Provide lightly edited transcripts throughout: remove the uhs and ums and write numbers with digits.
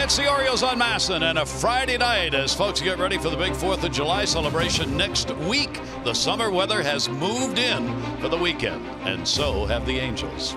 It's the Orioles on Masson and a Friday night as folks get ready for the big 4th of July celebration next week. The summer weather has moved in for the weekend, and so have the Angels.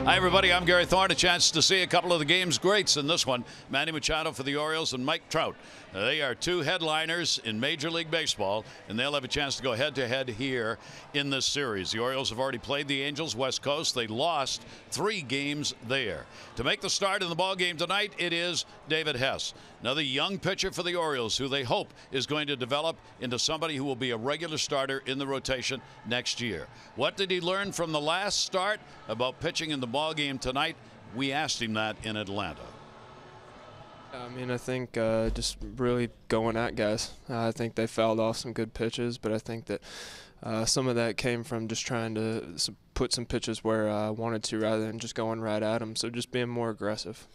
Hi, everybody. I'm Gary Thorne. A chance to see a couple of the game's greats in this one. Manny Machado for the Orioles and Mike Trout. They are two headliners in Major League Baseball, and they'll have a chance to go head-to-head here in this series. The Orioles have already played the Angels West Coast. They lost 3 games there. To make the start in the ball game tonight, it is David Hess, another young pitcher for the Orioles who they hope is going to develop into somebody who will be a regular starter in the rotation next year. What did he learn from the last start about pitching in the ball game tonight? We asked him that in Atlanta. I think just really going at guys. I think they fouled off some good pitches, but I think that some of that came from just trying to put some pitches where I wanted to rather than just going right at them, so just being more aggressive.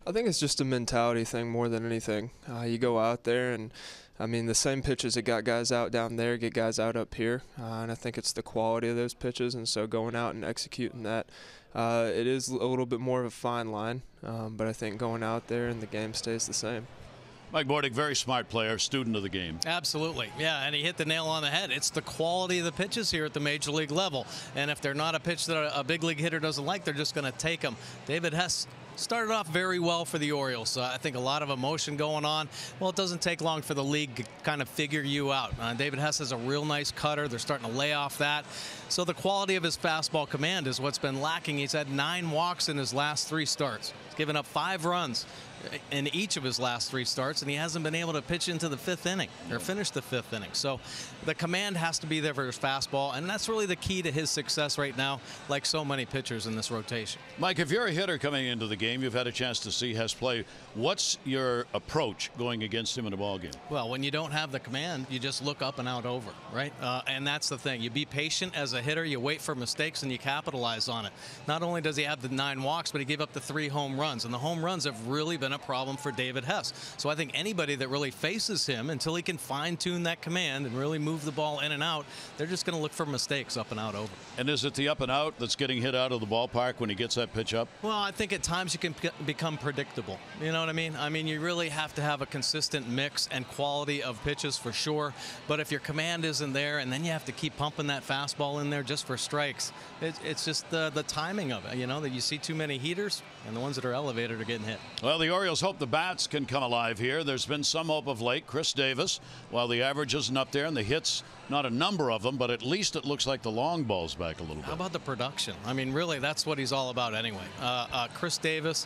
I think it's just a mentality thing more than anything. You go out there and, the same pitches that got guys out down there get guys out up here, and I think it's the quality of those pitches, and so going out and executing that, it is a little bit more of a fine line, but I think going out there and the game stays the same. Mike Bordick, very smart player, student of the game. Absolutely, yeah, and he hit the nail on the head. It's the quality of the pitches here at the Major League level, and if they're not a pitch that a big league hitter doesn't like, they're just going to take them. David Hess started off very well for the Orioles. I think a lot of emotion going on. Well, it doesn't take long for the league to kind of figure you out. David Hess has a real nice cutter. They're starting to lay off that. So the quality of his fastball command is what's been lacking. He's had 9 walks in his last 3 starts. He's given up 5 runs in each of his last 3 starts, and he hasn't been able to pitch into the 5th inning or finish the 5th inning. So the command has to be there for his fastball, and that's really the key to his success right now, like so many pitchers in this rotation. Mike, if you're a hitter coming into the game, you've had a chance to see Hess play. What's your approach going against him in a ball game? Well, when you don't have the command, you just look up and out over, right? And that's the thing. You be patient as a hitter. You wait for mistakes and you capitalize on it. Not only does he have the 9 walks, but he gave up the 3 home runs, and the home runs have really been a problem for David Hess. So I think anybody that really faces him, until he can fine-tune that command and really move the ball in and out, they're just going to look for mistakes up and out over. And is it the up and out that's getting hit out of the ballpark when he gets that pitch up? Well, I think at times you can become predictable. You know what I mean? You really have to have a consistent mix and quality of pitches for sure. But if your command isn't there and then you have to keep pumping that fastball in there just for strikes, it's just the timing of it. You know, that you see too many heaters and the ones that are elevated are getting hit. Well, the Orioles hope the bats can come alive here. There's been some hope of late. Chris Davis, while the average isn't up there and the hits, not a number of them, but at least it looks like the long ball's back a little bit. How about the production? Really, that's what he's all about anyway. Chris Davis,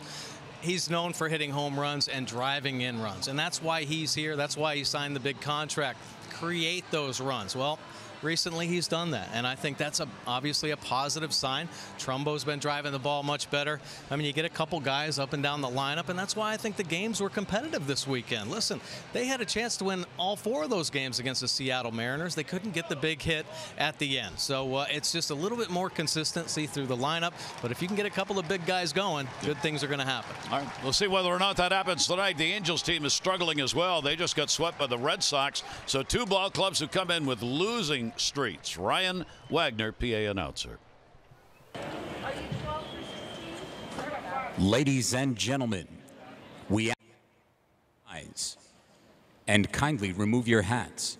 he's known for hitting home runs and driving in runs, and that's why he's here. That's why he signed the big contract. Create those runs. Well, recently he's done that, and I think that's obviously a positive sign. Trumbo's been driving the ball much better. You get a couple guys up and down the lineup, and that's why I think the games were competitive this weekend. Listen, they had a chance to win all 4 of those games against the Seattle Mariners. They couldn't get the big hit at the end. So it's just a little bit more consistency through the lineup, but if you can get a couple of big guys going, good things are going to happen. All right, we'll see whether or not that happens tonight. The Angels team is struggling as well. They just got swept by the Red Sox, so 2 ball clubs who come in with losing streets. Ryan Wagner, PA announcer. Ladies and gentlemen, we ask and kindly remove your hats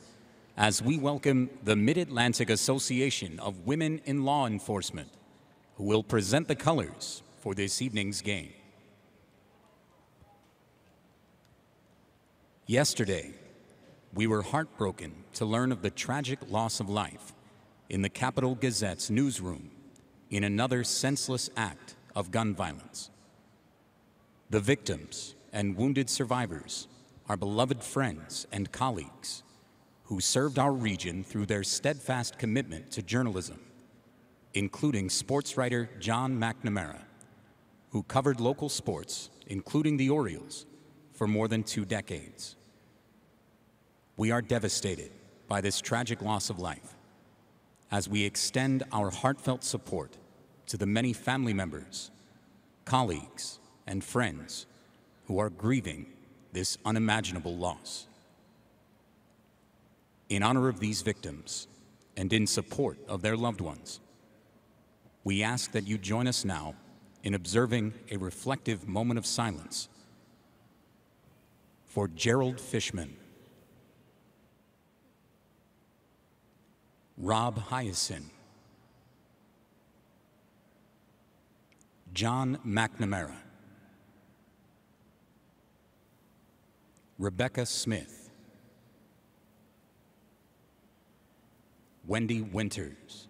as we welcome the Mid-Atlantic Association of Women in Law Enforcement, who will present the colors for this evening's game. Yesterday, we were heartbroken to learn of the tragic loss of life in the Capital Gazette's newsroom in another senseless act of gun violence. The victims and wounded survivors are beloved friends and colleagues who served our region through their steadfast commitment to journalism, including sports writer John McNamara, who covered local sports, including the Orioles, for more than 2 decades. We are devastated by this tragic loss of life as we extend our heartfelt support to the many family members, colleagues, and friends who are grieving this unimaginable loss. In honor of these victims and in support of their loved ones, we ask that you join us now in observing a reflective moment of silence for Gerald Fishman, Rob Hyacinth, John McNamara, Rebecca Smith, Wendy Winters,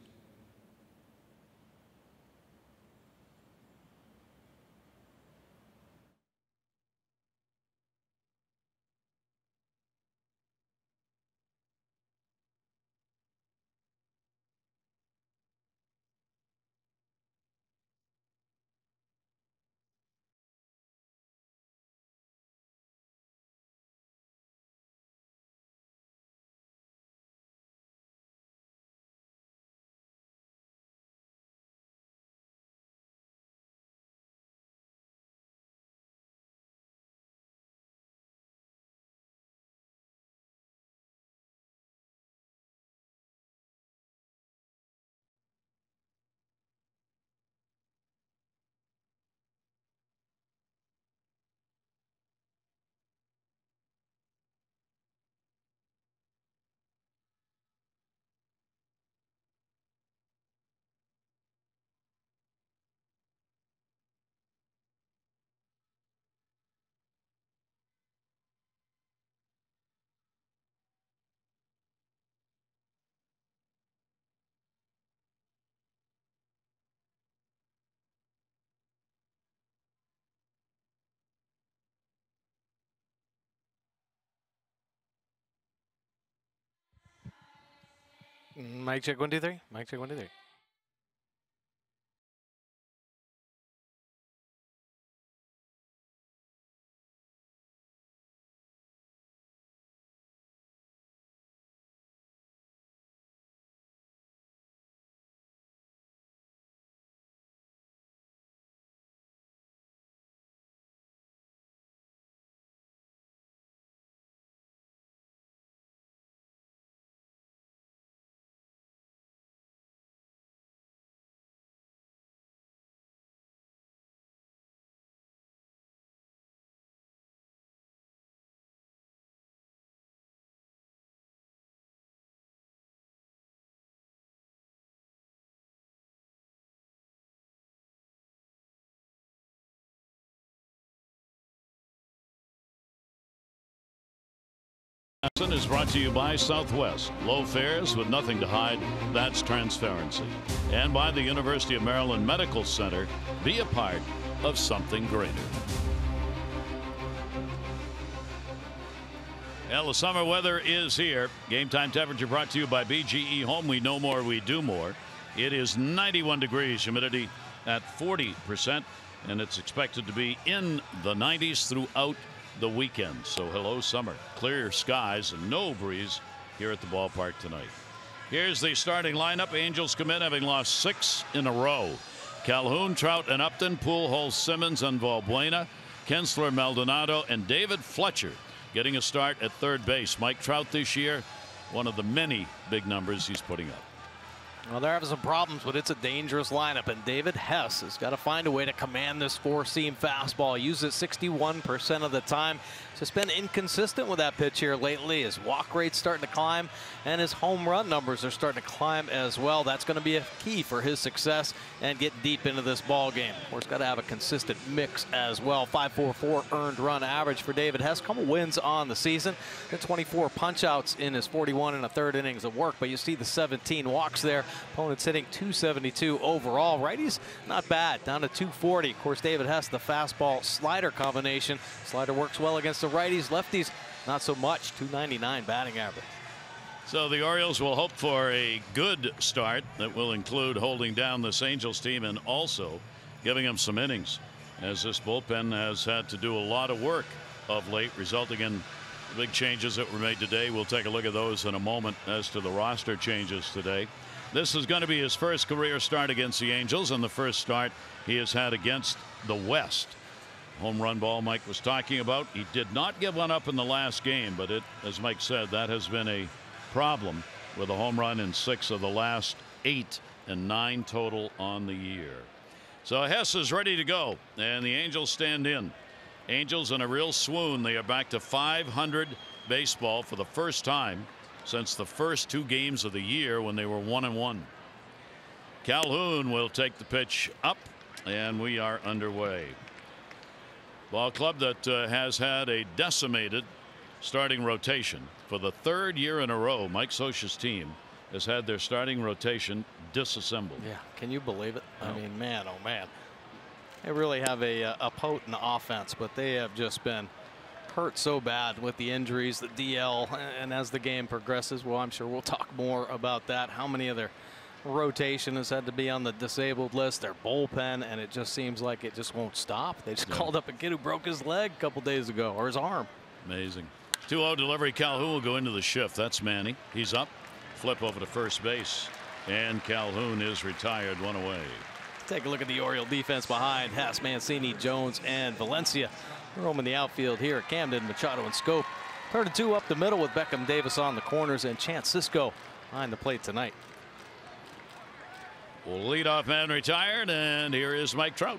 Mic check 1 2 3. Mic check 1 2 3. Is brought to you by Southwest. Low fares with nothing to hide. That's transparency. And by the University of Maryland Medical Center. Be a part of something greater. Well, the summer weather is here. Game time temperature brought to you by BGE Home. We know more, we do more. It is 91 degrees, humidity at 40%, and it's expected to be in the 90s throughout the weekend. So hello summer. Clear skies and no breeze here at the ballpark tonight. Here's the starting lineup. Angels come in having lost 6 in a row. Calhoun, Trout, and Upton, Pujols, Simmons, and Valbuena, Kinsler, Maldonado, and David Fletcher getting a start at third base. Mike Trout this year, one of the many big numbers he's putting up. Well, they're having some problems, but it's a dangerous lineup, and David Hess has got to find a way to command this four-seam fastball. Use it 61% of the time. Just been inconsistent with that pitch here lately. His walk rate's starting to climb, and his home run numbers are starting to climb as well. That's going to be a key for his success and get deep into this ball game. Of course, got to have a consistent mix as well. 5.44 earned run average for David Hess. Couple wins on the season. And 24 punch-outs in his 41 1/3 innings of work. But you see the 17 walks there. Opponents hitting 272 overall. Righties not bad, down to 240. Of course, David Hess, the fastball slider combination. Slider works well against the righties. Lefties not so much. 299 batting average. So the Orioles will hope for a good start that will include holding down this Angels team and also giving them some innings, as this bullpen has had to do a lot of work of late, resulting in big changes that were made today. We'll take a look at those in a moment as to the roster changes today. This is going to be his first career start against the Angels and the first start he has had against the West. Home run ball Mike was talking about. He did not give one up in the last game, but it, as Mike said, that has been a problem with a home run in 6 of the last 8 and 9 total on the year. So Hess is ready to go, and the Angels stand in. Angels in a real swoon. They are back to .500 baseball for the first time since the first 2 games of the year when they were 1-1. Calhoun will take the pitch up, and we are underway. Ball club that has had a decimated starting rotation for the 3rd year in a row. Mike Scioscia's team has had their starting rotation disassembled. Yeah, can you believe it? I mean, man, oh man. They really have a potent offense, but they have just been hurt so bad with the injuries, the DL, and as the game progresses, well, I'm sure we'll talk more about that. How many of their rotation has had to be on the disabled list, their bullpen, and it just seems like it just won't stop. They just called up a kid who broke his leg a couple days ago, or his arm. Amazing. 2-0 delivery. Calhoun will go into the shift. That's Manny. He's up. Flip over to first base, and Calhoun is retired. 1 away. Take a look at the Oriole defense behind Hess, Mancini, Jones, and Valencia. Roaming the outfield here. Camden, Machado, and Scope. 32 up the middle with Beckham Davis on the corners, and Chance Cisco behind the plate tonight. Leadoff man retired, and here is Mike Trout.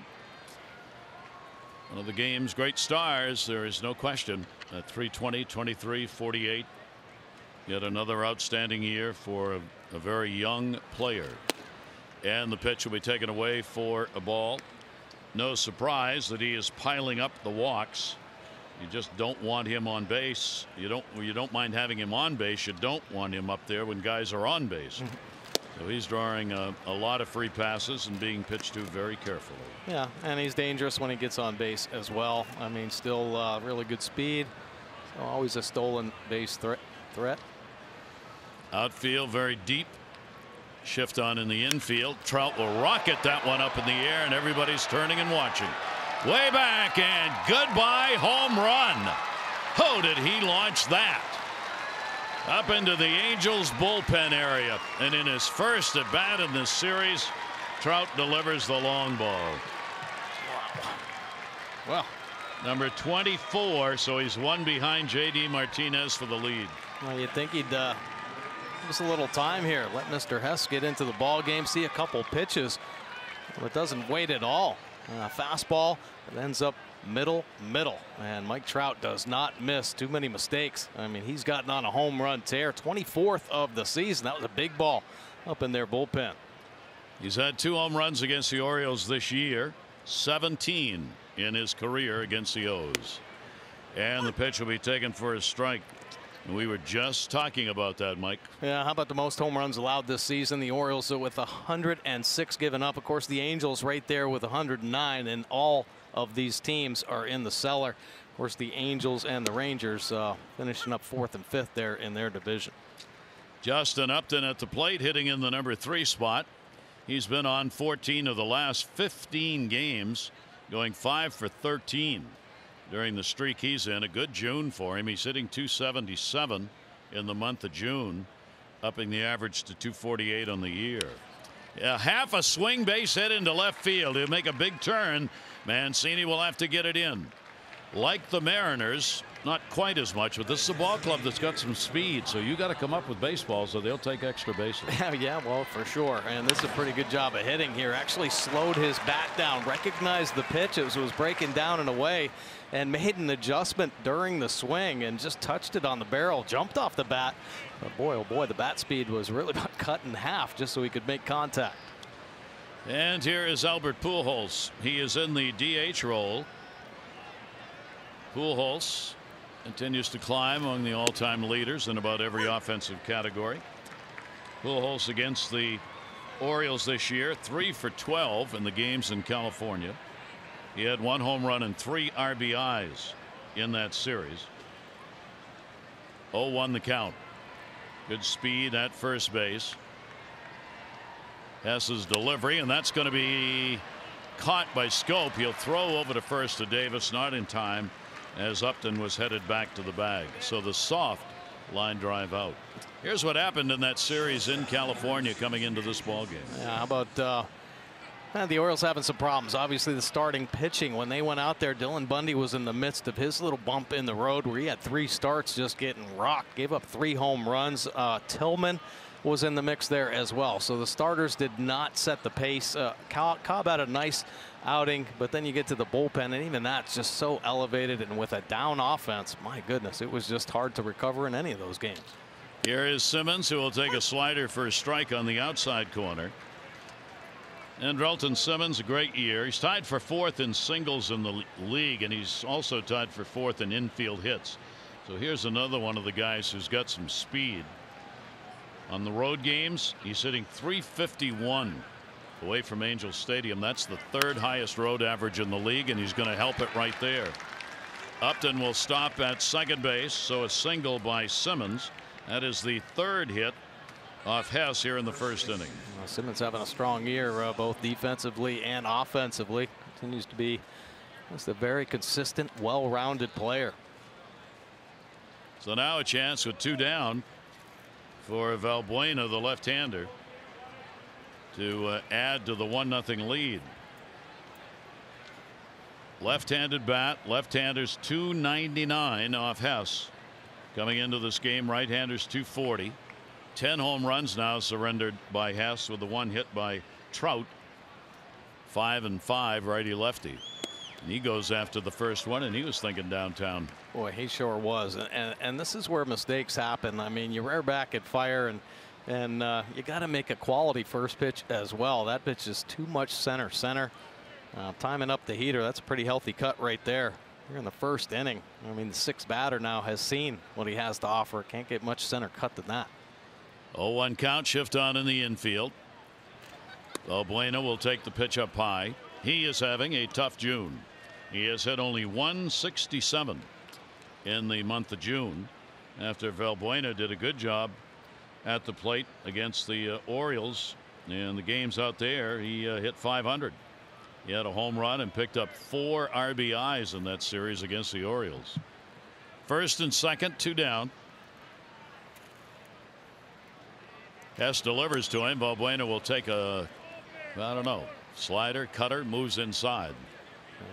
One of the game's great stars, there is no question. At .320, .23, .48. Yet another outstanding year for a very young player. And the pitch will be taken away for a ball. No surprise that he is piling up the walks. You just don't want him on base. You don't mind having him on base. You don't want him up there when guys are on base. So he's drawing a lot of free passes and being pitched to very carefully. Yeah, and he's dangerous when he gets on base as well. I mean, still really good speed. So always a stolen base threat. Outfield very deep. Shift on in the infield. Trout will rocket that one up in the air, and everybody's turning and watching. Way back, and goodbye home run. How did he launch that? Up into the Angels bullpen area, and in his first at bat in this series, Trout delivers the long ball. Well, number 24, so he's 1 behind J.D. Martinez for the lead. Well, you'd think he'd give us a little time here. Let Mr. Hess get into the ball game, see a couple pitches. Well, it doesn't wait at all. Fastball, it ends up middle, and Mike Trout does not miss. Too many mistakes. I mean, he's gotten on a home run tear. 24th of the season. That was a big ball up in their bullpen. He's had 2 home runs against the Orioles this year. 17 in his career against the O's. And the pitch will be taken for a strike. We were just talking about that, Mike. Yeah, how about the most home runs allowed this season? The Orioles with 106 given up. Of course, the Angels right there with 109, and all of these teams are in the cellar. Of course, the Angels and the Rangers finishing up 4th and 5th there in their division. Justin Upton at the plate, hitting in the number 3 spot. He's been on 14 of the last 15 games, going 5 for 13. During the streak he's in. A good June for him. He's hitting .277 in the month of June, upping the average to .248 on the year. Half a swing base hit into left field. He'll make a big turn. Mancini will have to get it in. Like the Mariners, not quite as much, but this is a ball club that's got some speed, so you got to come up with baseballs, so they'll take extra bases. Yeah, well, for sure. And this is a pretty good job of hitting here. Actually slowed his bat down, recognized the pitch as it was breaking down and away, and made an adjustment during the swing and just touched it on the barrel, jumped off the bat. But boy, oh boy, the bat speed was really about cut in half just so he could make contact. And here is Albert Pujols. He is in the DH role. Pujols continues to climb among the all-time leaders in about every offensive category. Pujols against the Orioles this year, 3 for 12 in the games in California. He had 1 home run and 3 RBIs in that series. 0-1 the count. Good speed at first base. Hess's delivery, and that's going to be caught by Scope. He'll throw over to first to Davis, not in time, as Upton was headed back to the bag. So the soft line drive out. Here's what happened in that series in California coming into this ball game. Yeah, how about the Orioles having some problems. Obviously the starting pitching, when they went out there, Dylan Bundy was in the midst of his little bump in the road where he had 3 starts just getting rocked. Gave up 3 home runs. Tillman was in the mix there as well. So the starters did not set the pace. Cobb had a nice outing, but then you get to the bullpen, and even that's just so elevated. And with a down offense, my goodness, it was just hard to recover in any of those games. Here is Simmons, who will take a slider for a strike on the outside corner. Andrelton Simmons, a great year. He's tied for 4th in singles in the league, and he's also tied for 4th in infield hits. So here's another one of the guys who's got some speed. On the road games, he's hitting .351 away from Angel Stadium. That's the 3rd highest road average in the league, and he's going to help it right there. Upton will stop at second base, so a single by Simmons. That is the 3rd hit off Hess here in the 1st inning. Well, Simmons having a strong year, both defensively and offensively. Continues to be just a very consistent, well-rounded player. So now a chance with 2 down for Valbuena, the left-hander, to add to the 1-0 lead. Left-handed bat, left-handers .299 off Hess. Coming into this game, right-handers .240. 10 home runs now surrendered by Hess, with the 1 hit by Trout. 5 and 5 righty lefty. And he goes after the first one, and he was thinking downtown. Boy, he sure was. And this is where mistakes happen. I mean, you rear back at fire, and you got to make a quality first pitch as well. That pitch is too much center. Timing up the heater, that's a pretty healthy cut right there. You're in the 1st inning. I mean, the 6th batter now has seen what he has to offer. Can't get much center cut than that. 0-1 count, shift on in the infield. Valbuena will take the pitch up high. He is having a tough June. He has hit only .167 in the month of June, after Valbuena did a good job at the plate against the Orioles. In the games out there, he hit .500. He had a home run and picked up 4 RBIs in that series against the Orioles. 1st and 2nd, 2 down. Hess delivers to him. Valbuena will take a, I don't know, slider, cutter, moves inside.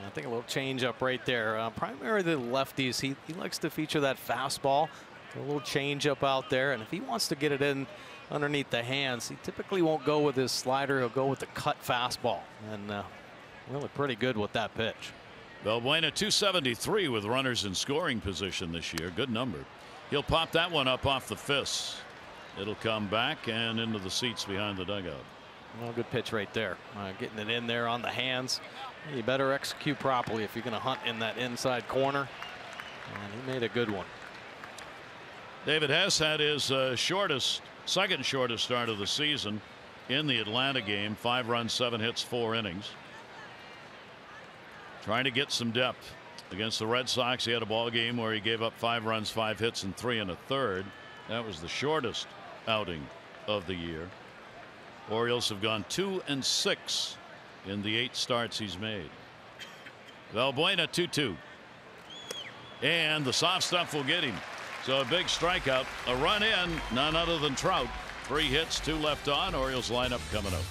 I think a little change up right there. Primarily the lefties. He likes to feature that fastball. A little change up out there. And if he wants to get it in underneath the hands, he typically won't go with his slider. He'll go with the cut fastball. And really pretty good with that pitch. Valbuena .273 with runners in scoring position this year. Good number. He'll pop that one up off the fists. It'll come back and into the seats behind the dugout. Well, good pitch right there. Getting it in there on the hands. You better execute properly if you're going to hunt in that inside corner. And he made a good one. David Hess had his second shortest start of the season in the Atlanta game. 5 runs, 7 hits, 4 innings. Trying to get some depth against the Red Sox. He had a ball game where he gave up 5 runs, 5 hits, and 3 1/3. That was the shortest outing of the year. Orioles have gone 2-6 in the 8 starts he's made. Valbuena 2-2. And the soft stuff will get him. So a big strikeout, a run in, none other than Trout. 3 hits, 2 left on. Orioles lineup coming up.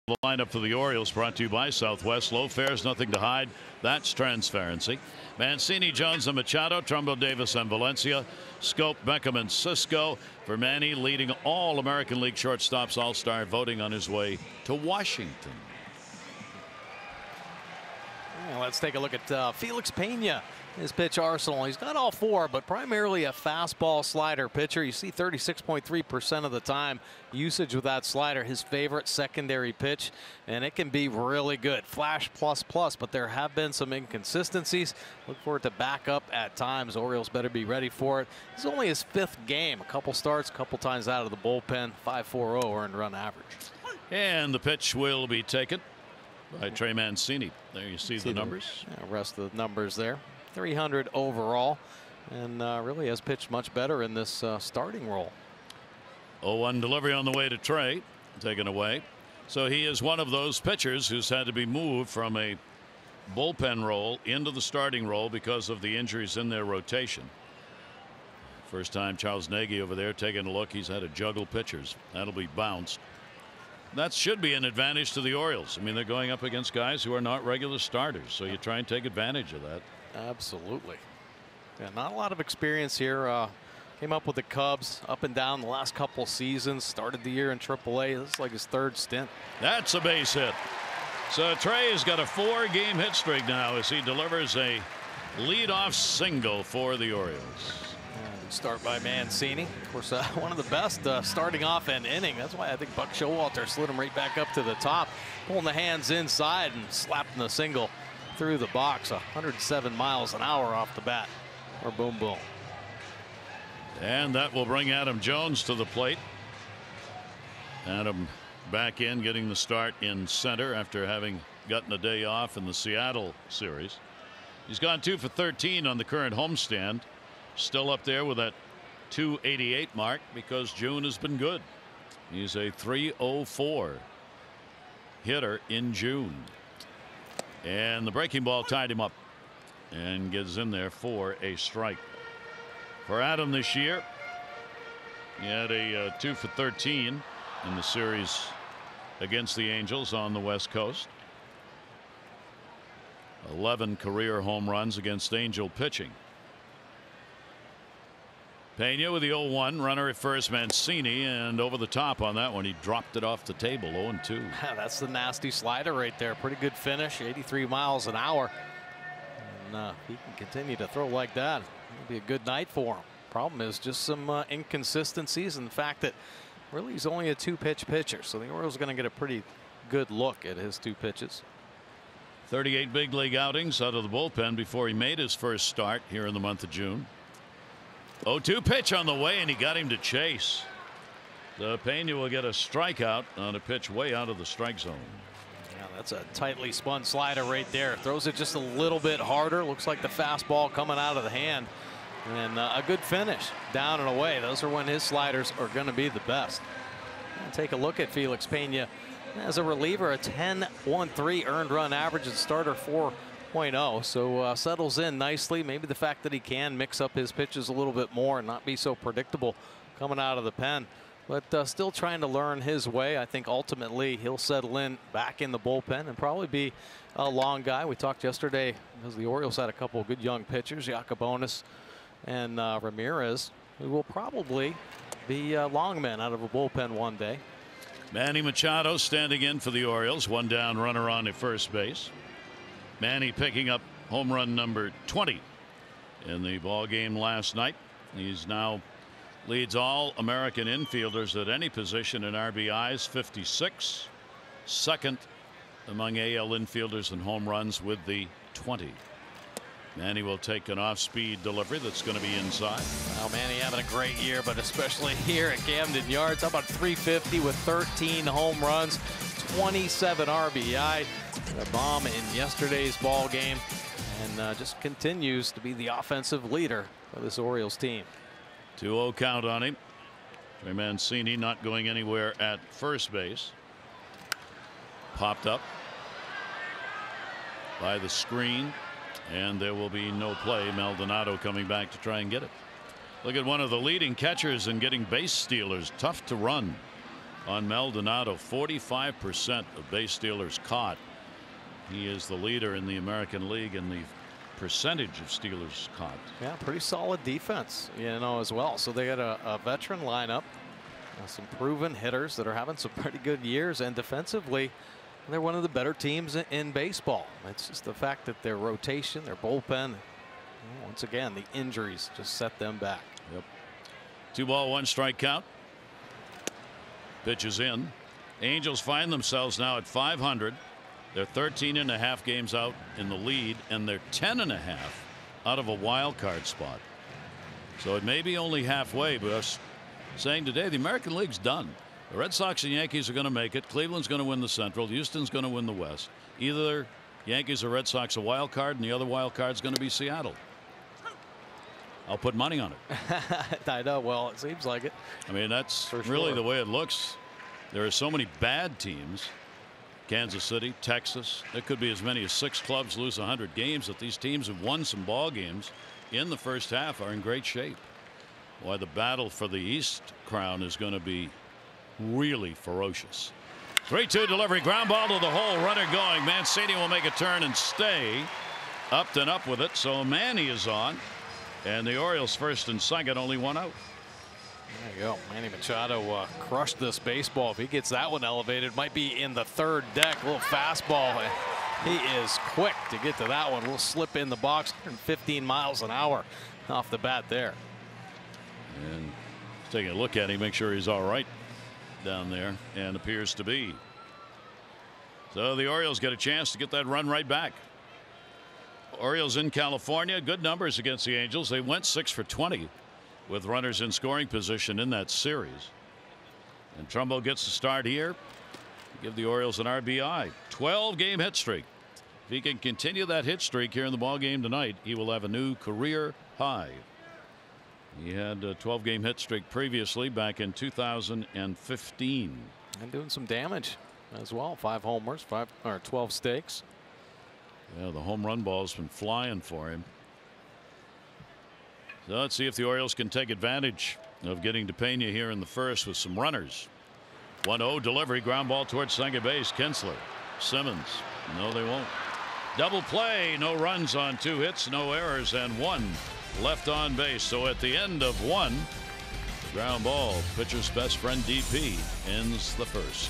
The lineup for the Orioles brought to you by Southwest. Low fares, nothing to hide. That's transparency. Mancini, Jones, and Machado, Trumbo, Davis, and Valencia. Scope, Beckham, and Cisco. For Manny, leading all American League shortstops All-Star voting on his way to Washington. Well, let's take a look at Felix Pena. His pitch arsenal. He's got all four, but primarily a fastball slider pitcher. You see 36.3% of the time usage with that slider. His favorite secondary pitch, and it can be really good. Flash plus, but there have been some inconsistencies. Look for it to back up at times. Orioles better be ready for it. It's only his 5th game. A couple starts, a couple times out of the bullpen. 5.40 earned run average. And the pitch will be taken by Trey Mancini. There you see the numbers. Rest of the numbers there. 300 overall, and really has pitched much better in this starting role. 0-1 delivery on the way to Trey, taken away. So he is one of those pitchers who's had to be moved from a bullpen role into the starting role because of the injuries in their rotation. First time Charles Nagy over there taking a look. He's had to juggle pitchers. That'll be bounced. That should be an advantage to the Orioles. I mean, they're going up against guys who are not regular starters, so you try and take advantage of that. Absolutely. Yeah, not a lot of experience here. Came up with the Cubs up and down the last couple seasons. Started the year in AAA. This is like his 3rd stint. That's a base hit. So Trey has got a 4-game hit streak now as he delivers a leadoff single for the Orioles. Start by Mancini. Of course, one of the best starting off an inning. That's why I think Buck Showalter slid him right back up to the top, pulling the hands inside and slapping the single through the box. 107 miles an hour off the bat, or boom boom. And that will bring Adam Jones to the plate. Adam back in, getting the start in center after having gotten a day off in the Seattle series. He's gone 2 for 13 on the current homestand. Still up there with that 288 mark because June has been good. He's a 304 hitter in June. And the breaking ball tied him up and gets in there for a strike. For Adam this year, he had a 2 for 13 in the series against the Angels on the West Coast. 11 career home runs against Angel pitching. Pena with the 0-1, runner at first, Mancini, and over the top on that one. He dropped it off the table, 0-2. That's the nasty slider right there. Pretty good finish, 83 miles an hour. And he can continue to throw like that. It'll be a good night for him. Problem is just some inconsistencies and the fact that really he's only a 2-pitch pitcher. So the Orioles are going to get a pretty good look at his 2 pitches. 38 big league outings out of the bullpen before he made his first start here in the month of June. 0-2 pitch on the way, and he got him to chase. The Pena will get a strikeout on a pitch way out of the strike zone. Yeah, that's a tightly spun slider right there. Throws it just a little bit harder. Looks like the fastball coming out of the hand. And a good finish down and away. Those are when his sliders are going to be the best. And take a look at Felix Pena as a reliever. A 10.13 earned run average and starter 4.0. So settles in nicely. Maybe the fact that he can mix up his pitches a little bit more and not be so predictable coming out of the pen. But still trying to learn his way. I think ultimately he'll settle in back in the bullpen and probably be a long guy. We talked yesterday because the Orioles had a couple of good young pitchers, Jacobonis and Ramirez, who will probably be long men out of a bullpen one day. Manny Machado standing in for the Orioles. 1 down, runner on at first base. Manny picking up home run number 20 in the ball game last night. He's now leads all American infielders at any position in RBIs, 56. Second among AL infielders in home runs with the 20. Manny will take an off-speed delivery that's going to be inside. Well, Manny having a great year, but especially here at Camden Yards. How about 350 with 13 home runs, 27 RBI, a bomb in yesterday's ball game, and just continues to be the offensive leader for this Orioles team. 2-0 count on him. Trey Mancini not going anywhere at first base. Popped up by the screen, and there will be no play. Maldonado coming back to try and get it. Look at one of the leading catchers in getting base stealers. Tough to run. on Maldonado. 45% of base stealers caught. He is the leader in the American League in the percentage of stealers caught. Yeah, pretty solid defense, as well. So they got a veteran lineup, some proven hitters that are having some pretty good years, and defensively, they're one of the better teams in baseball. It's just the fact that their rotation, their bullpen, once again, the injuries just set them back. Yep. 2 ball, 1 strike count. Pitch is in. Angels find themselves now at 500. They're 13.5 games out in the lead, and they're 10.5 out of a wild card spot. So it may be only halfway, but us saying today the American League's done. The Red Sox and Yankees are going to make it. Cleveland's going to win the Central. Houston's going to win the West. Either Yankees or Red Sox a wild card, and the other wild card's going to be Seattle. I'll put money on it. I know. Well, it seems like it. I mean, that's really the way it looks. There are so many bad teams. Kansas City, Texas. There could be as many as 6 clubs lose 100 games. That these teams have won some ball games in the first half are in great shape. Why the battle for the East crown is going to be really ferocious. 3-2 delivery, ground ball to the hole, runner going. Mancini will make a turn and stay. Up and up with it. So Manny is on, and the Orioles first and second, only 1 out. There you go. Manny Machado crushed this baseball. If he gets that one elevated, might be in the 3rd deck. A little fastball. He is quick to get to that one. A little slip in the box. 115 miles an hour off the bat there. And taking a look at him, make sure he's all right down there, and appears to be. So the Orioles get a chance to get that run right back. Orioles in California, good numbers against the Angels. They went 6 for 20 with runners in scoring position in that series. And Trumbo gets the start here. Give the Orioles an RBI. 12-game hit streak. If he can continue that hit streak here in the ball game tonight, he will have a new career high. He had a 12-game hit streak previously back in 2015. And doing some damage as well. 5 homers, 12 stakes. Yeah, the home run ball's been flying for him. So let's see if the Orioles can take advantage of getting to Pena here in the first with some runners. 1-0 delivery, ground ball towards second base. Kinsler, Simmons. No, they won't. Double play, no runs on 2 hits, no errors, and 1 left on base. So at the end of 1, ground ball, pitcher's best friend DP ends the first.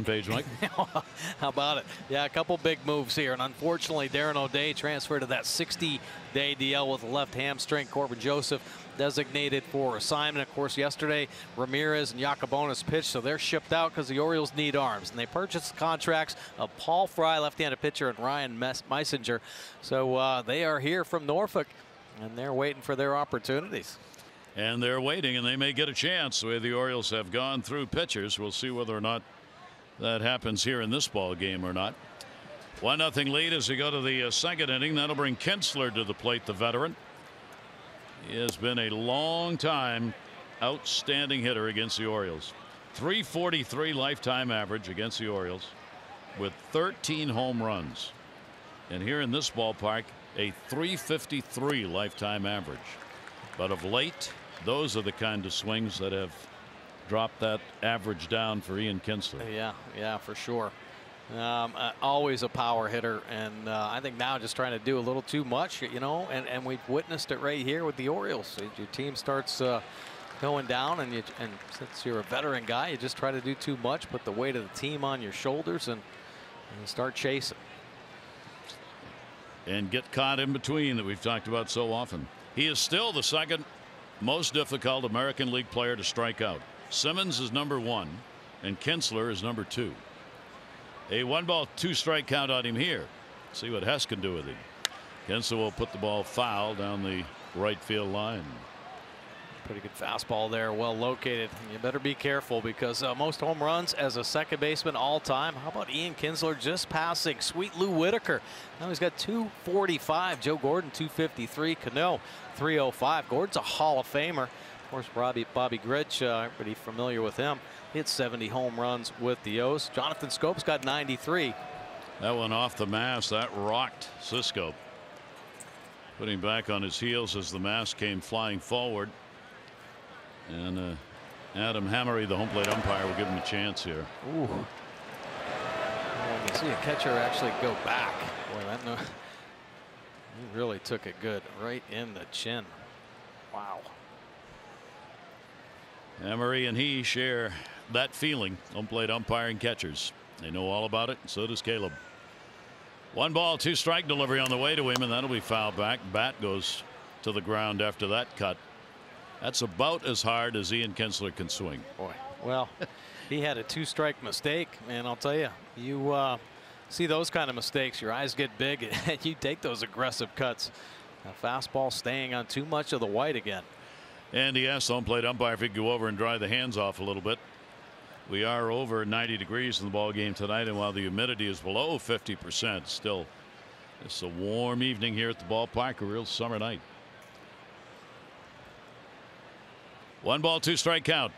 Page, Mike. How about it? Yeah, a couple big moves here, and unfortunately Darren O'Day transferred to that 60-day DL with a left hamstring. Corbin Joseph designated for assignment. Of course, yesterday Ramirez and Yacobonis pitched, so they're shipped out because the Orioles need arms, and they purchased the contracts of Paul Fry, left-handed pitcher, and Ryan Meisinger. So they are here from Norfolk, and they're waiting for their opportunities. And they're waiting, and they may get a chance. The way the Orioles have gone through pitchers, we'll see whether or not that happens here in this ball game or not. 1-0 lead as we go to the second inning. That'll bring Kinsler to the plate, the veteran. He has been a long time outstanding hitter against the Orioles. 343 lifetime average against the Orioles with 13 home runs. And here in this ballpark, a 353 lifetime average. But of late, those are the kind of swings that have dropped that average down for Ian Kinsler. Yeah, for sure. Always a power hitter, and I think now just trying to do a little too much, you know, and we've witnessed it right here with the Orioles. Your team starts going down, and since you're a veteran guy, you just try to do too much, put the weight of the team on your shoulders, and start chasing. And get caught in between that we've talked about so often. He is still the second most difficult American League player to strike out. Simmons is number 1, and Kinsler is number 2. A 1-ball 2-strike count on him here. See what Hess can do with him. Kinsler will put the ball foul down the right field line. Pretty good fastball there, well located. You better be careful because most home runs as a second baseman all time. How about Ian Kinsler just passing Sweet Lou Whitaker? Now he's got 245. Joe Gordon 253. Cano 305. Gordon's a Hall of Famer. Of course, Bobby Grich, everybody familiar with him. He hit 70 home runs with the O's. Jonathan Scope's got 93. That one off the mask. That rocked Cisco. Putting back on his heels as the mask came flying forward. And Adam Hammery, the home plate umpire, will give him a chance here. Ooh. When you see a catcher actually go back, boy, he really took it good right in the chin. Wow. Hammery and he share that feeling. Home plate umpiring catchers. They know all about it, and so does Caleb. 1-ball 2-strike delivery on the way to him, and that'll be fouled back. Bat goes to the ground after that cut. That's about as hard as Ian Kinsler can swing. Boy, well, he had a 2-strike mistake, and I'll tell you, you see those kind of mistakes, your eyes get big, and you take those aggressive cuts. A fastball staying on too much of the white again. And he asked the home plate umpire if he could go over and dry the hands off a little bit. We are over 90 degrees in the ball game tonight, and while the humidity is below 50%, still it's a warm evening here at the ballpark, a real summer night. 1-ball 2-strike count.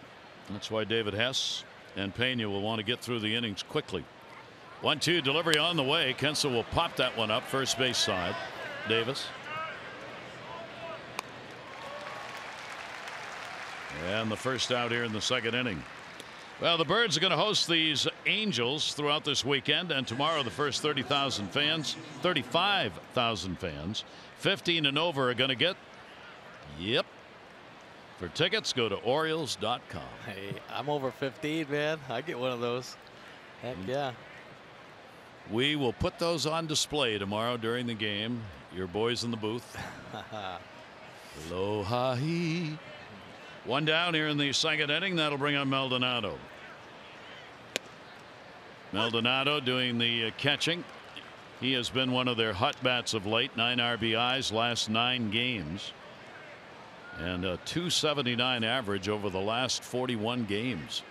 That's why David Hess and Pena will want to get through the innings quickly. 1-2 delivery on the way. Kinsler will pop that one up first base side. Davis. And the first out here in the second inning. Well, the Birds are going to host these Angels throughout this weekend, and tomorrow the first 35,000 fans, 15 and over, are going to get. Yep. For tickets, go to Orioles.com. Hey, I'm over 15, man. I get one of those. Heck yeah. We will put those on display tomorrow during the game. Your boys in the booth. Aloha. One down here in the second inning. That'll bring on Maldonado. Maldonado doing the catching. He has been one of their hot bats of late. 9 RBIs last 9 games. And a 279 average over the last 41 games.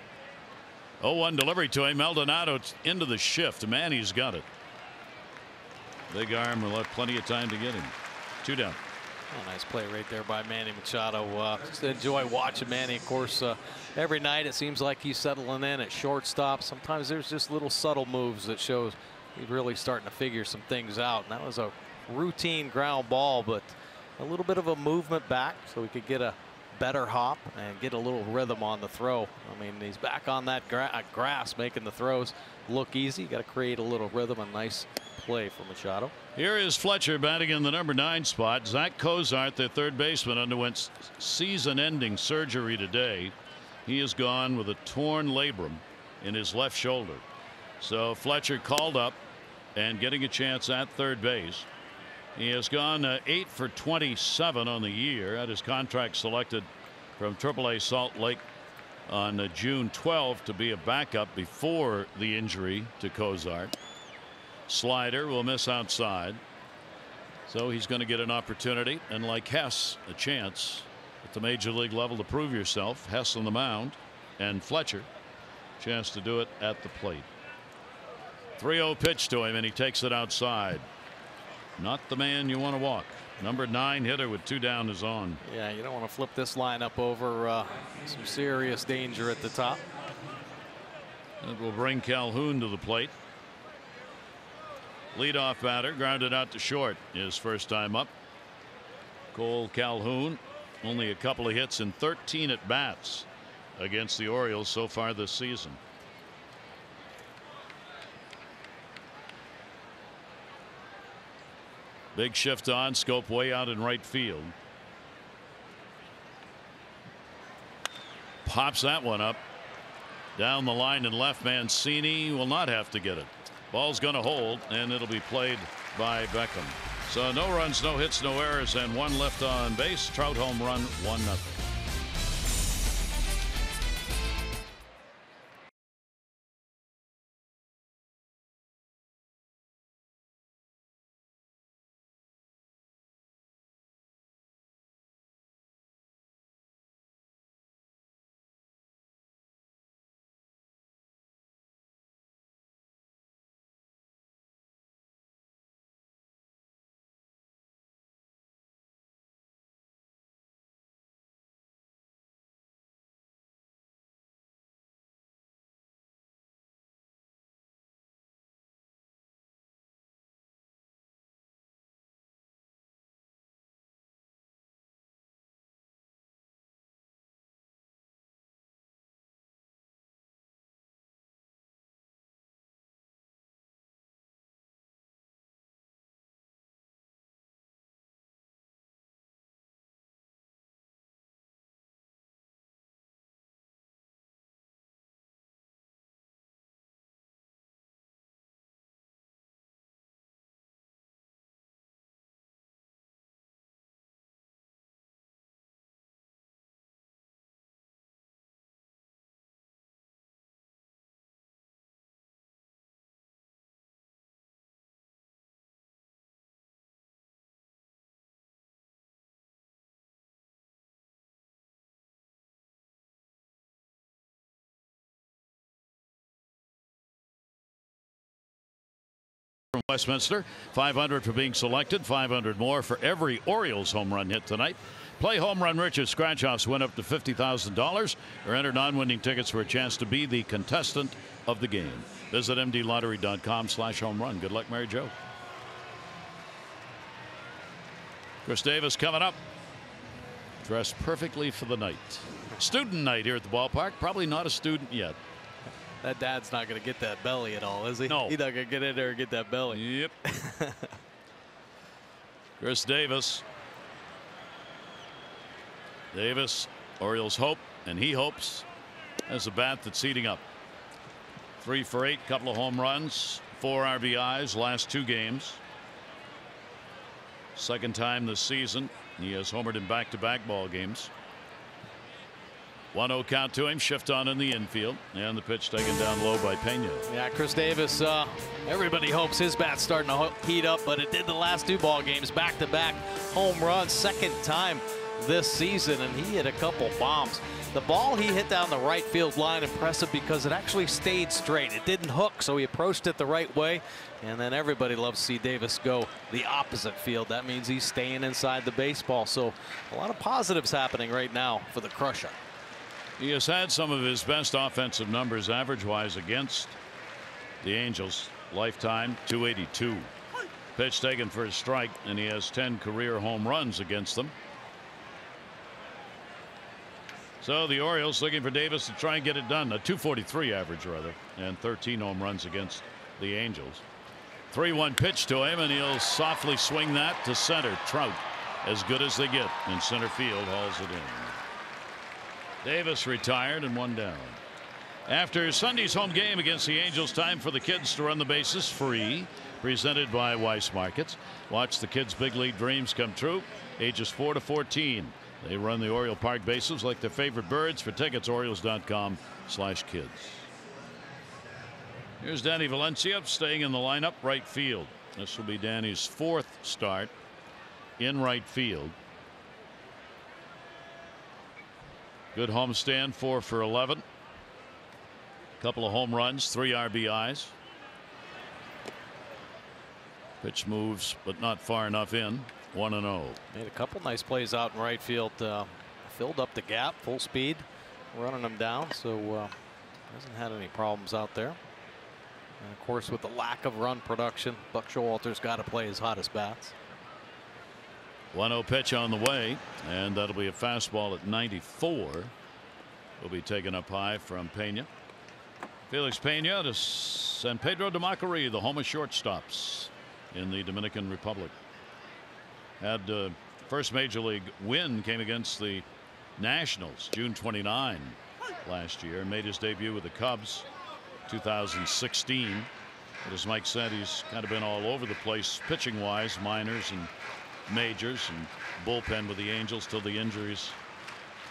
0-1 delivery to him. Maldonado into the shift. Man, he's got it. Big arm will have plenty of time to get him. 2 down. Oh, nice play right there by Manny Machado. Just enjoy watching Manny. Of course, every night it seems like he's settling in at shortstop. Sometimes there's just little subtle moves that shows he's really starting to figure some things out. And that was a routine ground ball, but a little bit of a movement back so we could get a better hop and get a little rhythm on the throw. I mean, he's back on that grass making the throws look easy. Got to create a little rhythm. A nice play for Machado. Here is Fletcher batting in the number 9 spot. Zach Cozart, their third baseman, underwent season-ending surgery today. He is gone with a torn labrum in his left shoulder. So Fletcher called up and getting a chance at third base. He has gone 8 for 27 on the year. Had his contract selected from AAA Salt Lake on June 12th to be a backup before the injury to Cozart. Slider will miss outside. So he's going to get an opportunity, and like Hess, a chance at the major league level to prove yourself. Hess on the mound, and Fletcher, chance to do it at the plate. 3-0 pitch to him, and he takes it outside. Not the man you want to walk. Number 9 hitter with 2 down is on. Yeah, you don't want to flip this lineup over. Some serious danger at the top. It will bring Calhoun to the plate. Leadoff batter grounded out to short his first time up. Cole Calhoun, only a couple of hits in 13 at bats against the Orioles so far this season. Big shift on, Scope way out in right field. Pops that one up. Down the line in left, Mancini will not have to get it. Ball's going to hold, and it'll be played by Beckham. So no runs, no hits, no errors, and 1 left on base. Trout home run, 1-0. From Westminster, 500 for being selected, 500 more for every Orioles home run hit tonight. Play Home Run Richard scratch-offs win up to $50,000 or enter non-winning tickets for a chance to be the contestant of the game. Visit mdlottery.com/home run. Good luck, Mary Jo. Chris Davis coming up. Dressed perfectly for the night. Student night here at the ballpark. Probably not a student yet. That dad's not going to get that belly at all, is he? No. He's not going to get in there and get that belly. Yep. Chris Davis. Davis, Orioles hope, and he hopes, as a bat that's heating up. 3 for 8, couple of home runs, 4 RBIs, last 2 games. Second time this season. He has homered in back-to-back ball games. 1-0 count to him. Shift on in the infield, and the pitch taken down low by Pena. Yeah, Chris Davis. Everybody hopes his bat's starting to heat up, but it did the last 2 ball games, back-to-back home runs, second time this season, and he hit a couple bombs. The ball he hit down the right field line, impressive because it actually stayed straight. It didn't hook, so he approached it the right way. And then everybody loves to see Davis go the opposite field. That means he's staying inside the baseball. So a lot of positives happening right now for the Crusher. He has had some of his best offensive numbers average-wise against the Angels. Lifetime, 282. Pitch taken for a strike, and he has 10 career home runs against them. So the Orioles looking for Davis to try and get it done. A 243 average, rather, and 13 home runs against the Angels. 3-1 pitch to him, and he'll softly swing that to center. Trout, as good as they get in center field, hauls it in. Davis retired and 1 down. After Sunday's home game against the Angels, time for the kids to run the bases free. Presented by Weiss Markets. Watch the kids' big league dreams come true. Ages 4 to 14. They run the Oriole Park bases like their favorite birds. For tickets, Orioles.com/kids. Here's Danny Valencia staying in the lineup, right field. This will be Danny's 4th start in right field. Good homestand, 4 for 11. Couple of home runs, 3 RBIs. Pitch moves, but not far enough in. 1-0. Made a couple nice plays out in right field. Filled up the gap, full speed, running them down. So hasn't had any problems out there. And of course, with the lack of run production, Buck Showalter's got to play his hottest bats. 1-0 pitch on the way, and that'll be a fastball at 94. Will be taken up high from Pena. Felix Pena to San Pedro de Macorís, the home of shortstops in the Dominican Republic. Had first major league win came against the Nationals June 29 last year, and made his debut with the Cubs 2016. But as Mike said, he's kind of been all over the place pitching wise, minors and majors, and bullpen with the Angels till the injuries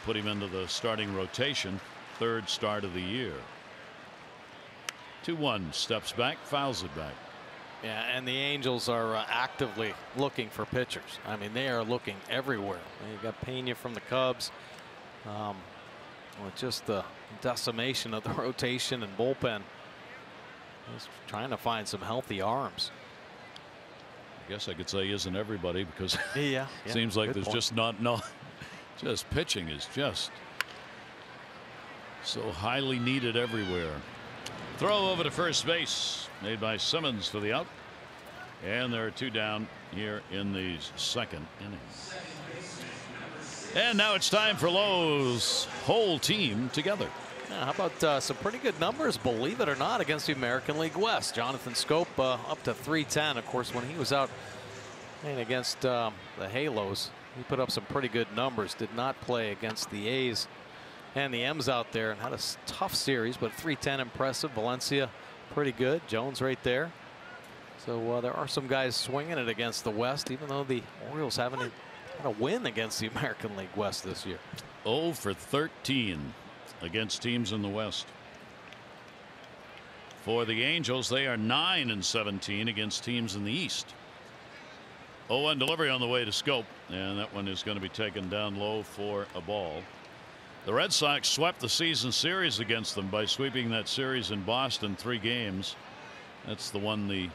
put him into the starting rotation. Third start of the year. 2-1, steps back, fouls it back. Yeah, and the Angels are actively looking for pitchers. I mean, they are looking everywhere. You got Pena from the Cubs. With just the decimation of the rotation and bullpen, just trying to find some healthy arms. I guess I could say isn't everybody, because yeah, it seems like there's point. just just pitching is just so highly needed everywhere. Throw over to first base made by Simmons for the out, and there are 2 down here in the second inning. And now it's time for Lowe's whole team together. Yeah, how about some pretty good numbers, believe it or not, against the American League West. Jonathan Scope up to 310. Of course, when he was out playing against the Halos, he put up some pretty good numbers. Did not play against the A's and the M's out there, and had a tough series, but 310 impressive. Valencia pretty good. Jones right there. So there are some guys swinging it against the West, even though the Orioles haven't had a win against the American League West this year. 0 for 13 against teams in the West. For the Angels, they are 9 and 17 against teams in the East. 0-1 delivery on the way to Scope, and that one is going to be taken down low for a ball. The Red Sox swept the season series against them by sweeping that series in Boston 3 games. That's the one the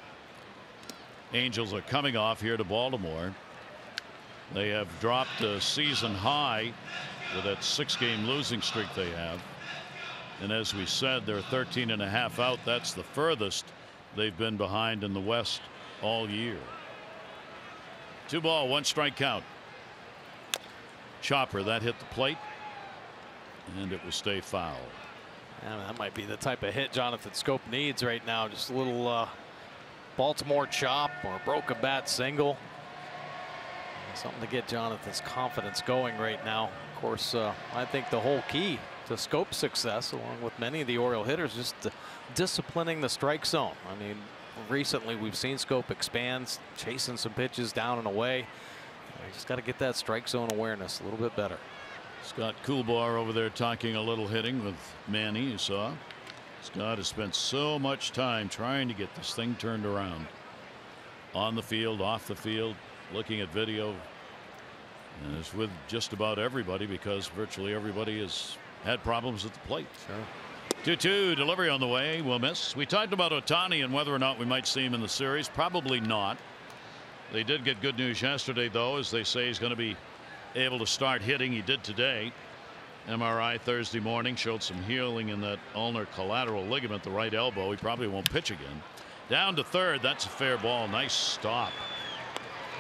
Angels are coming off here to Baltimore. They have dropped a season high with that 6-game losing streak they have. And as we said, they're 13.5 out. That's the furthest they've been behind in the West all year. 2 ball, 1 strike count. Chopper, that hit the plate, and it will stay foul. Yeah, that might be the type of hit Jonathan Scope needs right now. Just a little Baltimore chop or a broken bat single. Something to get Jonathan's confidence going right now. Of course, I think the whole key to Scope's success, along with many of the Oriole hitters, just disciplining the strike zone. I mean, recently we've seen Scope expand, chasing some pitches down and away. You just got to get that strike zone awareness a little bit better. Scott Coolbar over there talking a little hitting with Manny. You saw Scott has spent so much time trying to get this thing turned around, on the field, off the field, looking at video, and it's with just about everybody, because virtually everybody has had problems at the plate. Sure. 2-2 delivery on the way, will miss. We talked about Ohtani and whether or not we might see him in the series. Probably not. They did get good news yesterday, though, as they say he's going to be able to start hitting. He did today. MRI Thursday morning showed some healing in that ulnar collateral ligament, the right elbow. He probably won't pitch again. Down to third. That's a fair ball. Nice stop.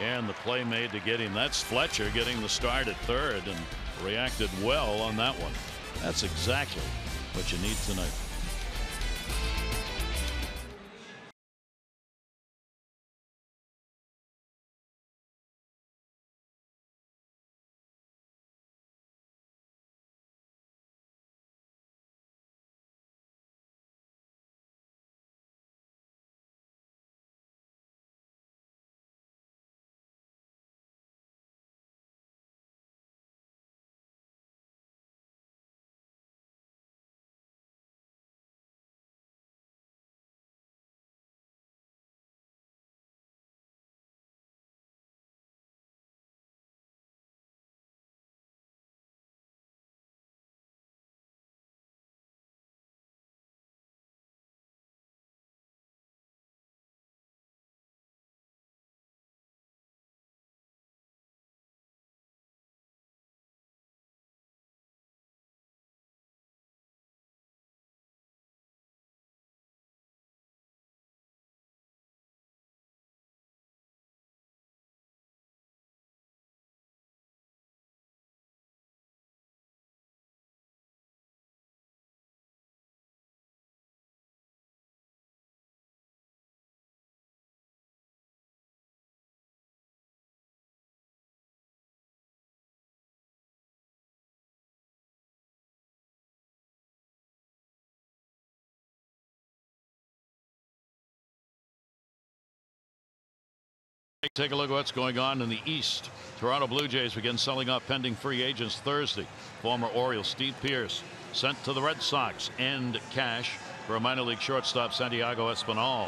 And the play made to get him. That's Fletcher getting the start at third, and reacted well on that one. That's exactly what you need tonight. Take a look at what's going on in the East. Toronto Blue Jays begin selling off pending free agents Thursday. Former Oriole Steve Pearce sent to the Red Sox and cash for a minor league shortstop Santiago Espinal.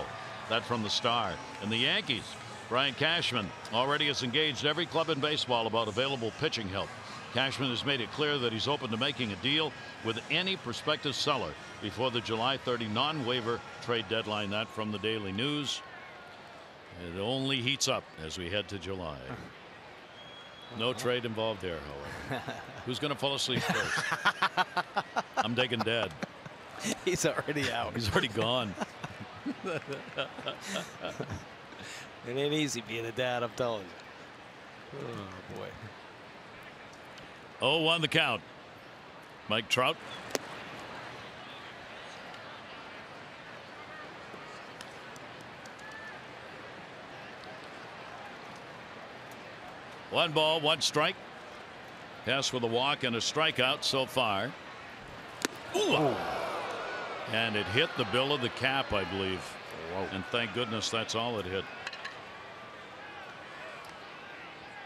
That from the Star. And the Yankees, Brian Cashman already has engaged every club in baseball about available pitching help. Cashman has made it clear that he's open to making a deal with any prospective seller before the July 30 non-waiver trade deadline. That from the Daily News. It only heats up as we head to July. No trade involved there, however. Who's going to fall asleep first? I'm taking Dad. He's already out. He's already gone. It ain't easy being a dad, I'm telling you. Oh, boy. 0-1 the count. Mike Trout. One ball, one strike. Pass with a walk and a strikeout so far. Ooh. And it hit the bill of the cap, I believe. Whoa. And thank goodness that's all it hit.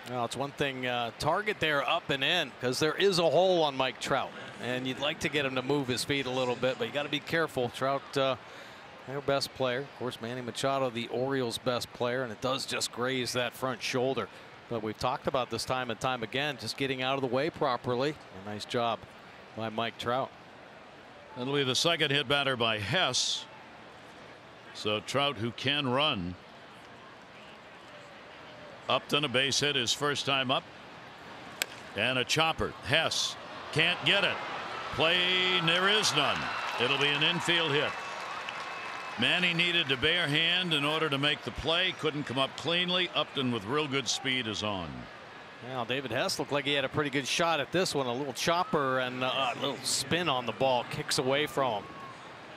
Well, it's one thing, target there up and in, because there is a hole on Mike Trout, and you'd like to get him to move his feet a little bit, but you got to be careful. Trout, their best player, of course, Manny Machado, the Orioles' best player, and it does just graze that front shoulder. But we've talked about this time and time again, just getting out of the way properly. A nice job by Mike Trout. That'll be the second hit batter by Hess. So Trout, who can run. Upton, a base hit his first time up. And a chopper. Hess can't get it. Play, there is none. It'll be an infield hit. Manny needed to bare hand in order to make the play. Couldn't come up cleanly. Upton with real good speed is on. Well, David Hess looked like he had a pretty good shot at this one. A little chopper and a little spin on the ball. Kicks away from him.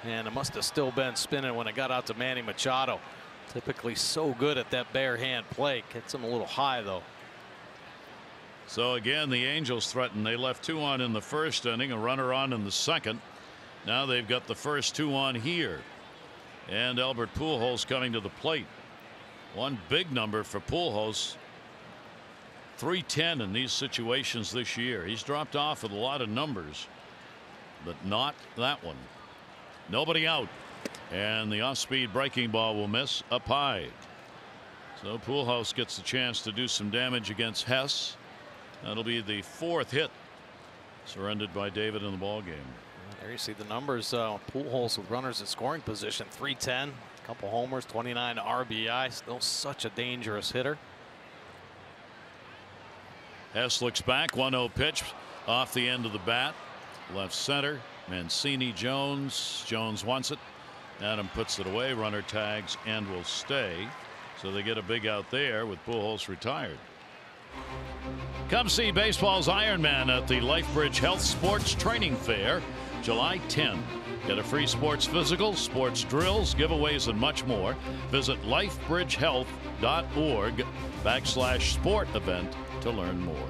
And it must have still been spinning when it got out to Manny Machado. Typically so good at that bare hand play. Gets him a little high, though. So again, the Angels threatened. They left 2 on in the first inning, a runner on in the second. Now they've got the first 2 on here. And Albert Pujols coming to the plate. One big number for Pujols. 310 in these situations this year. He's dropped off with a lot of numbers, but not that one. Nobody out. And the off-speed breaking ball will miss up high. So Pujols gets a chance to do some damage against Hess. That'll be the 4th hit surrendered by David in the ball game. There you see the numbers. Pujols with runners in scoring position. 310, a couple homers, 29 RBI. Still such a dangerous hitter. Hess looks back. 1-0 pitch off the end of the bat. Left center. Mancini, Jones. Jones wants it. Adam puts it away. Runner tags and will stay. So they get a big out there with Pujols retired. Come see baseball's Iron Man at the LifeBridge Health Sports Training Fair, July 10. Get a free sports physical, sports drills, giveaways, and much more. Visit lifebridgehealth.org/sport event to learn more.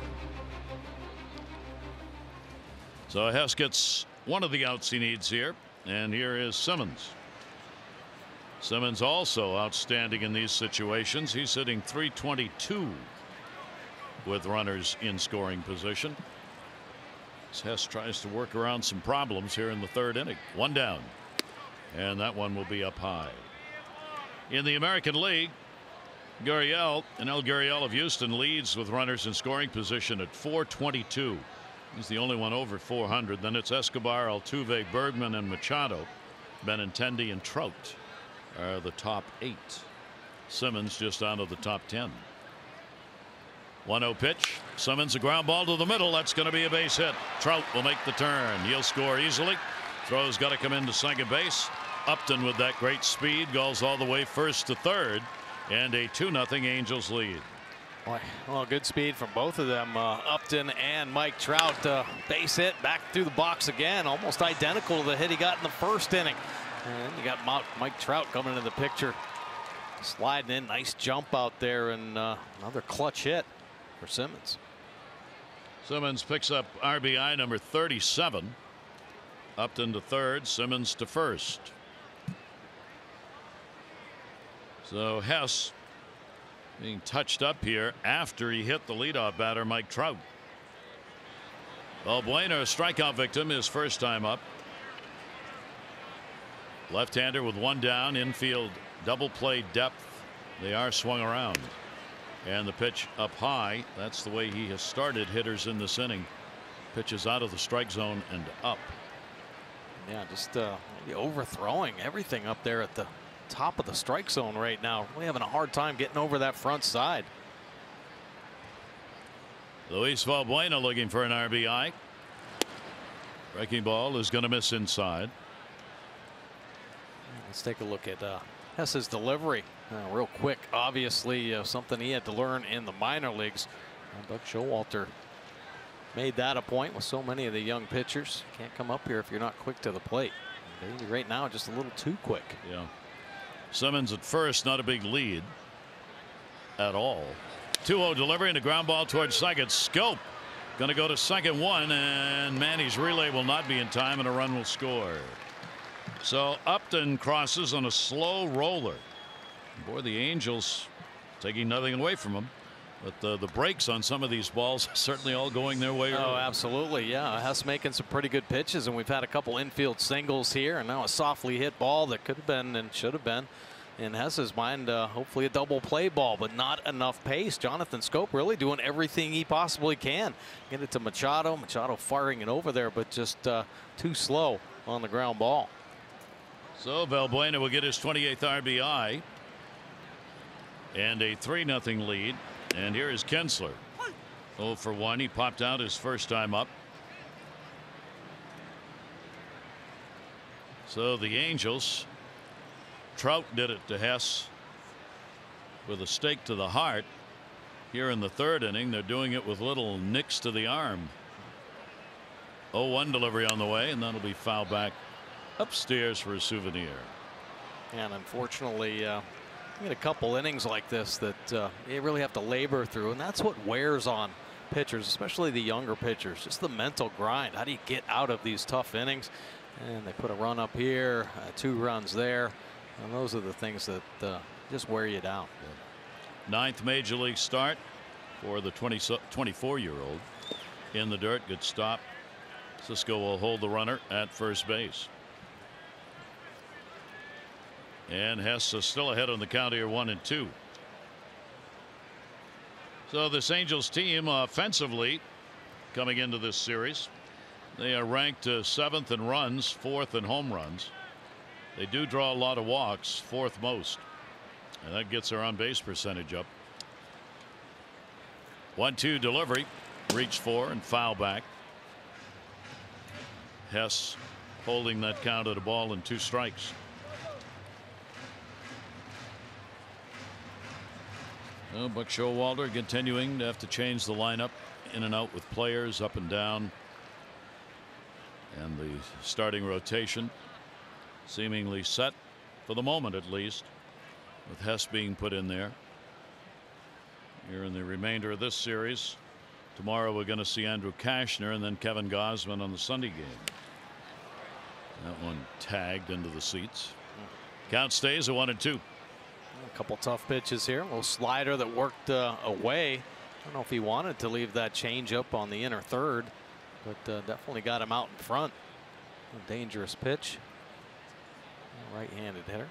So Hess gets one of the outs he needs here, and here is Simmons. Simmons also outstanding in these situations. He's hitting .322 with runners in scoring position. Hess tries to work around some problems here in the 3rd inning. 1 down, and that one will be up high. In the American League, El Gurriel of Houston leads with runners in scoring position at .422. He's the only one over 400. Then it's Escobar, Altuve, Bergman, and Machado. Benintendi and Trout are the top 8. Simmons just out of the top 10. 1-0 pitch. Simmons, a ground ball to the middle. That's going to be a base hit. Trout will make the turn. He'll score easily. Throw's got to come into second base. Upton with that great speed goes all the way first to third, and a 2-0 Angels lead. Boy, well, good speed from both of them, Upton and Mike Trout. Base hit back through the box again, almost identical to the hit he got in the first inning. And you got Mike Trout coming into the picture, sliding in. Nice jump out there, and another clutch hit for Simmons. Simmons picks up RBI number 37. Upton to third, Simmons to first. So Hess Being touched up here after he hit the leadoff batter, Mike Trout. Valbuena, a strikeout victim, his first time up. Left-hander with one down, infield double play depth. They are swung around. And the pitch up high. That's the way he has started hitters in this inning. Pitches out of the strike zone and up. Yeah, just maybe overthrowing everything up there at the top of the strike zone right now. Really having a hard time getting over that front side. Luis Valbuena looking for an RBI. Breaking ball is going to miss inside. Let's take a look at Hess's delivery real quick. Obviously something he had to learn in the minor leagues. Buck Showalter made that a point with so many of the young pitchers. Can't come up here if you're not quick to the plate. Maybe right now just a little too quick. Yeah. Simmons at first, not a big lead at all. 2-0 delivery and a ground ball towards second. Scope going to go to second one, and Manny's relay will not be in time, and a run will score. So Upton crosses on a slow roller. Boy, the Angels taking nothing away from him. But the breaks on some of these balls certainly all going their way. Oh, absolutely. Yeah. Hess making some pretty good pitches, and we've had a couple infield singles here, and now a softly hit ball that could have been and should have been, in Hess's mind, hopefully a double play ball, but not enough pace. Jonathan Scope really doing everything he possibly can. Get it to Machado. Machado firing it over there, but just too slow on the ground ball. So Valbuena will get his 28th RBI. And a 3-0 lead. And here is Kinsler. 0 for 1. He popped out his first time up. So the Angels. Trout did it to Hess with a stake to the heart. Here in the third inning, they're doing it with little nicks to the arm. 0-1 delivery on the way, and that'll be foul back upstairs for a souvenir. And unfortunately, you get a couple innings like this that you really have to labor through, and that's what wears on pitchers, especially the younger pitchers. Just the mental grind. How do you get out of these tough innings? And they put a run up here, 2 runs there, and those are the things that just wear you down. 9th major league start for the 24-year-old in the dirt. Good stop. Cisco will hold the runner at first base. And Hess is still ahead on the count here, 1-2. So this Angels team offensively coming into this series, they are ranked 7th in runs, 4th in home runs. They do draw a lot of walks, 4th most, and that gets their on base percentage up. 1-2 delivery, reach for and foul back. Hess holding that count at a ball and 2 strikes. Well, Buck Showalter continuing to have to change the lineup in and out with players up and down. And the starting rotation seemingly set for the moment, at least, with Hess being put in there. Here in the remainder of this series. Tomorrow we're going to see Andrew Kashner and then Kevin Gausman on the Sunday game. That one tagged into the seats. Count stays at 1-2. A couple tough pitches here. A little slider that worked away. I don't know if he wanted to leave that changeup on the inner third, but definitely got him out in front. A dangerous pitch. Right-handed hitter.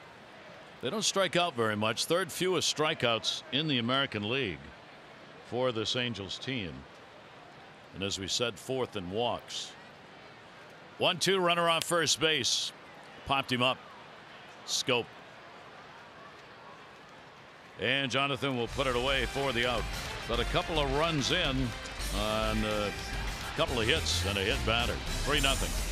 They don't strike out very much. 3rd fewest strikeouts in the American League for this Angels team. And as we said, 4th in walks. 1-2 runner on first base. Popped him up. Scope. And Jonathan will put it away for the out. But a couple of runs in on a couple of hits and a hit batter. 3-0.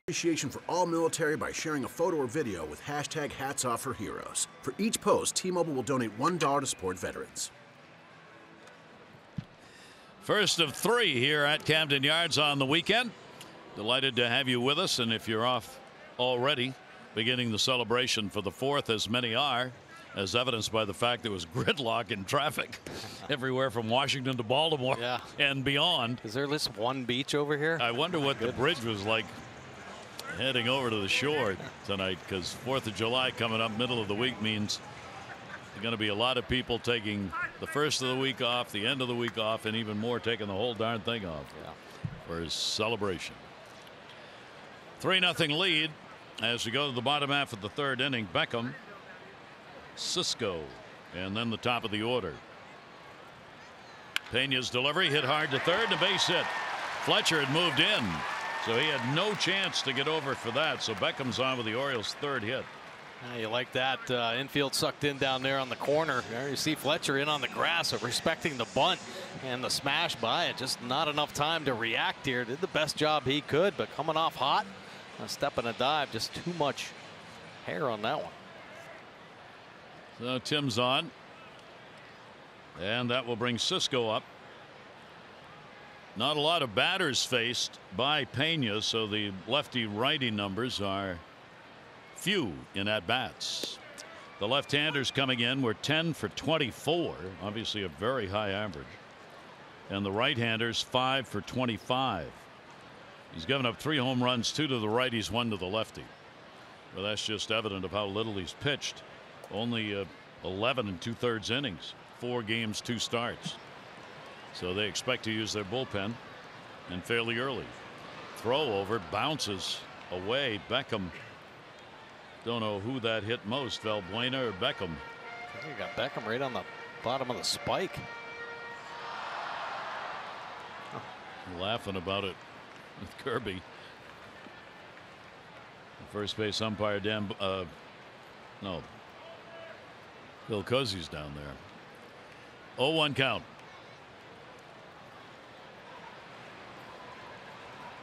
appreciation for all military by sharing a photo or video with hashtag #HatsOffForHeroes. For each post, T-Mobile will donate $1 to support veterans. First of 3 here at Camden Yards on the weekend. Delighted to have you with us, and if you're off already, beginning the celebration for the 4th, as many are, as evidenced by the fact there was gridlock in traffic everywhere from Washington to Baltimore and beyond. Is there at least one beach over here? I wonder what the bridge was like heading over to the shore tonight, because 4th of July coming up middle of the week means there's going to be a lot of people taking the first of the week off, the end of the week off, and even more taking the whole darn thing off for his celebration. 3-0 lead as we go to the bottom half of the 3rd inning. Beckham, Cisco, and then the top of the order. Pena's delivery hit hard to 3rd, and a base hit. Fletcher had moved in, so he had no chance to get over for that. So Beckham's on with the Orioles' 3rd hit. You like that infield sucked in down there on the corner. There you see Fletcher in on the grass, so respecting the bunt and the smash by it. Just not enough time to react here. Did the best job he could, but coming off hot, a step and a dive, just too much hair on that one. So Tim's on, and that will bring Cisco up. Not a lot of batters faced by Pena, so the lefty righty numbers are few in at bats. The left-handers coming in were 10 for 24, obviously a very high average, and the right-handers 5 for 25. He's given up 3 home runs, 2 to the righties, 1 to the lefty. Well, that's just evident of how little he's pitched. Only 11 2/3 innings, 4 games, 2 starts. So they expect to use their bullpen, and fairly early. Throw over, bounces away. Beckham, don't know who that hit most, Valbuena or Beckham. You got Beckham right on the bottom of the spike. Laughing about it with Kirby. The first base umpire, Bill Cozy's down there. 0-1 count.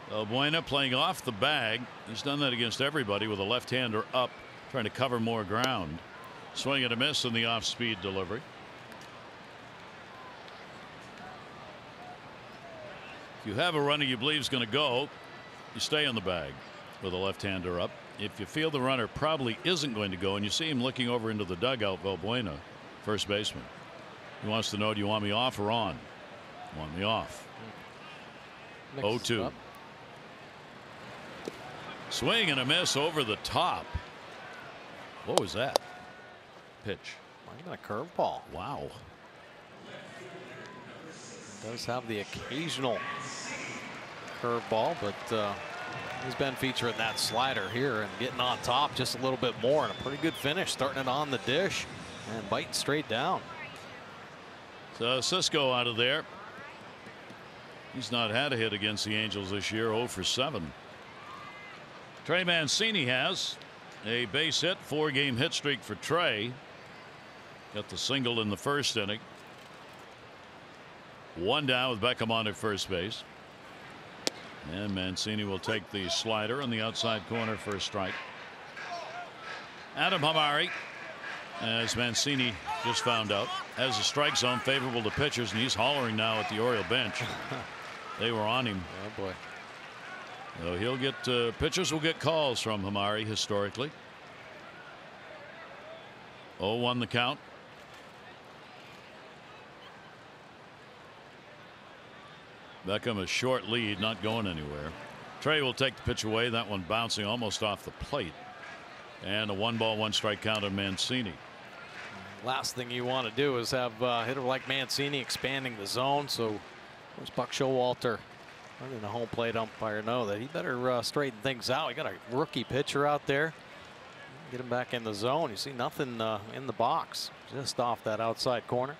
Valbuena playing off the bag. He's done that against everybody with a left-hander up, trying to cover more ground. Swing and a miss in the off-speed delivery. If you have a runner you believe is going to go, you stay on the bag with a left-hander up. If you feel the runner probably isn't going to go, and you see him looking over into the dugout, Valbuena, first baseman, he wants to know, do you want me off or on? Want me off. 0-2. Swing and a miss over the top. What was that? Pitch. Might have been a curveball. Wow. Does have the occasional curveball, but he's been featuring that slider here and getting on top just a little bit more, and a pretty good finish, starting it on the dish and biting straight down. So Cisco out of there. He's not had a hit against the Angels this year. 0 for 7. Trey Mancini has a base hit, 4-game hit streak for Trey. Got the single in the first inning. 1 down with Beckham on at first base. And Mancini will take the slider on the outside corner for a strike. Adam Hamari, as Mancini just found out, has a strike zone favorable to pitchers, and he's hollering now at the Oriole bench. They were on him. Oh boy. So he'll get pitchers will get calls from Hamari historically. 0-1 the count. Beckham a short lead, not going anywhere. Trey will take the pitch away. That one bouncing almost off the plate. And a 1-ball 1-strike count on Mancini. Last thing you want to do is have a hitter like Mancini expanding the zone. So where's Buck Showalter, letting the home plate umpire know that he better straighten things out. We got a rookie pitcher out there. Get him back in the zone. You see nothing in the box, just off that outside corner.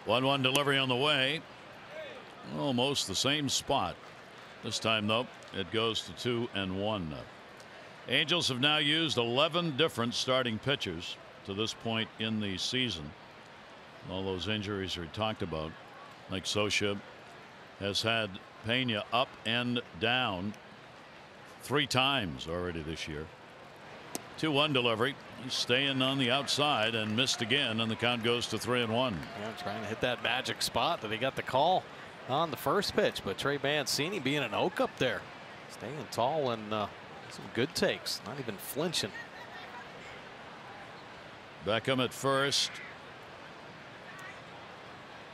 1-1 delivery on the way. Almost the same spot. This time, though, it goes to 2-1. Angels have now used 11 different starting pitchers to this point in the season. All those injuries are talked about, like Socia, has had Pena up and down 3 times already this year. 2-1 delivery. He's staying on the outside and missed again, and the count goes to 3-1. Yeah, trying to hit that magic spot that he got the call on the first pitch, but Trey Mancini being an oak up there, staying tall and some good takes, not even flinching. Beckham at first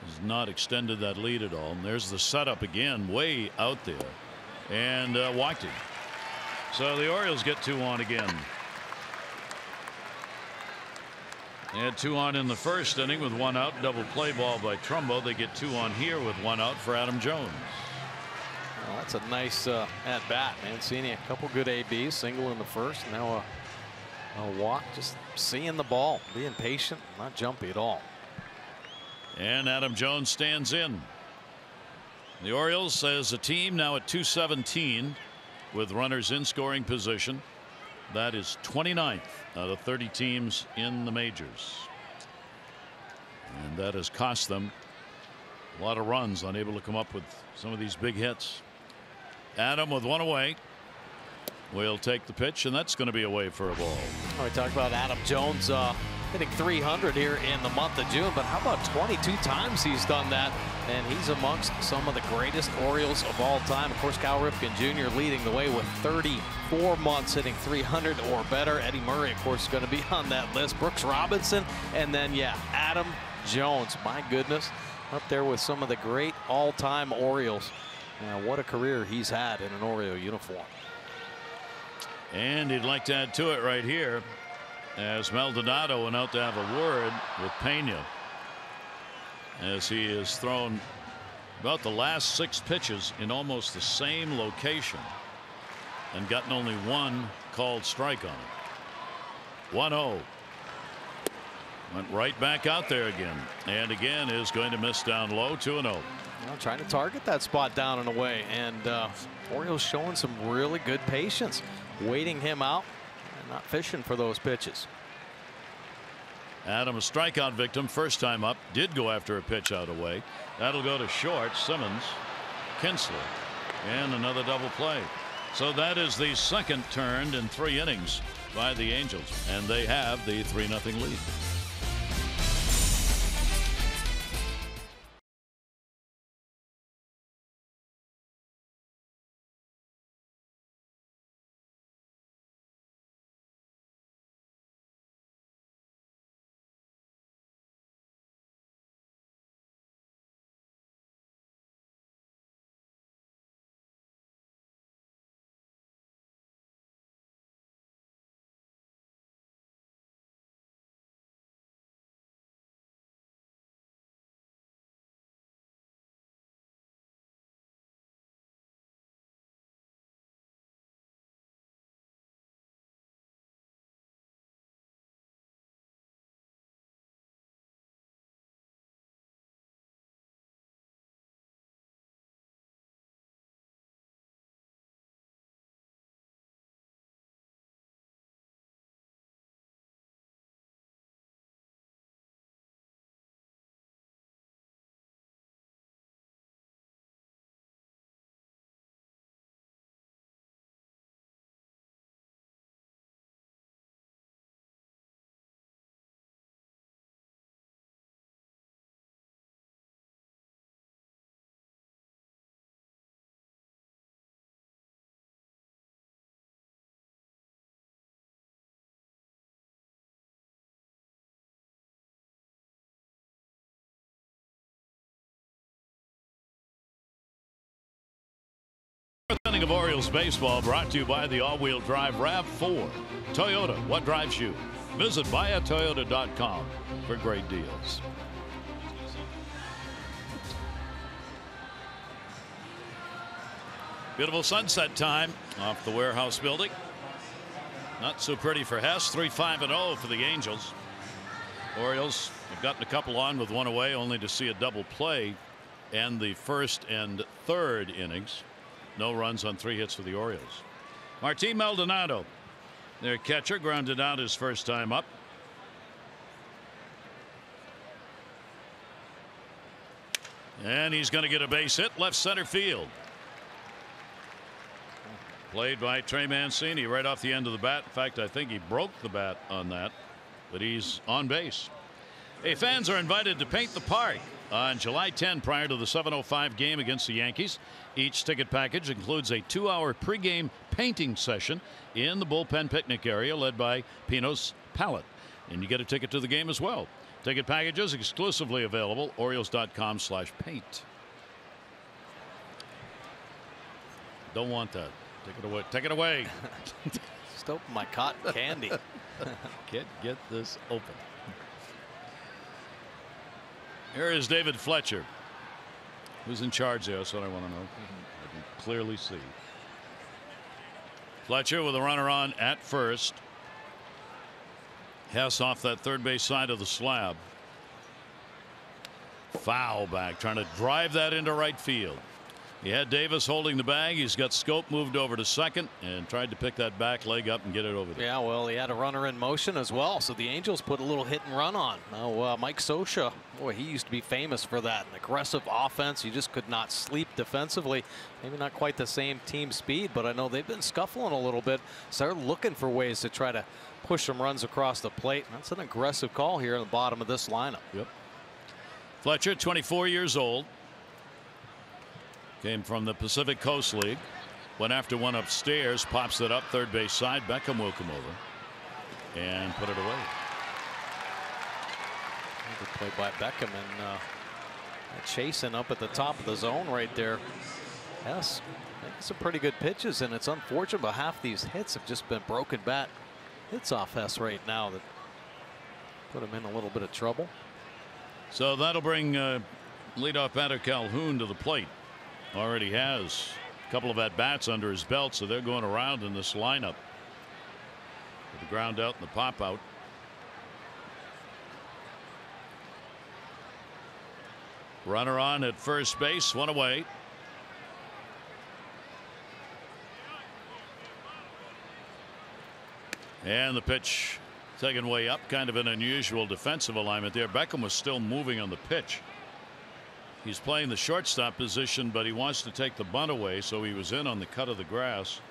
has not extended that lead at all. And there's the setup again, way out there, and walked him. So the Orioles get 2 on again. They had 2 on in the first inning with 1 out. Double play ball by Trumbo. They get 2 on here with 1 out for Adam Jones. Well, that's a nice at bat. Mancini, a couple good ABs, single in the first. Now a walk, just seeing the ball, being patient, not jumpy at all. And Adam Jones stands in. The Orioles as a team now at 217 with runners in scoring position. That is 29th out of 30 teams in the majors. And that has cost them a lot of runs, unable to come up with some of these big hits. Adam with 1 away will take the pitch, and that's going to be away for a ball. Oh, we talked about Adam Jones hitting 300 here in the month of June, but how about 22 times he's done that, and he's amongst some of the greatest Orioles of all time. Of course, Cal Ripken Jr. leading the way with 34 months hitting 300 or better. Eddie Murray, of course, is going to be on that list. Brooks Robinson, and then, yeah, Adam Jones. My goodness, up there with some of the great all-time Orioles. What a career he's had in an Oriole uniform. And he'd like to add to it right here as Maldonado went out to have a word with Pena, as he has thrown about the last 6 pitches in almost the same location and gotten only 1 called strike on it. 1-0. Went right back out there again, and again is going to miss down low. 2-0. Well, trying to target that spot down and away, and Orioles showing some really good patience, waiting him out and not fishing for those pitches. Adam, a strikeout victim, first time up, did go after a pitch out away. That'll go to short. Simmons, Kinsler, and another double play. So that is the second turned in 3 innings by the Angels, and they have the 3-0 lead. Fourth inning of Orioles baseball brought to you by the all-wheel drive RAV4. Toyota, what drives you? Visit buyatoyota.com for great deals. Beautiful sunset time off the warehouse building. Not so pretty for Hess. 3-5-0 for the Angels. Orioles have gotten a couple on with 1 away, only to see a double play and the first and third innings. No runs on 3 hits for the Orioles. Martín Maldonado, their catcher, grounded out his first time up. And he's going to get a base hit left center field. Played by Trey Mancini right off the end of the bat. In fact, I think he broke the bat on that, but he's on base. Hey, fans are invited to paint the park on July 10 prior to the 7:05 game against the Yankees. Each ticket package includes a 2-hour pregame painting session in the bullpen picnic area led by Pino's Palette. And you get a ticket to the game as well. Ticket packages exclusively available. Orioles.com/paint. Don't want that. Take it away. Take it away. Just open my cotton candy. Can't get this open. Here is David Fletcher. Who's in charge there? That's what I want to know. I can clearly see. Fletcher with a runner on at first. Hess off that third base side of the slab. Foul back, trying to drive that into right field. He had Davis holding the bag. He's got Scope moved over to second and tried to pick that back leg up and get it over there. Yeah, well, he had a runner in motion as well, so the Angels put a little hit and run on. Now, Mike Scioscia, boy, he used to be famous for that. An aggressive offense. You just could not sleep defensively. Maybe not quite the same team speed, but I know they've been scuffling a little bit. So they're looking for ways to try to push some runs across the plate. That's an aggressive call here in the bottom of this lineup. Yep. Fletcher, 24 years old. Came from the Pacific Coast League. Went after one upstairs, pops it up third base side. Beckham will come over and put it away. Good play by Beckham and chasing up at the top of the zone right there. Yes, some pretty good pitches, and it's unfortunate, but half these hits have just been broken bat hits off Hess right now that put him in a little bit of trouble. So that'll bring leadoff batter Calhoun to the plate. Already has a couple of at-bats under his belt, so they're going around in this lineup. With the ground out and the pop out. Runner on at first base, one away. And the pitch taken way up, kind of an unusual defensive alignment there. Beckham was still moving on the pitch. He's playing the shortstop position, but he wants to take the bunt away, so he was in on the cut of the grass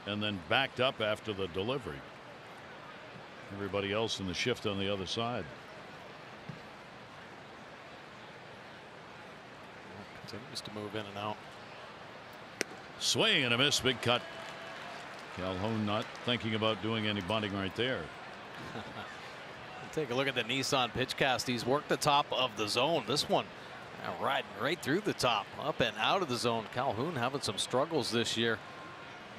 and then backed up after the delivery. Everybody else in the shift on the other side. Continues to move in and out. Swing and a miss, big cut. Calhoun not thinking about doing any bunting right there. Take a look at the Nissan pitch cast. He's worked the top of the zone. This one riding right through the top, up and out of the zone. Calhoun having some struggles this year.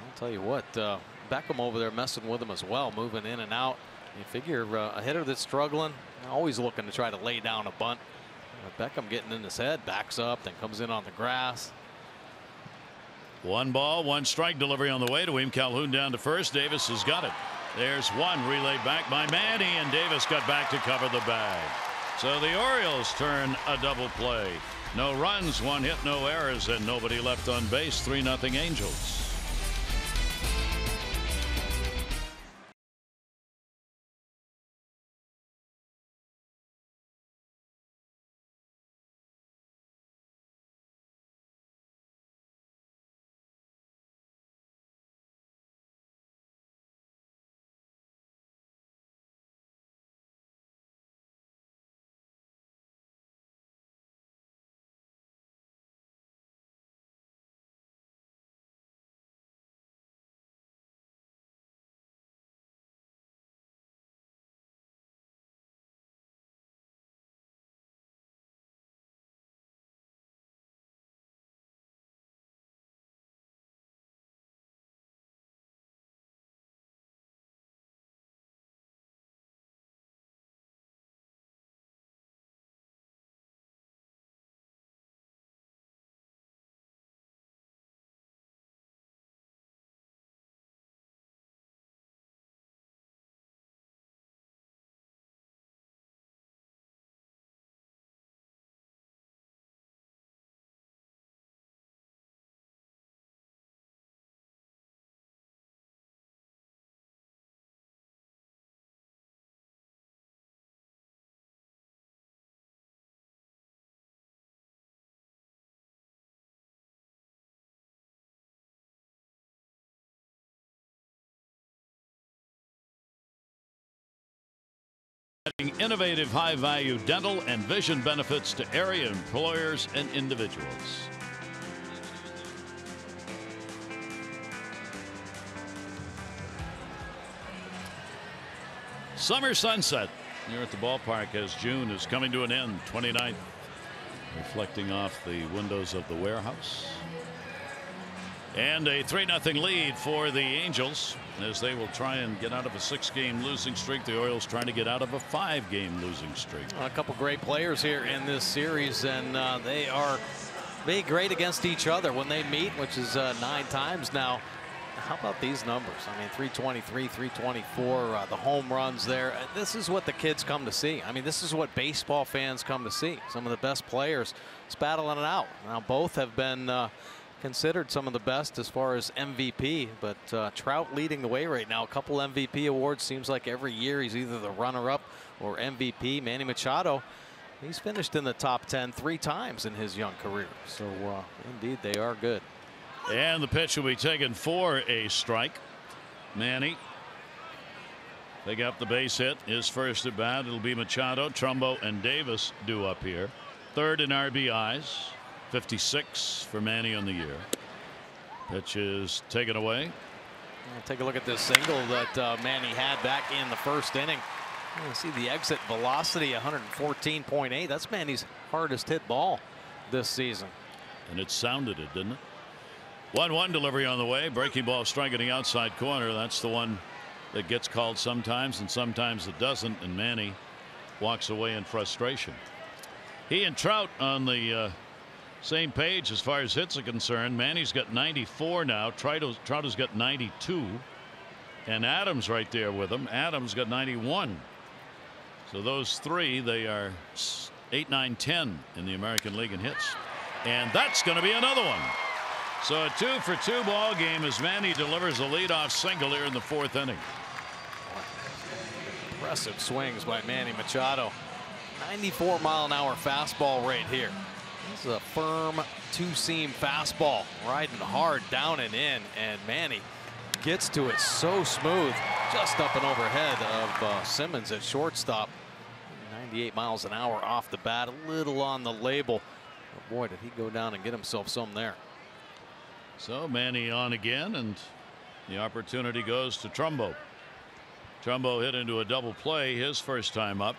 I'll tell you what, Beckham over there messing with him as well, moving in and out. You figure a hitter that's struggling, always looking to try to lay down a bunt. Beckham getting in his head, backs up, then comes in on the grass. 1 ball, 1 strike delivery on the way to him. Calhoun down to first. Davis has got it. There's one relayed back by Manny, and Davis got back to cover the bag. So the Orioles turn a double play. No runs, 1 hit, no errors, and nobody left on base. 3-0 Angels. Innovative high-value dental and vision benefits to area employers and individuals. Summer sunset here at the ballpark as June is coming to an end. 29th, reflecting off the windows of the warehouse. And a 3-0 lead for the Angels as they will try and get out of a 6-game losing streak. The Orioles trying to get out of a 5-game losing streak. A couple great players here in this series, and they are great against each other when they meet, which is 9 times now. How about these numbers? I mean, 323, 324, the home runs there. This is what the kids come to see. I mean, this is what baseball fans come to see. Some of the best players is battling it out. Now, both have been considered some of the best as far as MVP, but Trout leading the way right now. A couple MVP awards. Seems like every year he's either the runner-up or MVP. Manny Machado, he's finished in the top 10 3 times in his young career. So indeed they are good. And the pitch will be taken for a strike. Manny pick up the base hit. His first at bat. It'll be Machado, Trumbo, and Davis due up here. Third in RBIs. 56 for Manny on the year. Pitch is taken away. Take a look at this single that Manny had back in the first inning. You see the exit velocity 114.8. That's Manny's hardest hit ball this season. And it sounded it, didn't it? 1-1 delivery on the way. Breaking ball strike in the outside corner. That's the one that gets called sometimes and sometimes it doesn't. And Manny walks away in frustration. He and Trout on the same page as far as hits are concerned. Manny's got 94 now. Trout has got 92. And Adams right there with him. Adams got 91. So those three, they are 8, 9, 10 in the American League in hits. And that's going to be another one. So a 2-for-2 ball game as Manny delivers a leadoff single here in the 4th inning. Impressive swings by Manny Machado. 94-mile-an-hour fastball right here. This is a firm 2-seam fastball, riding hard down and in, and Manny gets to it so smooth, just up and overhead of Simmons at shortstop. 98 miles an hour off the bat, a little on the label. But boy, did he go down and get himself some there. So Manny on again, and the opportunity goes to Trumbo. Trumbo hit into a double play his first time up.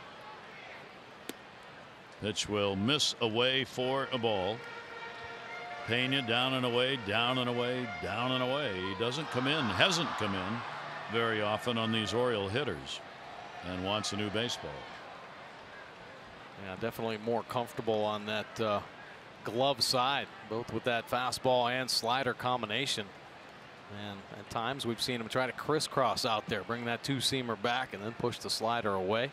Pitch will miss away for a ball. Pena down and away, down and away, down and away. He doesn't come in, hasn't come in very often on these Oriole hitters, and wants a new baseball. Yeah, definitely more comfortable on that glove side, both with that fastball and slider combination. And at times we've seen him try to crisscross out there, bring that 2-seamer back and then push the slider away.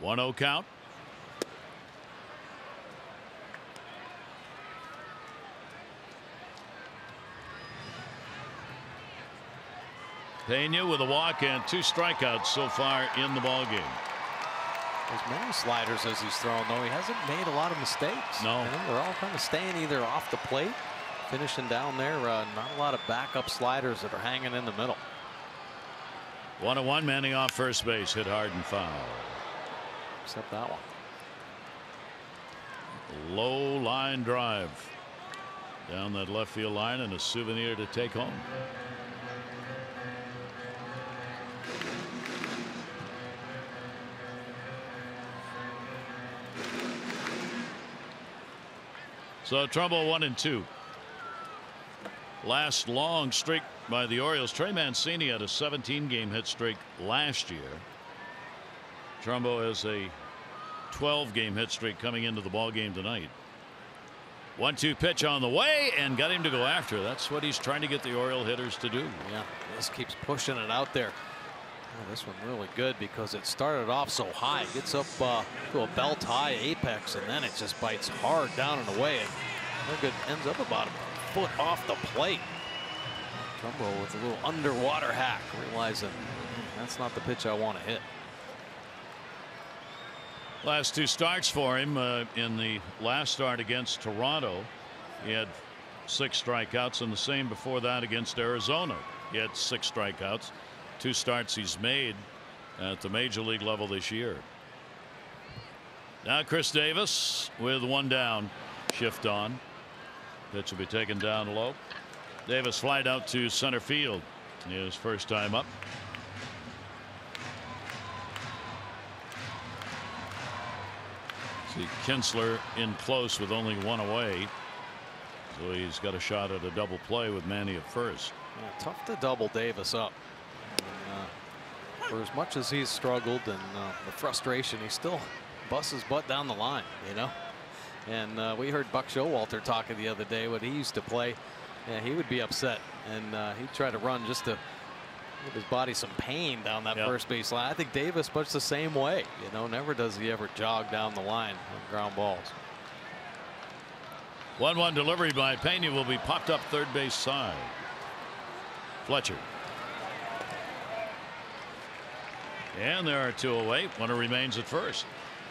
1-0 count. Pena with a walk and 2 strikeouts so far in the ball game. As many sliders as he's thrown, though, he hasn't made a lot of mistakes. No. And they're all kind of staying either off the plate, finishing down there. Not a lot of backup sliders that are hanging in the middle. 1-1, Manning off first base, hit hard and foul. Except that one. Low line drive down that left field line, and a souvenir to take home. So Trumbo 1-2. Last long streak by the Orioles. Trey Mancini had a 17-game hit streak last year. Trumbo has a 12-game hit streak coming into the ball game tonight. 1-2 pitch on the way, and got him to go after. That's what he's trying to get the Oriole hitters to do. Yeah, this keeps pushing it out there. Oh, this one really good because it started off so high. It gets up to a belt high apex, and then it just bites hard down and away. And no good, ends up about a foot off the plate. Trumbo with a little underwater hack, realizing that's not the pitch I want to hit. Last 2 starts for him. In the last start against Toronto, he had 6 strikeouts, and the same before that against Arizona. He had 6 strikeouts. 2 starts he's made at the major league level this year. Now Chris Davis with 1 down. Shift on. Pitch will be taken down low. Davis flied out to center field. His first time up. See Kinsler in close with only 1 away. So he's got a shot at a double play with Manny at first. Yeah, tough to double Davis up. For as much as he's struggled and the frustration, he still busts his butt down the line, you know. And we heard Buck Showalter talking the other day when he used to play. Yeah, he would be upset, and he'd try to run just to give his body some pain down that first base line. I think Davis much the same way. You know, never does he ever jog down the line on ground balls. 1-1 delivery by Pena will be popped up third base side. Fletcher. And there are 2 away. Runner remains at first.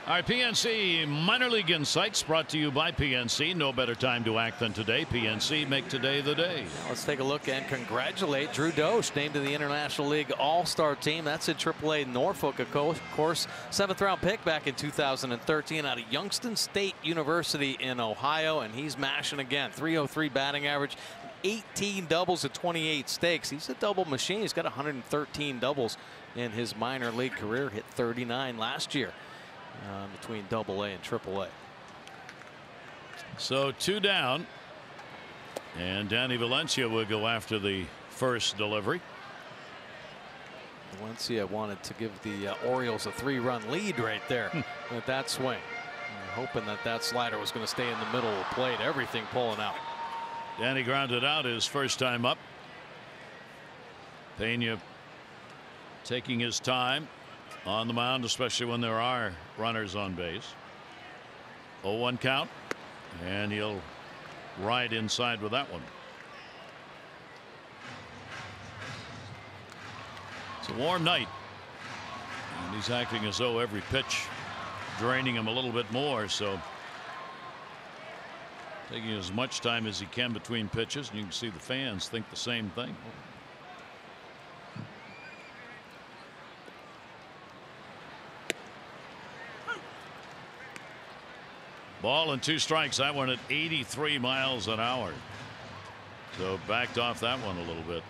All right, PNC Minor League Insights brought to you by PNC. No better time to act than today. PNC, make today the day. Now let's take a look and congratulate Drew Dosch, named to the International League All-Star team. That's in AAA Norfolk, of course. 7th round pick back in 2013 out of Youngstown State University in Ohio, and he's mashing again. .303 batting average, 18 doubles at 28 stakes. He's a double machine. He's got 113 doubles in his minor league career. Hit 39 last year. Between AA and AAA. So 2 down, and Danny Valencia will go after the first delivery. Valencia wanted to give the Orioles a 3-run lead right there with that swing, hoping that that slider was going to stay in the middle of the plate. Everything pulling out. Danny grounded out his first time up. Pena taking his time on the mound, especially when there are runners on base. 0-1 count, and he'll ride inside with that one. It's a warm night, and he's acting as though every pitch draining him a little bit more, so taking as much time as he can between pitches, and you can see the fans think the same thing. Ball and 2 strikes. That one at 83 miles an hour. So backed off that one a little bit.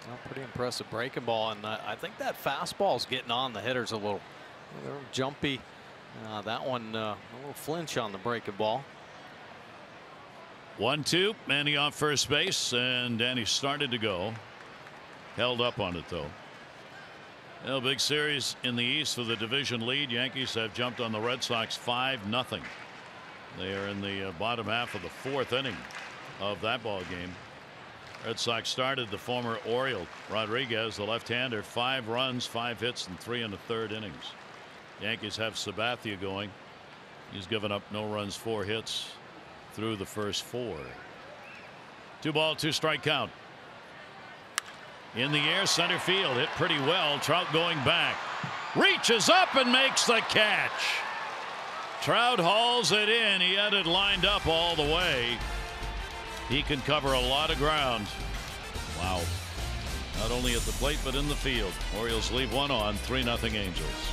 Well, pretty impressive breaking ball, and I think that fastball's getting on the hitters a little. They're jumpy. That one a little flinch on the breaking ball. 1-2. Manny off first base, and Danny started to go. Held up on it though. Well, big series in the East for the division lead. Yankees have jumped on the Red Sox 5-0. They are in the bottom half of the 4th inning of that ball game. Red Sox started the former Oriole Rodriguez, the left-hander, 5 runs, 5 hits, and 3 1/3 innings. Yankees have Sabathia going. He's given up no runs, 4 hits through the first 4. 2 ball, 2 strike count. In the air, center field, hit pretty well. Trout going back, reaches up and makes the catch. Trout hauls it in. He had it lined up all the way. He can cover a lot of ground. Wow. Not only at the plate but in the field. Orioles leave 1 on. 3-0 Angels.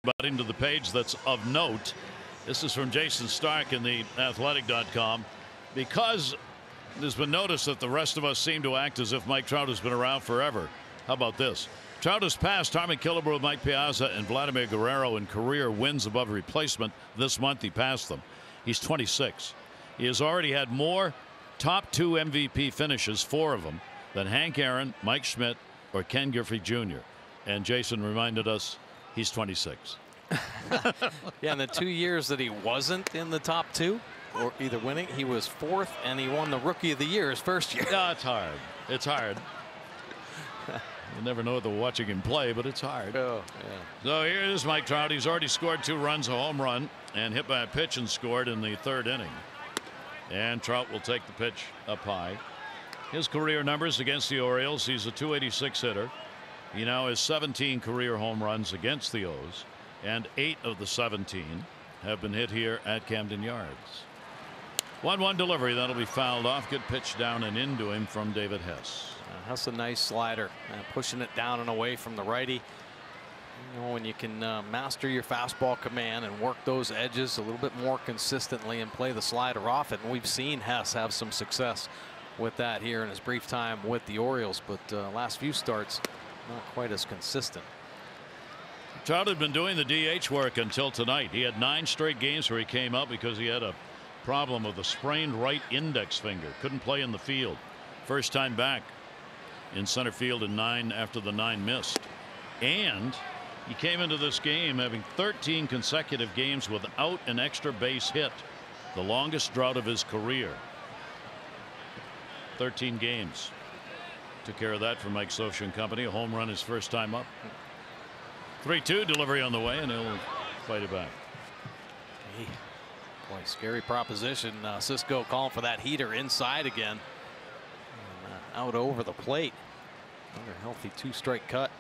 about him to the page that's of note. This is from Jason Stark in the athletic.com. Because there's been notice that the rest of us seem to act as if Mike Trout has been around forever. How about this? Trout has passed Harmon Killebrew, Mike Piazza, and Vladimir Guerrero in career wins above replacement. This month he passed them. He's 26. He has already had more top 2 MVP finishes, 4 of them, than Hank Aaron, Mike Schmidt, or Ken Griffey Jr. And Jason reminded us he's 26. Yeah, in the 2 years that he wasn't in the top 2 or either winning, he was 4th, and he won the Rookie of the Year his first year. No, it's hard. It's hard. You never know they're watching him play, but it's hard. Oh, yeah. So here is Mike Trout. He's already scored 2 runs, a home run, and hit by a pitch and scored in the 3rd inning. And Trout will take the pitch up high. His career numbers against the Orioles, he's a .286 hitter. He now has 17 career home runs against the O's, and 8 of the 17 have been hit here at Camden Yards. 1-1 delivery. That'll be fouled off. Good pitch down and into him from David Hess. That's a nice slider, pushing it down and away from the righty. You know, when you can master your fastball command and work those edges a little bit more consistently and play the slider off it. And we've seen Hess have some success with that here in his brief time with the Orioles, but last few starts not quite as consistent. Trout had been doing the DH work until tonight. He had 9 straight games where he came out because he had a problem with a sprained right index finger. Couldn't play in the field. First time back in center field in 9 after the 9 missed. And he came into this game having 13 consecutive games without an extra base hit, the longest drought of his career. 13 games. Took care of that for Mike Scioscia and company. A home run his first time up. 3-2 delivery on the way, and he'll fight it back. Hey, boy, scary proposition. Cisco calling for that heater inside again. And, out over the plate. Another healthy 2-strike cut.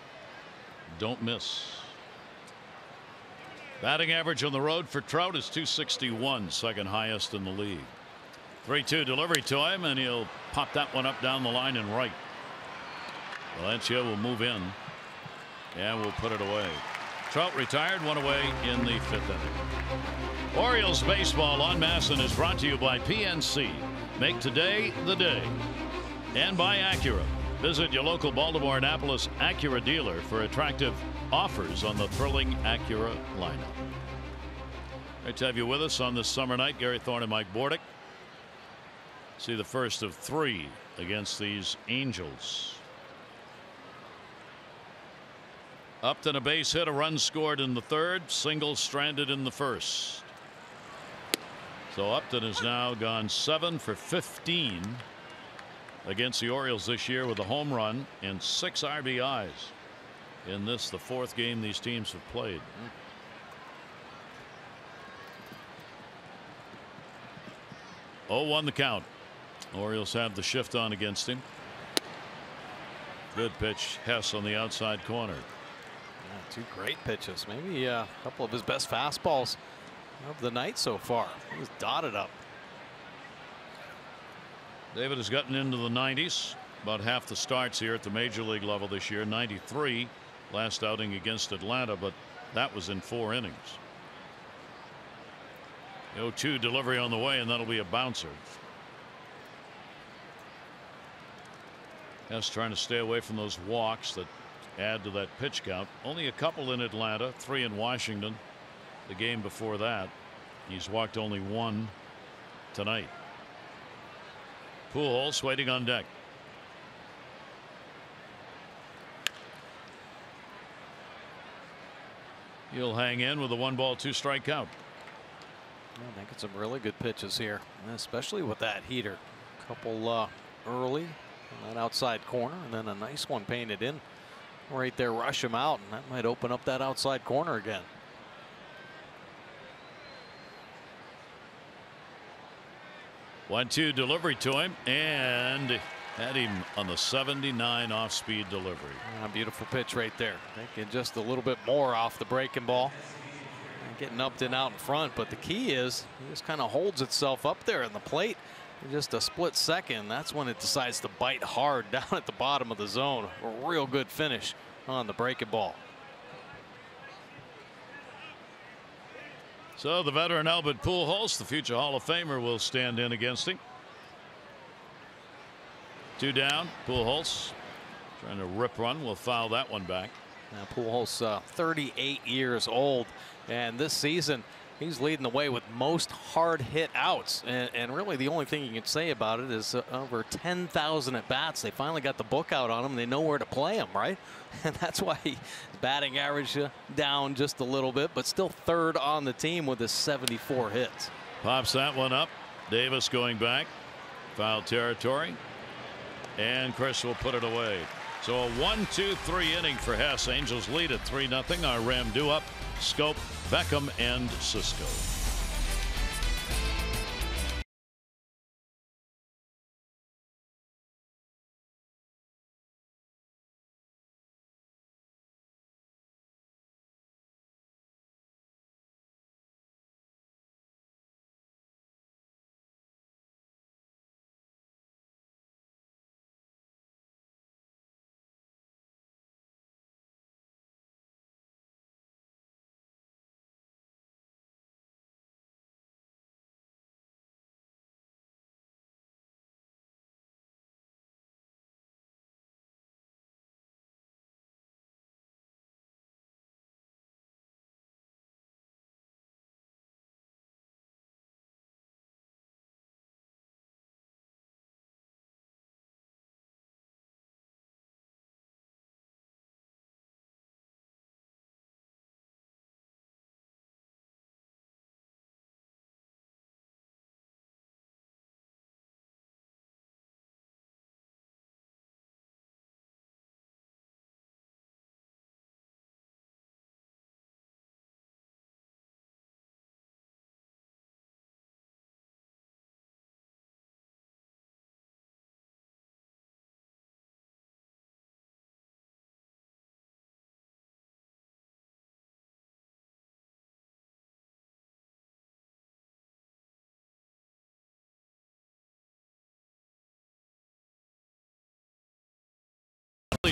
Don't miss. Batting average on the road for Trout is .261, second highest in the league. 3-2 delivery to him, and he'll pop that one up down the line and right. Valencia will move in and will put it away. Trout retired, 1 away in the 5th inning. Orioles baseball on Masson is brought to you by PNC. Make today the day. And by Acura. Visit your local Baltimore Annapolis Acura dealer for attractive offers on the thrilling Acura lineup. Great to have you with us on this summer night. Gary Thorne and Mike Bordick. See the first of 3 against these Angels. Upton a base hit, a run scored in the 3rd, single stranded in the 1st. So Upton has now gone 7 for 15 against the Orioles this year with a home run and 6 RBIs in this, the 4th game these teams have played. Oh, 1 the count. Orioles have the shift on against him. Good pitch. Hess on the outside corner. Yeah, 2 great pitches. Maybe a couple of his best fastballs of the night so far. He was dotted up. David has gotten into the 90s. About half the starts here at the major league level this year. 93 last outing against Atlanta, but that was in 4 innings. 0-2 delivery on the way, and that'll be a bouncer. Hess trying to stay away from those walks that add to that pitch count. Only a couple in Atlanta, 3 in Washington. The game before that, he's walked only 1 tonight. Pujols waiting on deck. He'll hang in with a 1-ball 2-strike count. I think it's some really good pitches here, especially with that heater. A couple early on that outside corner, and then a nice one painted in right there. Rush him out, and that might open up that outside corner again. One-two delivery to him, and had him on the 79 off-speed delivery. Beautiful pitch right there. Thinking just a little bit more off the breaking ball. Getting up and out in front, but the key is it just kind of holds itself up there in the plate for just a split second. That's when it decides to bite hard down at the bottom of the zone. A real good finish on the breaking ball. So the veteran Albert Pujols, the future Hall of Famer, will stand in against him. 2 down. Pujols trying to rip one, will foul that one back. Now Pujols 38 years old, and this season he's leading the way with most hard hit outs, and really the only thing you can say about it is over 10,000 at bats. They finally got the book out on him. They know where to play him, right? And that's why his batting average down just a little bit, but still 3rd on the team with his 74 hits. Pops that one up. Davis going back, foul territory, and Chris will put it away. So a 1-2-3 inning for Hess. Angels lead at 3-0. Our Ram do up. Scope, Beckham, and Cisco.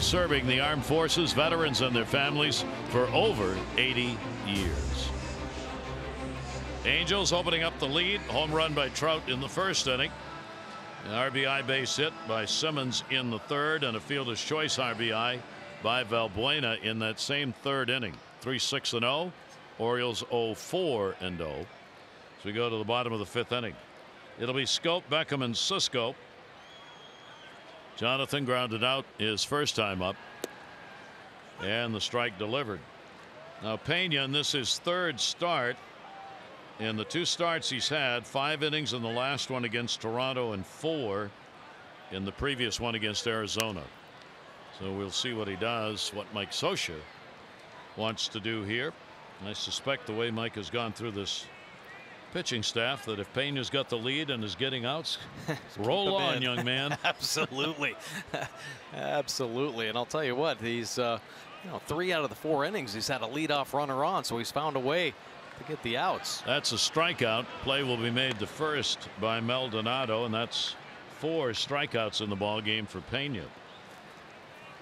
Serving the armed forces, veterans, and their families for over 80 years. Angels opening up the lead. Home run by Trout in the 1st inning. An RBI base hit by Simmons in the 3rd, and a fielder's choice RBI by Valbuena in that same 3rd inning. 3-6-0. Orioles 0-4-0. So we go to the bottom of the 5th inning. It'll be Scope, Beckham, and Cisco. Jonathan grounded out his first time up, and the strike delivered. Now Pena, in this is 3rd start. In the 2 starts he's had, 5 innings in the last one against Toronto and 4 in the previous one against Arizona. So we'll see what he does, what Mike Scioscia wants to do here. I suspect the way Mike has gone through this pitching staff, that if Pena's got the lead and is getting outs, roll on, young man. Absolutely. Absolutely. And I'll tell you what, he's 3 out of the 4 innings he's had a leadoff runner on, so he's found a way to get the outs. That's a strikeout. Play will be made to first by Maldonado, and that's 4 strikeouts in the ball game for Pena.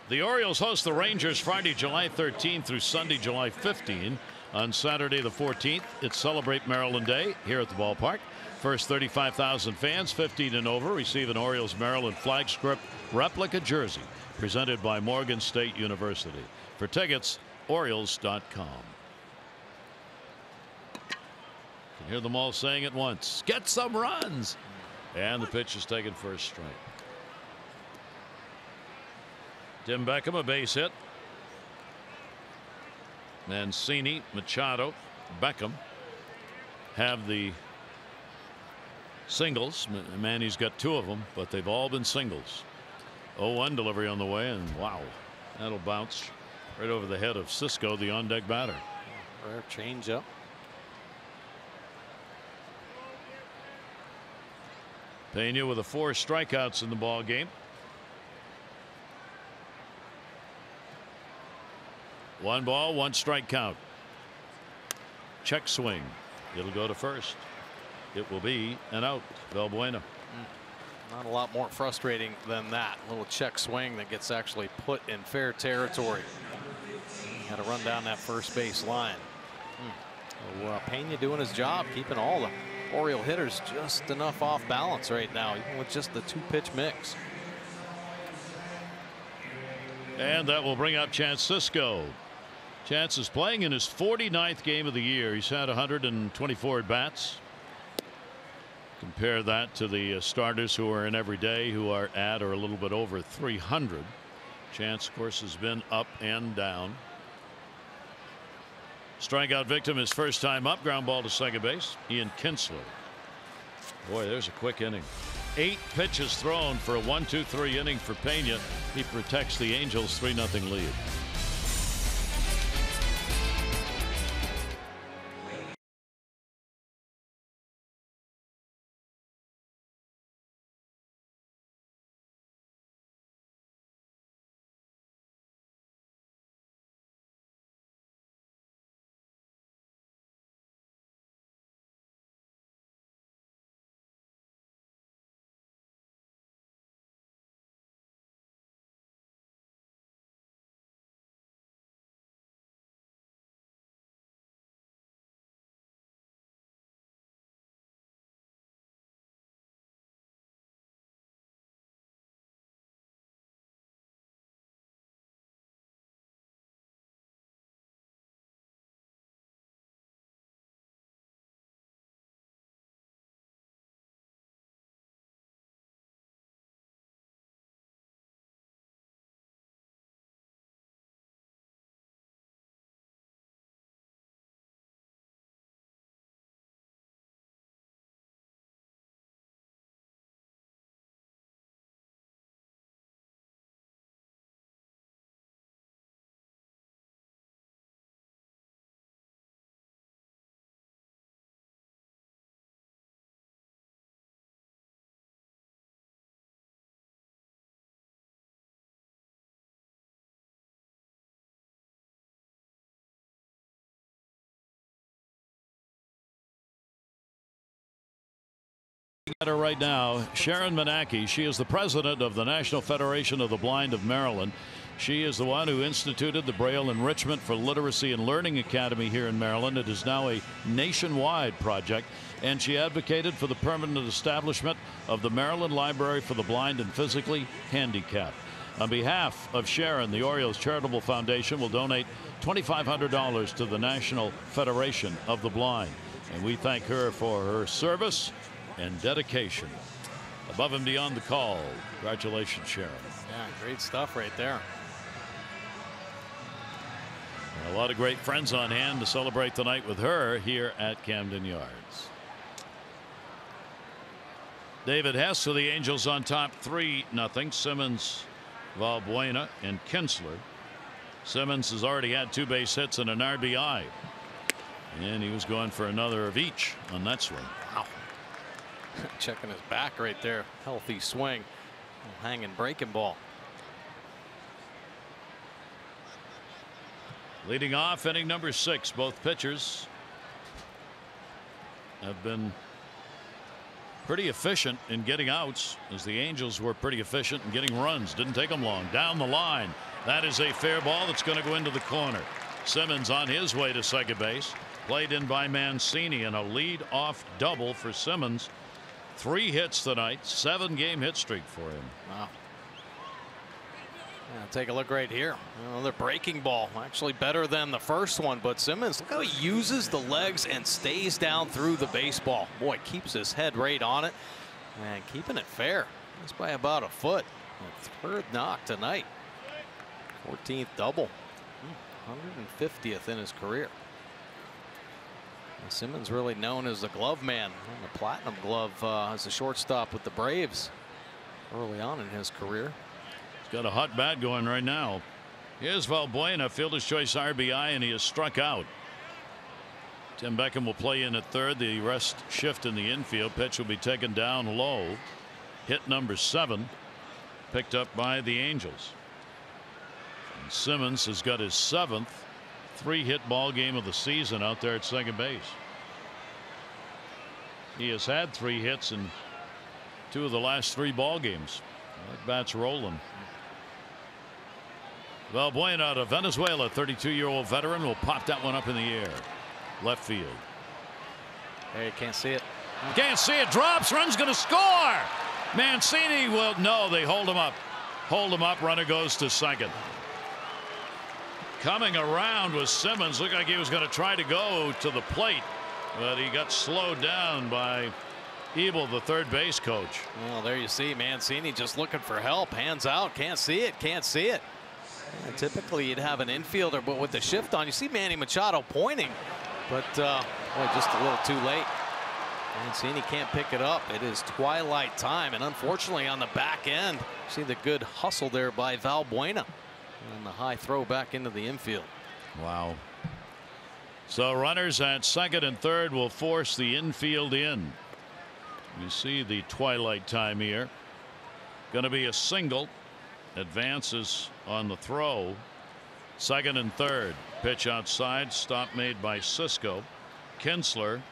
The Orioles host the Rangers Friday, July 13 through Sunday, July 15. On Saturday the 14th, it's Celebrate Maryland Day here at the ballpark. First 35,000 fans 15 and over receive an Orioles Maryland flag script replica jersey presented by Morgan State University. For tickets, Orioles.com. Can hear them all saying at once, get some runs. And the pitch is taken for a strike. Tim Beckham, a base hit. Mancini, Machado, Beckham have the singles. Manny's got 2 of them, but they've all been singles. 0-1 delivery on the way, and wow, that'll bounce right over the head of Cisco, the on-deck batter. Rare changeup. Pena with 4 strikeouts in the ball game. 1 ball, 1 strike count. Check swing. It'll go to first. It will be an out. Valbuena. Not a lot more frustrating than that. A little check swing that gets actually put in fair territory. Got to run down that first base line. So, Pena doing his job, keeping all the Oriole hitters just enough off balance right now, even with just the 2-pitch mix. And that will bring up Chance Sisco. Chance is playing in his 49th game of the year. He's had 124 at bats. Compare that to the starters who are in every day, who are at or a little bit over 300. Chance, of course, has been up and down. Strikeout victim his first time up. Ground ball to second base. Ian Kinsler. Boy, there's a quick inning. 8 pitches thrown for a 1-2-3 inning for Pena. He protects the Angels' 3-0 lead. Right now, Sharon Manaki. She is the president of the National Federation of the Blind of Maryland. She is the one who instituted the Braille Enrichment for Literacy and Learning Academy here in Maryland. It is now a nationwide project, and she advocated for the permanent establishment of the Maryland Library for the Blind and Physically Handicapped. On behalf of Sharon, the Orioles Charitable Foundation will donate $2,500 to the National Federation of the Blind, and we thank her for her service and dedication above and beyond the call. Congratulations, Sharon. Yeah, great stuff right there. A lot of great friends on hand to celebrate tonight with her here at Camden Yards. David Hess of the Angels on top 3-0. Simmons, Valbuena, and Kinsler. Simmons has already had 2 base hits and an RBI, and he was going for another of each on that swing. Wow. Checking his back right there. Healthy swing. Hanging breaking ball. Leading off inning number 6. Both pitchers have been pretty efficient in getting outs, as the Angels were pretty efficient in getting runs. Didn't take them long. Down the line. That is a fair ball that's going to go into the corner. Simmons on his way to second base. Played in by Mancini, and a lead-off double for Simmons. 3 hits tonight, 7-game hit streak for him. Wow. Yeah, take a look right here. Another breaking ball, actually better than the first one, but Simmons, look how he uses the legs and stays down through the baseball. Boy, keeps his head right on it and keeping it fair. Just by about a foot. A 3rd knock tonight. 14th double. 150th in his career. Simmons really known as the glove man, and the platinum glove as a shortstop with the Braves early on in his career. He's got a hot bat going right now. Here's Valbuena, fielder's choice RBI, and he is struck out. Tim Beckham will play in at third. The rest shift in the infield. Pitch will be taken down low. Hit number 7, picked up by the Angels. And Simmons has got his 7th 3-hit ball game of the season out there at second base. He has had 3 hits in 2 of the last 3 ball games. That bat's rolling. Valbuena out of Venezuela, 32-year-old veteran, will pop that one up in the air. left field. Hey, can't see it. Can't see it. Drops. Run's going to score. Mancini will. No, they hold him up. Hold him up. Runner goes to second. Coming around was Simmons. Looked like he was going to try to go to the plate, but he got slowed down by Ebel, the third base coach. Well, there you see Mancini just looking for help. Hands out. Can't see it. Can't see it. And typically you'd have an infielder, but with the shift on, you see Manny Machado pointing, but boy, just a little too late. Mancini can't pick it up. It is twilight time, and unfortunately on the back end, see the good hustle there by Valbuena, and the high throw back into the infield. Wow. So runners at second and third will force the infield in. You see the twilight time here. Going to be a single. Advances on the throw. Second and third. Pitch outside. Stop made by Cisco. Kinsler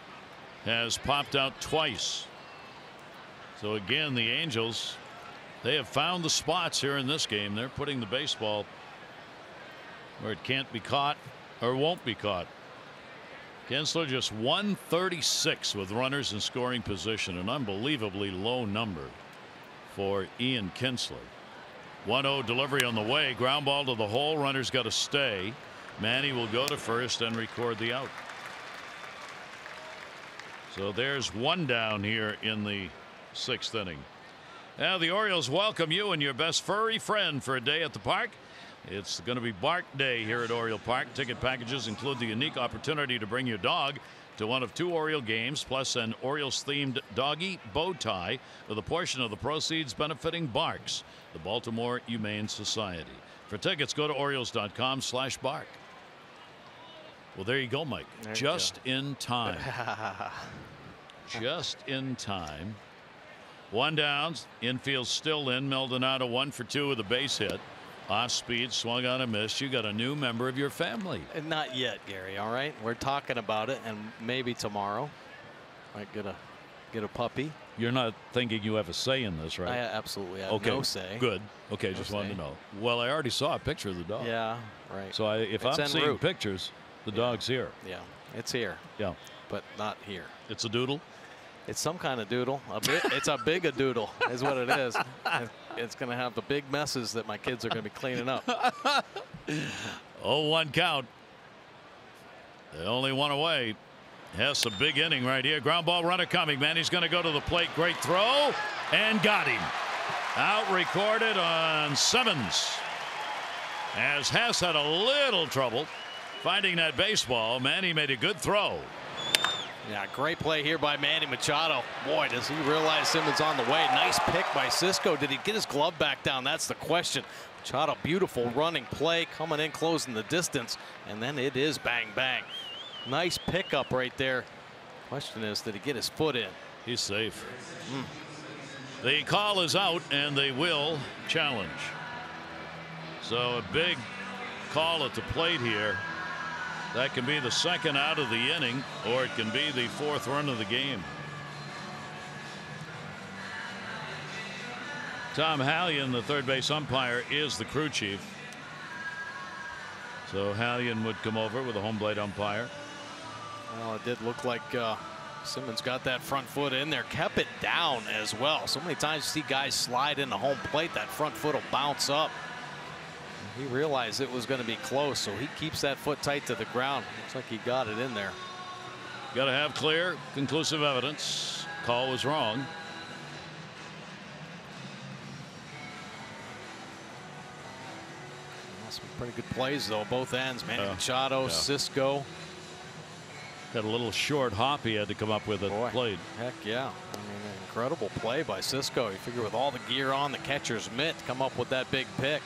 has popped out twice. So again, the Angels, they have found the spots here in this game. They're putting the baseball where it can't be caught or won't be caught. Kinsler just 136 with runners in scoring position, an unbelievably low number for Ian Kinsler. 1-0 delivery on the way. Ground ball to the hole. Runner's got to stay. Manny will go to first and record the out. So there's one down here in the sixth inning. Now the Orioles welcome you and your best furry friend for a day at the park. It's going to be Bark Day here at Oriole Park. Ticket packages include the unique opportunity to bring your dog to one of 2 Oriole games, plus an Orioles-themed doggy bow tie, with a portion of the proceeds benefiting Barks, the Baltimore Humane Society. For tickets, go to Orioles.com/bark. Well, there you go, Mike. Just in time. Just in time. One down. Infield still in. Maldonado 1 for 2 with a base hit. Off speed, swung on a miss. You got a new member of your family. Not yet, Gary. All right, we're talking about it, and maybe tomorrow might get a puppy. You're not thinking you have a say in this, right? I absolutely have no say. Good. Okay, just wanted to know. Well, I already saw a picture of the dog. Yeah, right. So if I'm seeing pictures, the dog's here. Yeah, it's here. Yeah, but not here. It's a doodle. It's some kind of doodle. It's a big doodle is what it is. It's going to have the big messes that my kids are going to be cleaning up. 0-1 count. They only one away. Hess, a big inning right here. Ground ball runner coming. Manny's going to go to the plate. Great throw, and got him. Out recorded on Simmons. As Hess had a little trouble finding that baseball, Manny made a good throw. Yeah, great play here by Manny Machado. Boy, does he realize Simmons on the way. Nice pick by Cisco. Did he get his glove back down? That's the question. Machado, beautiful running play, coming in, closing the distance, and then it is bang, bang. Nice pickup right there. Question is, did he get his foot in? He's safe. The call is out, and they will challenge. So a big call at the plate here. That can be the second out of the inning, or it can be the 4th run of the game. Tom Hallion, the third base umpire, is the crew chief. So Hallion would come over with a home plate umpire. Well, it did look like Simmons got that front foot in there, kept it down as well. So many times you see guys slide into home plate, that front foot will bounce up. He realized it was going to be close, so he keeps that foot tight to the ground. Looks like he got it in there. Got to have clear, conclusive evidence. Call was wrong. Some pretty good plays, though, both ends. Manny Machado, Cisco. Had a little short hop he had to come up with at the plate. Heck yeah. I mean, an incredible play by Cisco. You figure with all the gear on, the catcher's mitt, come up with that big pick.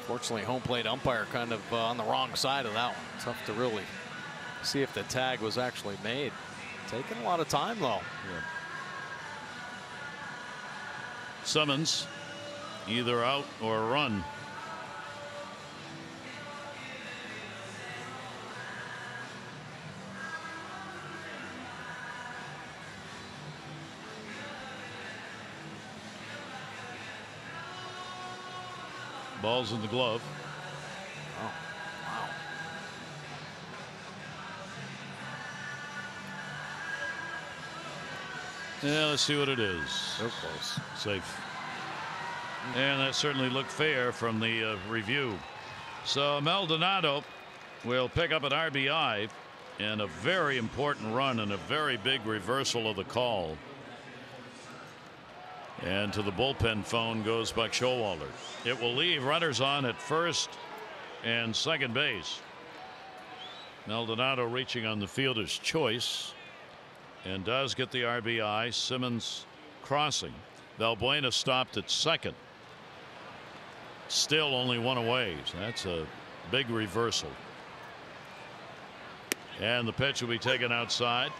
Unfortunately, home plate umpire kind of on the wrong side of that one. Tough to really see if the tag was actually made. Taking a lot of time, though. Yeah. Simmons, either out or a run. Ball's in the glove. Oh, wow. Yeah, let's see what it is. So close. Safe. And that certainly looked fair from the review. So Maldonado will pick up an RBI and a very important run and a very big reversal of the call. And to the bullpen phone goes Buck Showalter. It will leave runners on at first and second base. Maldonado reaching on the fielder's choice and does get the RBI. Simmons crossing. Valbuena stopped at second. Still only one away. So that's a big reversal. And the pitch will be taken outside.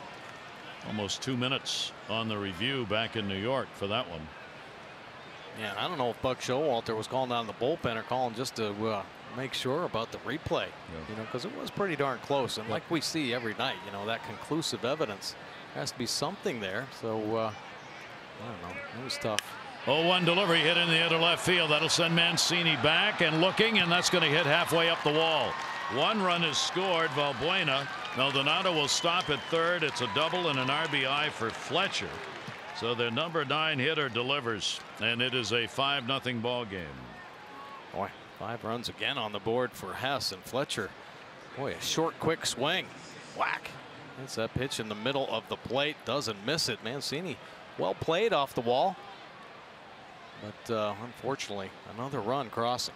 Almost 2 minutes on the review back in New York for that one. Yeah, I don't know if Buck Showalter was calling down the bullpen or calling just to make sure about the replay. You know, because it was pretty darn close. And like we see every night, you know, that conclusive evidence has to be something there. So I don't know. It was tough. 0-1 delivery hit in the other left field. That'll send Mancini back and looking, and that's going to hit halfway up the wall. One run is scored. Valbuena. Maldonado will stop at third. It's a double and an RBI for Fletcher. So their number 9 hitter delivers, and it is a 5-0 ball game. Boy, 5 runs again on the board for Hess and Fletcher. Boy, a short, quick swing. Whack. That's that pitch in the middle of the plate. Doesn't miss it. Mancini well played off the wall. But unfortunately, another run crossing.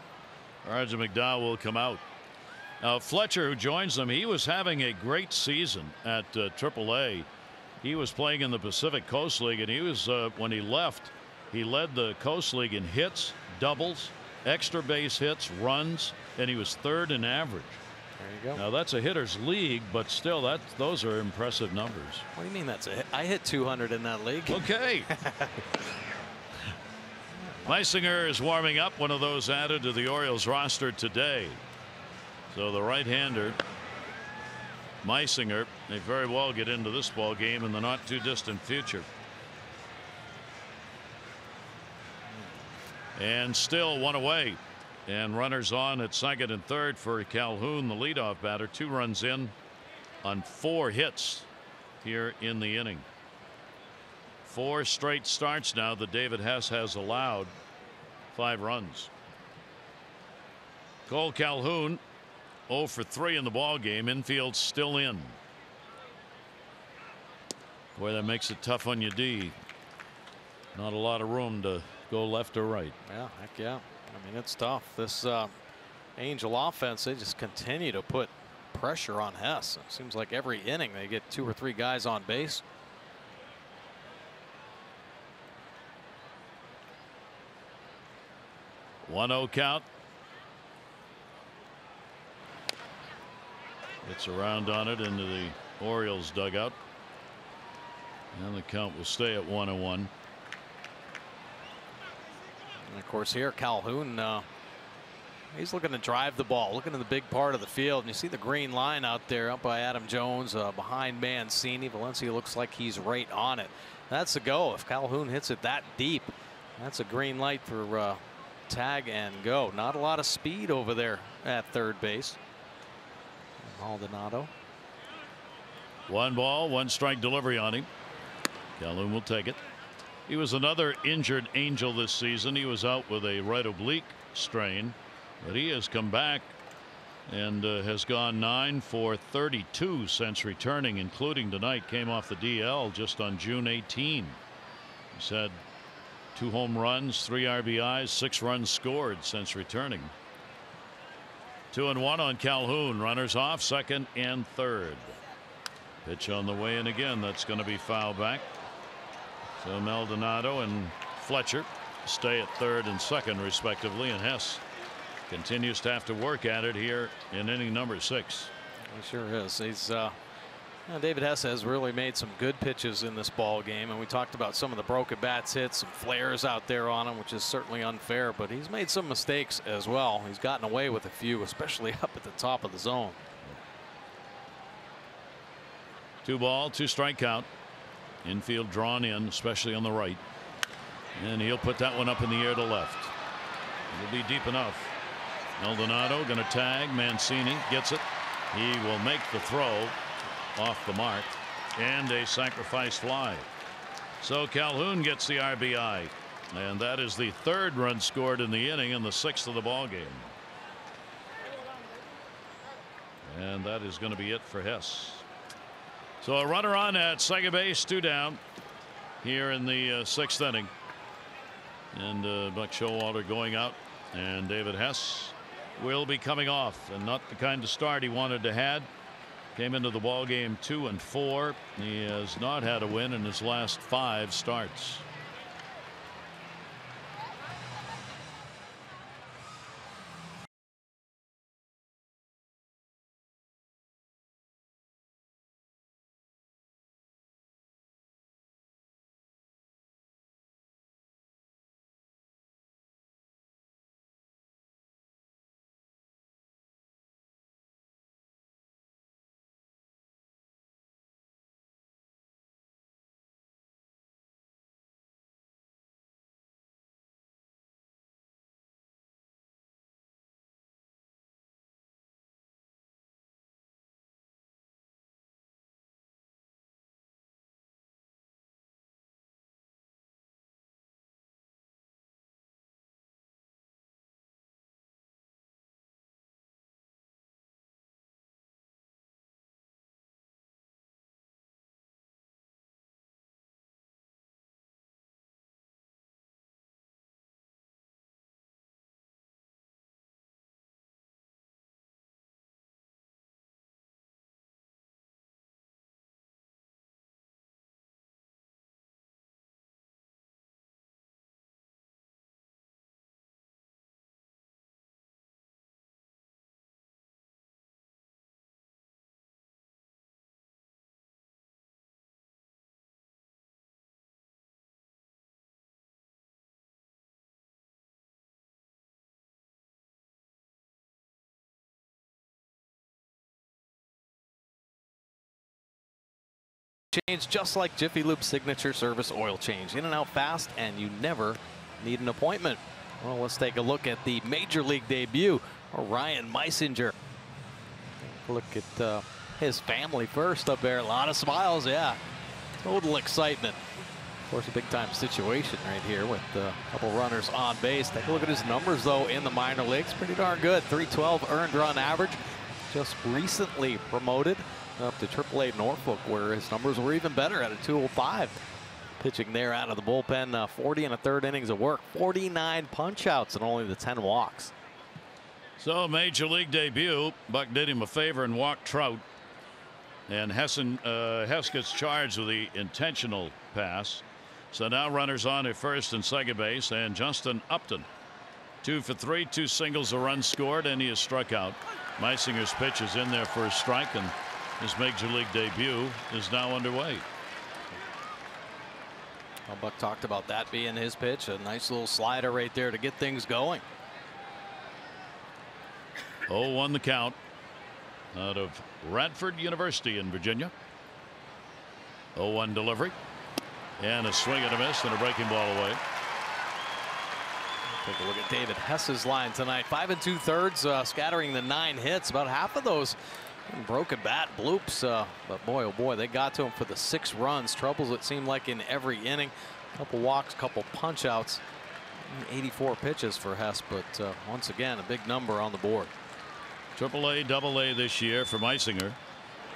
Arjun McDowell will come out. Now Fletcher, who joins them, he was having a great season at AAA. He was playing in the Pacific Coast League, and he was when he left, he led the Coast League in hits, doubles, extra base hits, runs, and he was third in average. There you go. Now that's a hitter's league, but still, those are impressive numbers. What do you mean that's a hit? I hit 200 in that league. Okay. Meisinger is warming up, one of those added to the Orioles roster today. So the right-hander, Meisinger, may very well get into this ball game in the not too distant future. And still one away, and runners on at second and third for Calhoun, the leadoff batter. 2 runs in on 4 hits here in the inning. 4 straight starts now that David Hess has allowed 5 runs. Cole Calhoun 0 for 3 in the ball game. Infield still in. Boy, that makes it tough on you, D. Not a lot of room to go left or right. Yeah, heck yeah. I mean, it's tough. This Angel offense, they just continue to put pressure on Hess. It seems like every inning they get 2 or 3 guys on base. One 0 count. Gets around on it into the Orioles dugout. And the count will stay at 1-1. And of course here Calhoun, he's looking to drive the ball, looking at the big part of the field, and you see the green line out there up by Adam Jones, behind Mancini. Valencia looks like he's right on it. That's a go. If Calhoun hits it that deep, that's a green light for tag and go. Not a lot of speed over there at third base. Maldonado. 1 ball, 1 strike delivery on him. Calhoun will take it. He was another injured Angel this season. He was out with a right oblique strain, but he has come back and has gone 9 for 32 since returning, including tonight. Came off the DL just on June 18. He's had 2 home runs, 3 RBIs, 6 runs scored since returning. 2-1 on Calhoun. Runners off, second and third. Pitch on the way in again. That's going to be foul back. So Maldonado and Fletcher stay at third and second respectively, and Hess continues to have to work at it here in inning number 6. He sure is. He's David Hess has really made some good pitches in this ball game, and we talked about some of the broken bats hits, some flares out there on him, which is certainly unfair, but he's made some mistakes as well. He's gotten away with a few, especially up at the top of the zone. 2 ball, 2 strike count. Infield drawn in, especially on the right, and he'll put that one up in the air to left. It'll be deep enough. Maldonado going to tag. Mancini gets it. He will make the throw off the mark, and a sacrifice fly. So Calhoun gets the RBI, and that is the 3rd run scored in the inning and the 6th of the ball game. And that is going to be it for Hess. So a runner on at second base, 2 down here in the 6th inning. And Buck Showalter going out, and David Hess will be coming off, and not the kind of start he wanted to have. Came into the ball game 2-4. He has not had a win in his last 5 starts. Change just like Jiffy Lube signature service oil change. In and out fast, and you never need an appointment. Well, let's take a look at the major league debut of Ryan Meisinger. Look at his family first up there. A lot of smiles, yeah. Total excitement. Of course, a big time situation right here with a couple runners on base. Take a look at his numbers, though, in the minor leagues. Pretty darn good. 312 earned run average. Just recently promoted up to AAA Norfolk, where his numbers were even better at a 205. Pitching there out of the bullpen, 40 and a third innings of work, 49 punch outs, and only the 10 walks. So major league debut. Buck did him a favor and walked Trout, and Hess gets charged with the intentional pass. So now runners on at first and second base, and Justin Upton 2 for 3, 2 singles, a run scored, and he is struck out. Meisinger's pitch is in there for a strike, and his major league debut is now underway. Well, Buck talked about that being his pitch. A nice little slider right there to get things going. 0-1 the count out of Radford University in Virginia. 0-1 delivery, and a swing and a miss, and a breaking ball away. Take a look at David Hess's line tonight. 5 2/3, scattering the 9 hits. About half of those broken bat bloops, but boy, oh boy, they got to him for the 6 runs. Troubles, it seemed like, in every inning. Couple walks, couple punch outs. 84 pitches for Hess, but once again, a big number on the board. AAA, AA this year for Meisinger.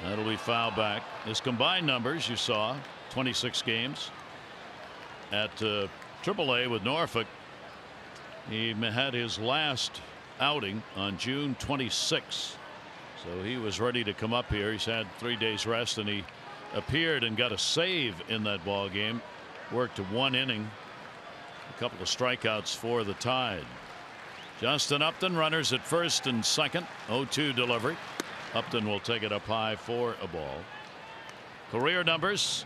That'll be foul back. His combined numbers, you saw, 26 games at AAA with Norfolk. He had his last outing on June 26th. So he was ready to come up here. He's had 3 days rest, and he appeared and got a save in that ball game. Worked 1 inning, a couple of strikeouts for the Tide. Justin Upton, runners at first and second. 0-2 delivery. Upton will take it up high for a ball. Career numbers: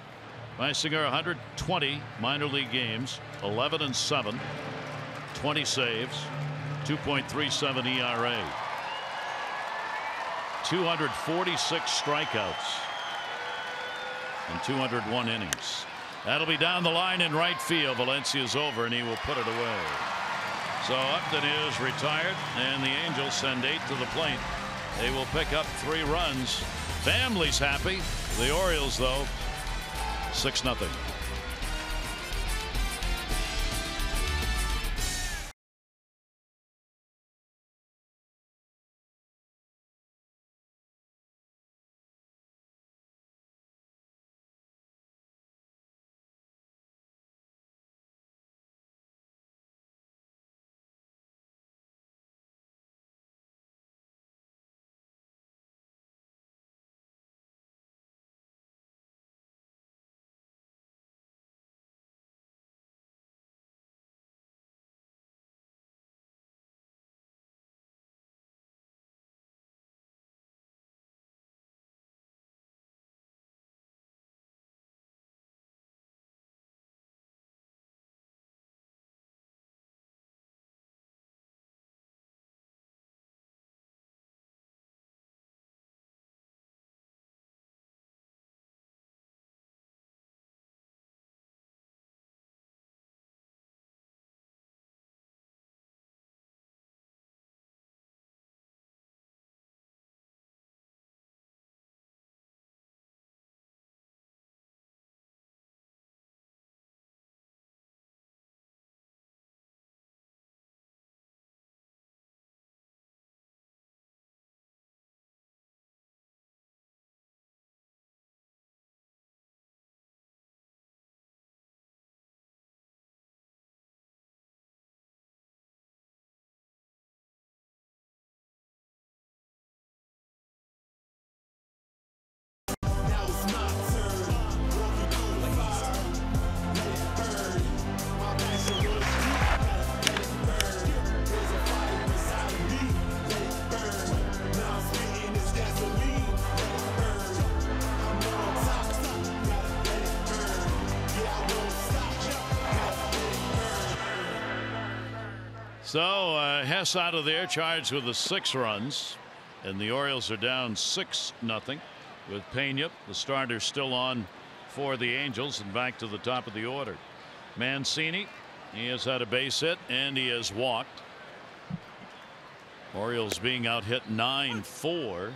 Meisinger 120 minor league games, 11-7, 20 saves, 2.37 ERA. 246 strikeouts in 201 innings. That'll be down the line in right field. Valencia's over, and he will put it away. So Upton is retired, and the Angels send 8 to the plate. They will pick up 3 runs. Family's happy. The Orioles, though, 6-0. So Hess out of there, charged with the 6 runs, and the Orioles are down 6-0 with Pena, the starter, still on for the Angels, and back to the top of the order. Mancini, he has had a base hit and he has walked. Orioles being out hit 9-4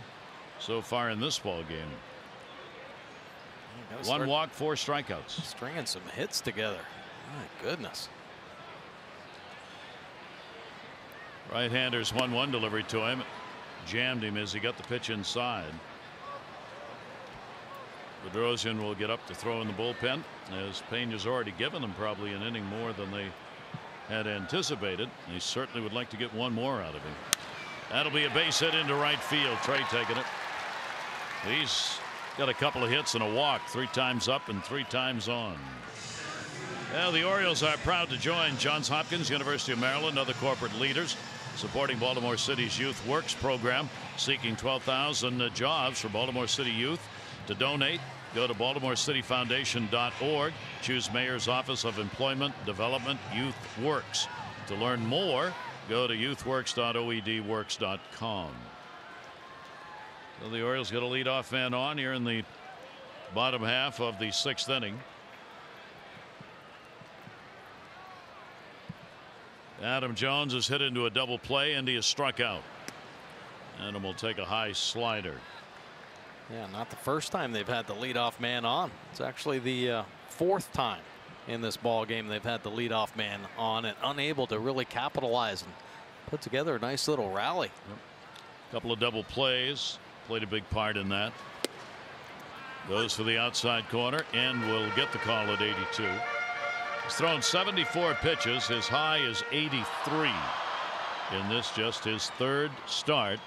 so far in this ball game. 1 walk, 4 strikeouts. Stringing some hits together. My goodness. Right-hander's 1-1 delivery to him. Jammed him as he got the pitch inside. Bedrosian will get up to throw in the bullpen, as Pena's already given them probably an inning more than they had anticipated. They certainly would like to get 1 more out of him. That'll be a base hit into right field. Trey taking it. He's got a couple of hits and a walk, 3 times up and 3 times on. Well, the Orioles are proud to join Johns Hopkins, University of Maryland, other corporate leaders supporting Baltimore City's Youth Works program, seeking 12,000 jobs for Baltimore City youth. To donate, go to baltimorecityfoundation.org. Choose Mayor's Office of Employment Development Youth Works. To learn more, go to youthworks.oedworks.com. So the Orioles get a leadoff man on here in the bottom half of the 6th inning. Adam Jones is hit into a double play and he is struck out. Adam will take a high slider. Yeah, not the first time they've had the leadoff man on. It's actually the 4th time in this ball game they've had the leadoff man on and unable to really capitalize and put together a nice little rally. Yep. Couple of double plays played a big part in that. Goes for the outside corner and will get the call at 82. He's thrown 74 pitches. His high is 83 in this, just his 3rd start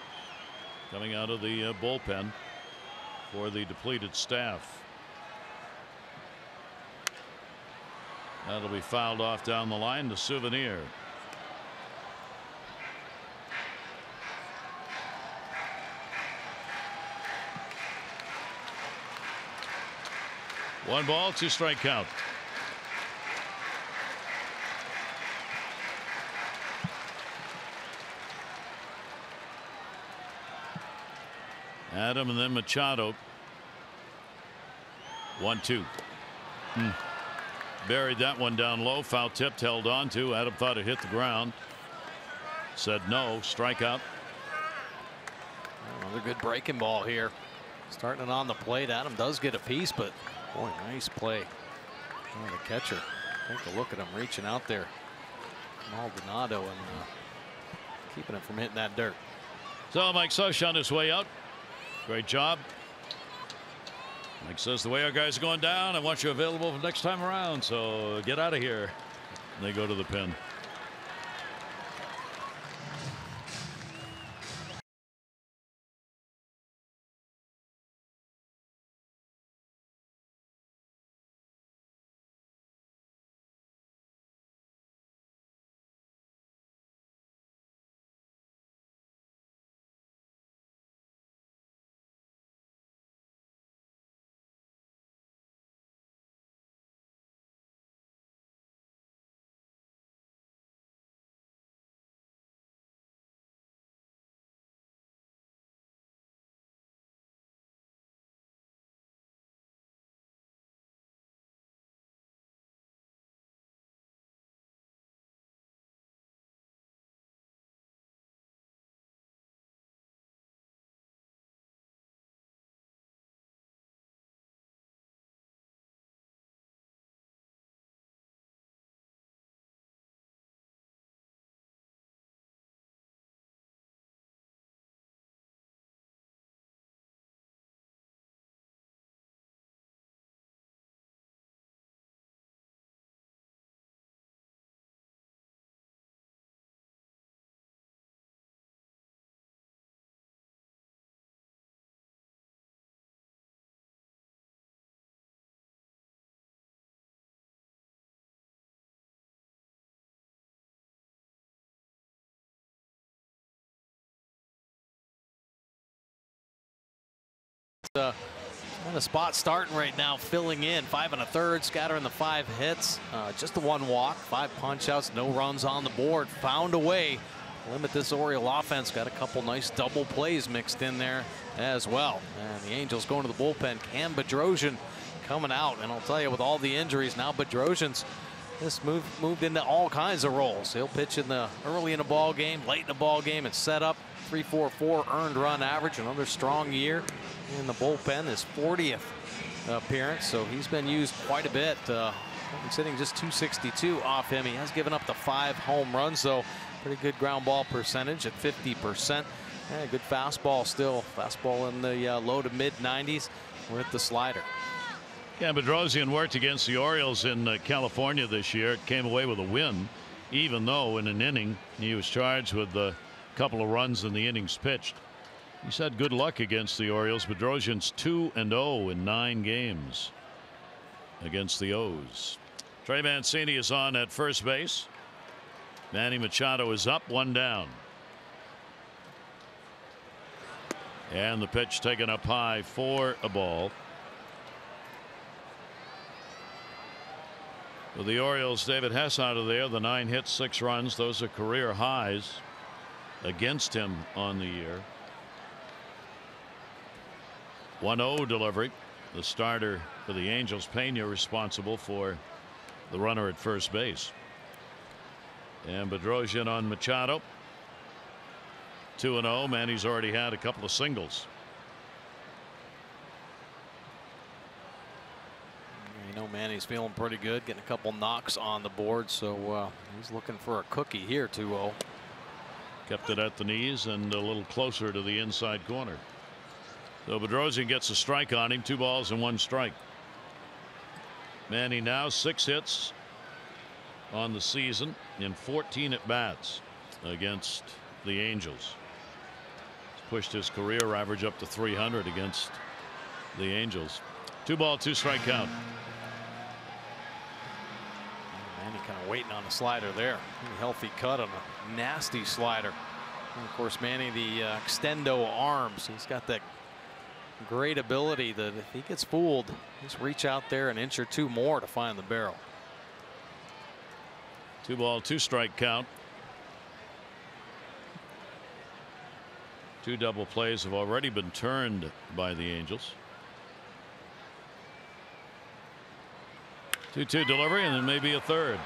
coming out of the bullpen for the depleted staff. That'll be fouled off down the line to Souvenir. One ball, 2 strike count. Adam and then Machado. 1-2. Buried that one down low. Foul tipped, held on to. Adam thought it hit the ground. said no. Strikeout. Another good breaking ball here. Starting it on the plate. Adam does get a piece, but boy, nice play. Oh, the catcher. Take a look at him reaching out there. Maldonado and keeping it from hitting that dirt. So Mike Sush on his way out. Great job. Mike says the way our guys are going down, I want you available for next time around. So get out of here. And they go to the pen. And a spot starting right now, filling in 5 1/3, scattering the 5 hits, just the 1 walk, 5 punch outs, no runs on the board. Found a way to limit this Oriole offense. Got a couple nice double plays mixed in there as well. And the Angels going to the bullpen. Cam Bedrosian coming out, and I'll tell you, with all the injuries now, Bedrosian's this moved into all kinds of roles. He'll pitch in the early in the ball game, late in the ball game, and set up. 3.44 earned run average. Another strong year in the bullpen. His 40th appearance, so he's been used quite a bit. Sitting just 262 off him. He has given up the 5 home runs, though. Pretty good ground ball percentage at 50%. Yeah, good fastball still. Fastball in the low to mid 90s with the slider. Yeah, Bedrosian worked against the Orioles in California this year. Came away with a win, even though in an inning he was charged with a couple of runs in the innings pitched. He's had good luck against the Orioles. Bedrosian's 2-0 in 9 games against the O's. Trey Mancini is on at first base. Manny Machado is up, 1 down. And the pitch taken up high for a ball. With the Orioles, David Hess out of there, the 9 hits, 6 runs. Those are career highs against him on the year. 1-0 delivery. The starter for the Angels, Pena, responsible for the runner at first base. And Bedrosian on Machado. 2-0. Manny's already had a couple of singles. You know, Manny's feeling pretty good, getting a couple knocks on the board, so he's looking for a cookie here. 2-0. Kept it at the knees and a little closer to the inside corner. So Bedrosian gets a strike on him. 2 balls and 1 strike. Manny now 6 hits on the season in 14 at bats against the Angels. He's pushed his career average up to 300 against the Angels. 2 ball 2 strike count. Manny kind of waiting on the slider there. Pretty healthy cut on a nasty slider. And of course, Manny, the extendo arms. He's got that great ability that if he gets fooled, just reach out there an inch or 2 more to find the barrel. 2 ball 2 strike count. 2 double plays have already been turned by the Angels. 2-2 delivery, and then maybe a third.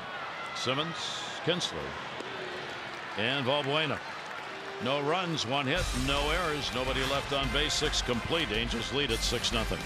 Simmons, Kinsler. And Valbuena. No runs, 1 hit, no errors, nobody left on base, 6 complete. Angels lead at 6-0.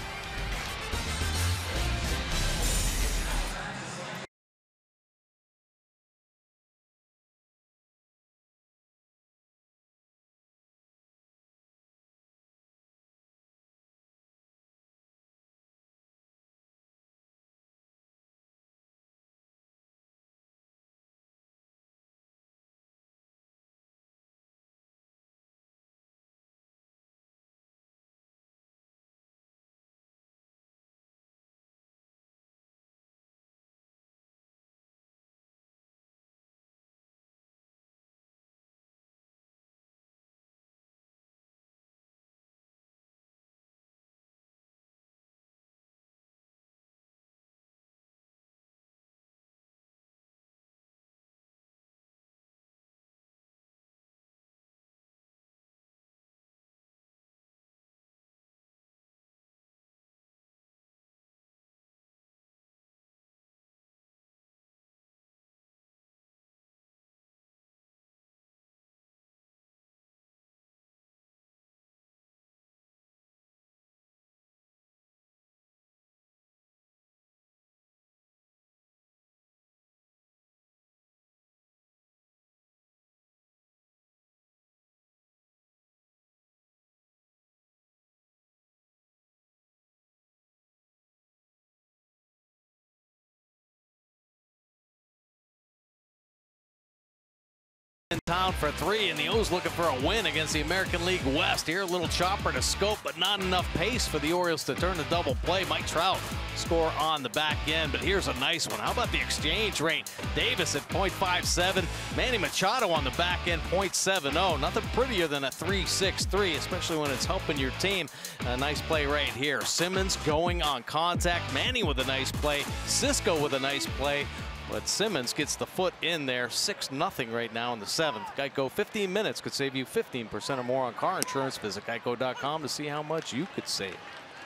In town for 3, and the O's looking for a win against the American League West. Here, a little chopper to Scope, but not enough pace for the Orioles to turn the double play. Mike Trout score on the back end, but here's a nice one. How about the exchange rate? Davis at .57, Manny Machado on the back end, .70. Nothing prettier than a 3.63, especially when it's helping your team. A nice play right here. Simmons going on contact. Manny with a nice play. Cisco with a nice play. But Simmons gets the foot in there. 6-0 right now in the 7th. Geico, 15 minutes could save you 15% or more on car insurance. Visit geico.com to see how much you could save.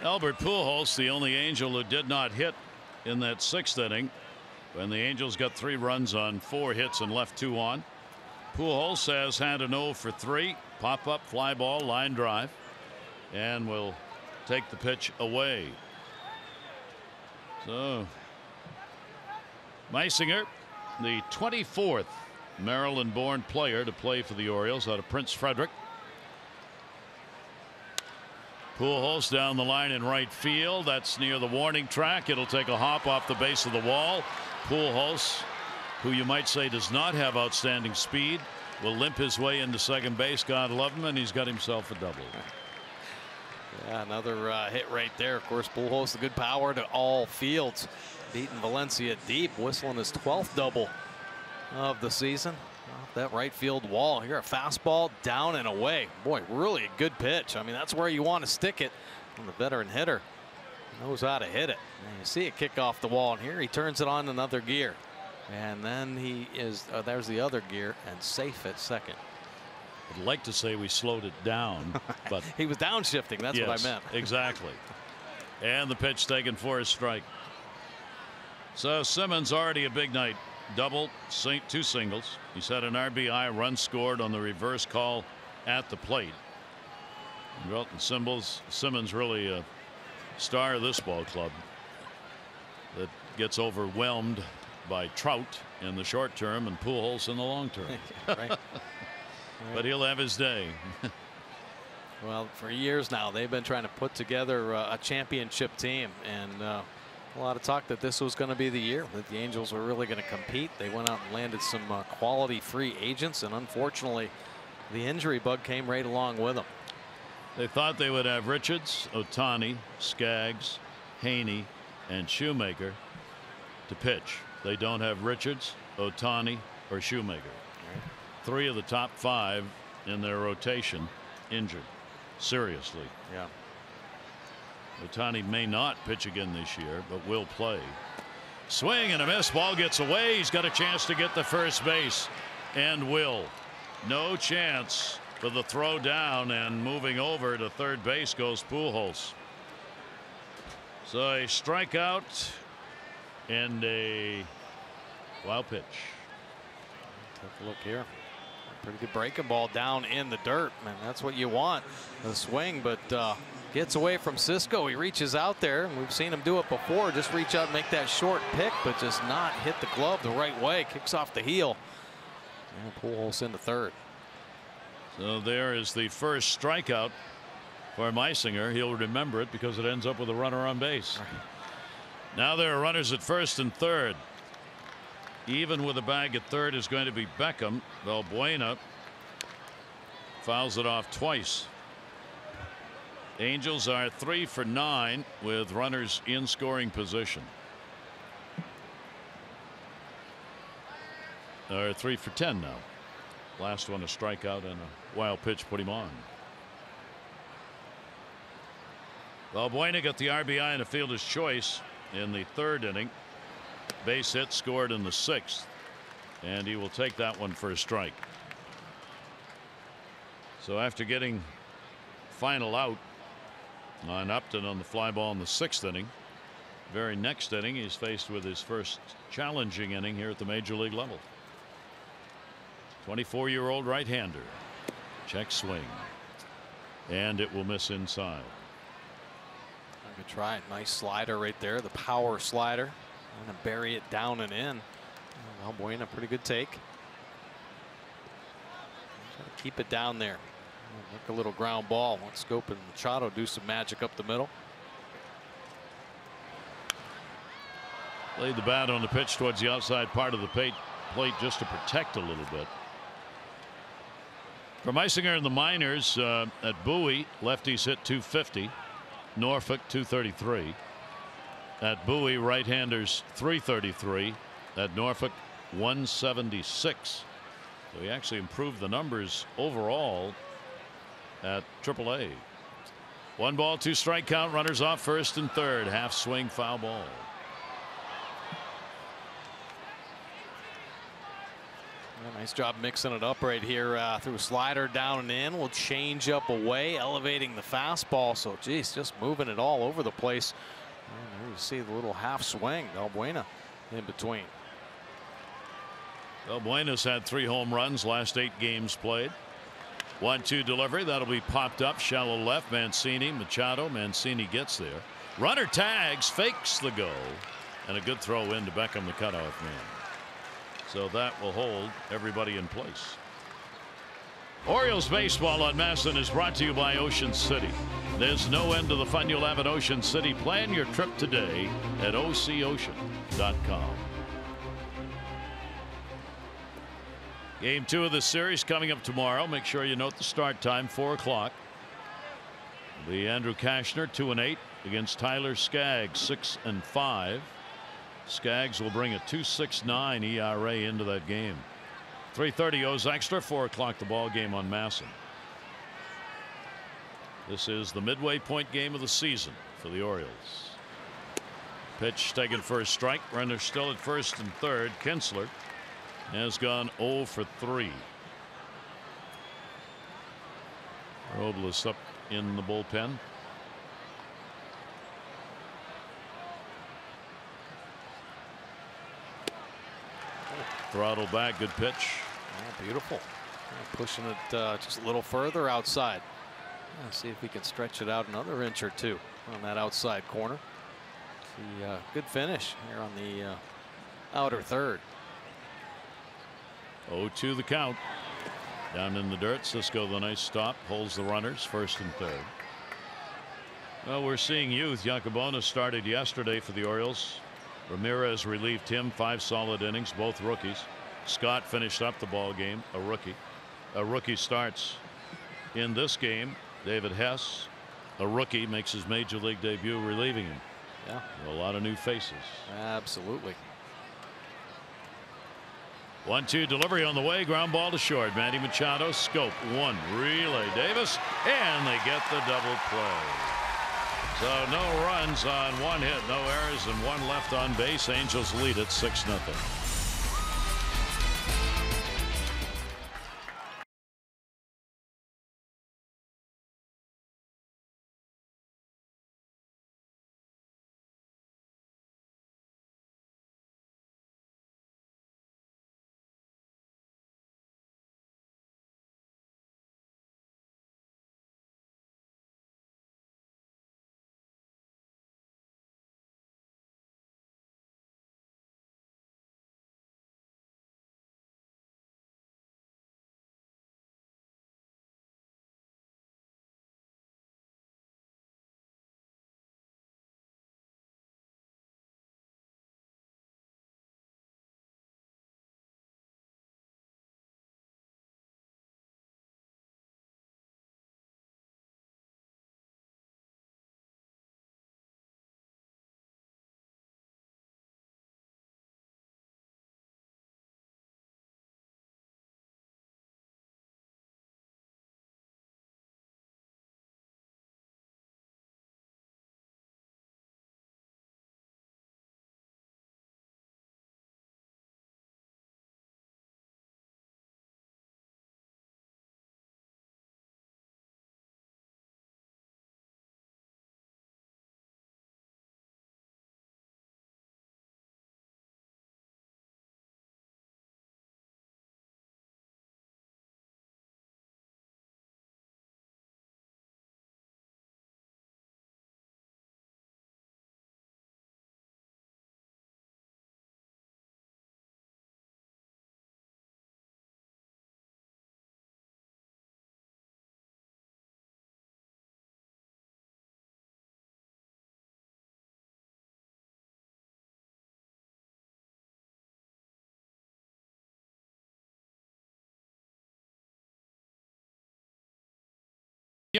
Albert Pujols, the only Angel who did not hit in that 6th inning when the Angels got 3 runs on 4 hits and left 2 on. Pujols has had an 0 for 3. Pop up, fly ball, line drive, and will take the pitch away. So Meisinger, the 24th Maryland-born player to play for the Orioles out of Prince Frederick. Pujols down the line in right field. That's near the warning track. It'll take a hop off the base of the wall. Pujols, who you might say does not have outstanding speed, will limp his way into second base. God love him, and he's got himself a double. Yeah, another hit right there. Of course, Pujols, the good power to all fields. Beating Valencia deep, whistling his 12th double of the season. Off that right field wall here, a fastball down and away. Boy, really a good pitch. I mean, that's where you want to stick it. And the veteran hitter knows how to hit it. And you see it kick off the wall, and here he turns it on another gear. And then he is, there's the other gear, and safe at second. I'd like to say we slowed it down, but he was downshifting. That's yes, what I meant. Exactly. And the pitch taken for a strike. So Simmons already a big night. Double, 2 singles. He's had an RBI, run scored on the reverse call at the plate. Well, Simmons really a star of this ball club that gets overwhelmed by Trout in the short term and Pujols in the long term. Right. But he'll have his day. Well, for years now, they've been trying to put together a championship team, and a lot of talk that this was going to be the year that the Angels were really going to compete. They went out and landed some quality free agents, and unfortunately, the injury bug came right along with them. They thought they would have Richards, Ohtani, Skaggs, Haney, and Shoemaker to pitch. They don't have Richards, Ohtani, or Shoemaker. 3 of the top 5 in their rotation injured seriously. Yeah. Ohtani may not pitch again this year, but will play. Swing and a miss. Ball gets away. He's got a chance to get to first base and will. No chance for the throw down, and moving over to third base goes Pujols. So a strikeout and a wild pitch. Take a look here. Pretty good breaking ball down in the dirt, man. That's what you want, the swing, but gets away from Cisco. He reaches out there, and we've seen him do it before. Just reach out and make that short pick, but just not hit the glove the right way. Kicks off the heel. And Pujols into third. So there is the first strikeout for Meisinger. He'll remember it because it ends up with a runner on base. Right. Now there are runners at first and third. Even with a bag at third is going to be Beckham. Valbuena fouls it off twice. Angels are 3 for 9 with runners in scoring position. They're 3 for 10 now. Last one a strikeout and a wild pitch put him on. Valbuena got the RBI and a fielder's choice in the third inning. Base hit scored in the sixth, and he will take that one for a strike. So after getting final out on Upton on the fly ball in the sixth inning, very next inning he's faced with his first challenging inning here at the major league level. 24-year-old right-hander. Check swing, and it will miss inside. Good try. Nice slider right there, the power slider. Going to bury it down and in. Valbuena, pretty good take. Trying to keep it down there. Look, a little ground ball. Let Scope and Machado do some magic up the middle. Laid the bat on the pitch towards the outside part of the plate just to protect a little bit. For Meisinger in the minors at Bowie, lefties hit .250. Norfolk .233. At Bowie, right-handers .333. At Norfolk .176. So he actually improved the numbers overall at AAA. 1 ball, 2 strike count. Runners off first and third. Half swing, foul ball. Nice job mixing it up right here through a slider down and in. Will change up away, elevating the fastball. So, geez, just moving it all over the place. And there you see the little half swing. Valbuena in between. Valbuena's had 3 home runs last 8 games played. 1-2 delivery. That'll be popped up. Shallow left. Mancini. Machado. Mancini gets there. Runner tags. Fakes the go. And a good throw in to Beckham, the cutoff man. So that will hold everybody in place. Orioles baseball on MASN is brought to you by Ocean City. There's no end to the fun you'll have at Ocean City. Plan your trip today at OCOcean.com. Game 2 of the series coming up tomorrow. Make sure you note the start time, 4 o'clock. The Andrew Kashner 2-8 against Tyler Skaggs 6-5. Skaggs will bring a 2.69 ERA into that game. 3:30 O's Extra, 4 o'clock the ball game on MASN. This is the midway point game of the season for the Orioles. Pitch taken for a strike. Runner still at first and third. Kinsler has gone 0 for 3. Robles up in the bullpen. Throttle back, good pitch. Oh, beautiful. Pushing it just a little further outside. See if he can stretch it out another inch or two on that outside corner. See, good finish here on the outer third. 0-2 the count. Down in the dirt. Cisco the nice stop. Holds the runners first and third. Well, we're seeing youth. Jacobona started yesterday for the Orioles. Ramirez relieved him. 5 solid innings, both rookies. Scott finished up the ball game, a rookie. A rookie starts in this game. David Hess, a rookie, makes his major league debut relieving him. Yeah, a lot of new faces. Absolutely. 1-2 delivery on the way. Ground ball to short. Manny Machado, Scope, 1 relay Davis, and they get the double play. So no runs on 1 hit, no errors, and 1 left on base. Angels lead it 6-0.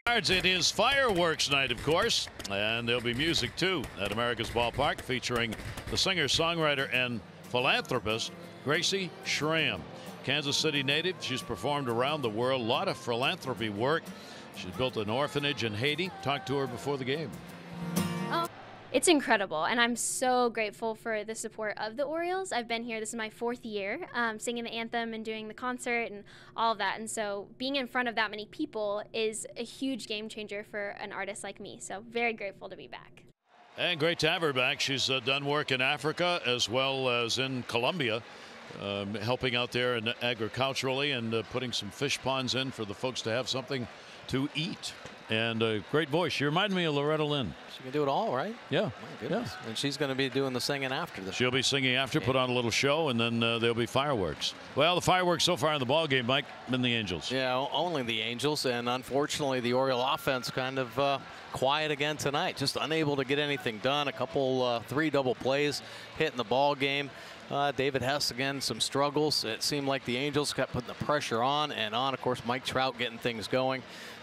yards. It is fireworks night, of course, and there'll be music too at America's Ballpark, featuring the singer, songwriter, and philanthropist Gracie Schramm. Kansas City native, she's performed around the world, a lot of philanthropy work. She's built an orphanage in Haiti. Talked to her before the game. It's incredible, and I'm so grateful for the support of the Orioles. I've been here, this is my 4th year, singing the anthem and doing the concert and all of that, and so being in front of that many people is a huge game changer for an artist like me, so very grateful to be back. And great to have her back. She's done work in Africa as well as in Colombia, helping out there agriculturally and putting some fish ponds in for the folks to have something to eat. And a great voice. She reminded me of Loretta Lynn. She can do it all, right? Yeah. My goodness. Yeah. And she's going to be doing the singing after this. She'll be singing after, put on a little show, and then there'll be fireworks. Well, the fireworks so far in the ball game, Mike, been the Angels. Yeah, only the Angels, and unfortunately the Oriole offense kind of quiet again tonight. Just unable to get anything done. A couple 3 double plays hitting the ball game. David Hess again, some struggles. It seemed like the Angels kept putting the pressure on and on. Of course, Mike Trout getting things going.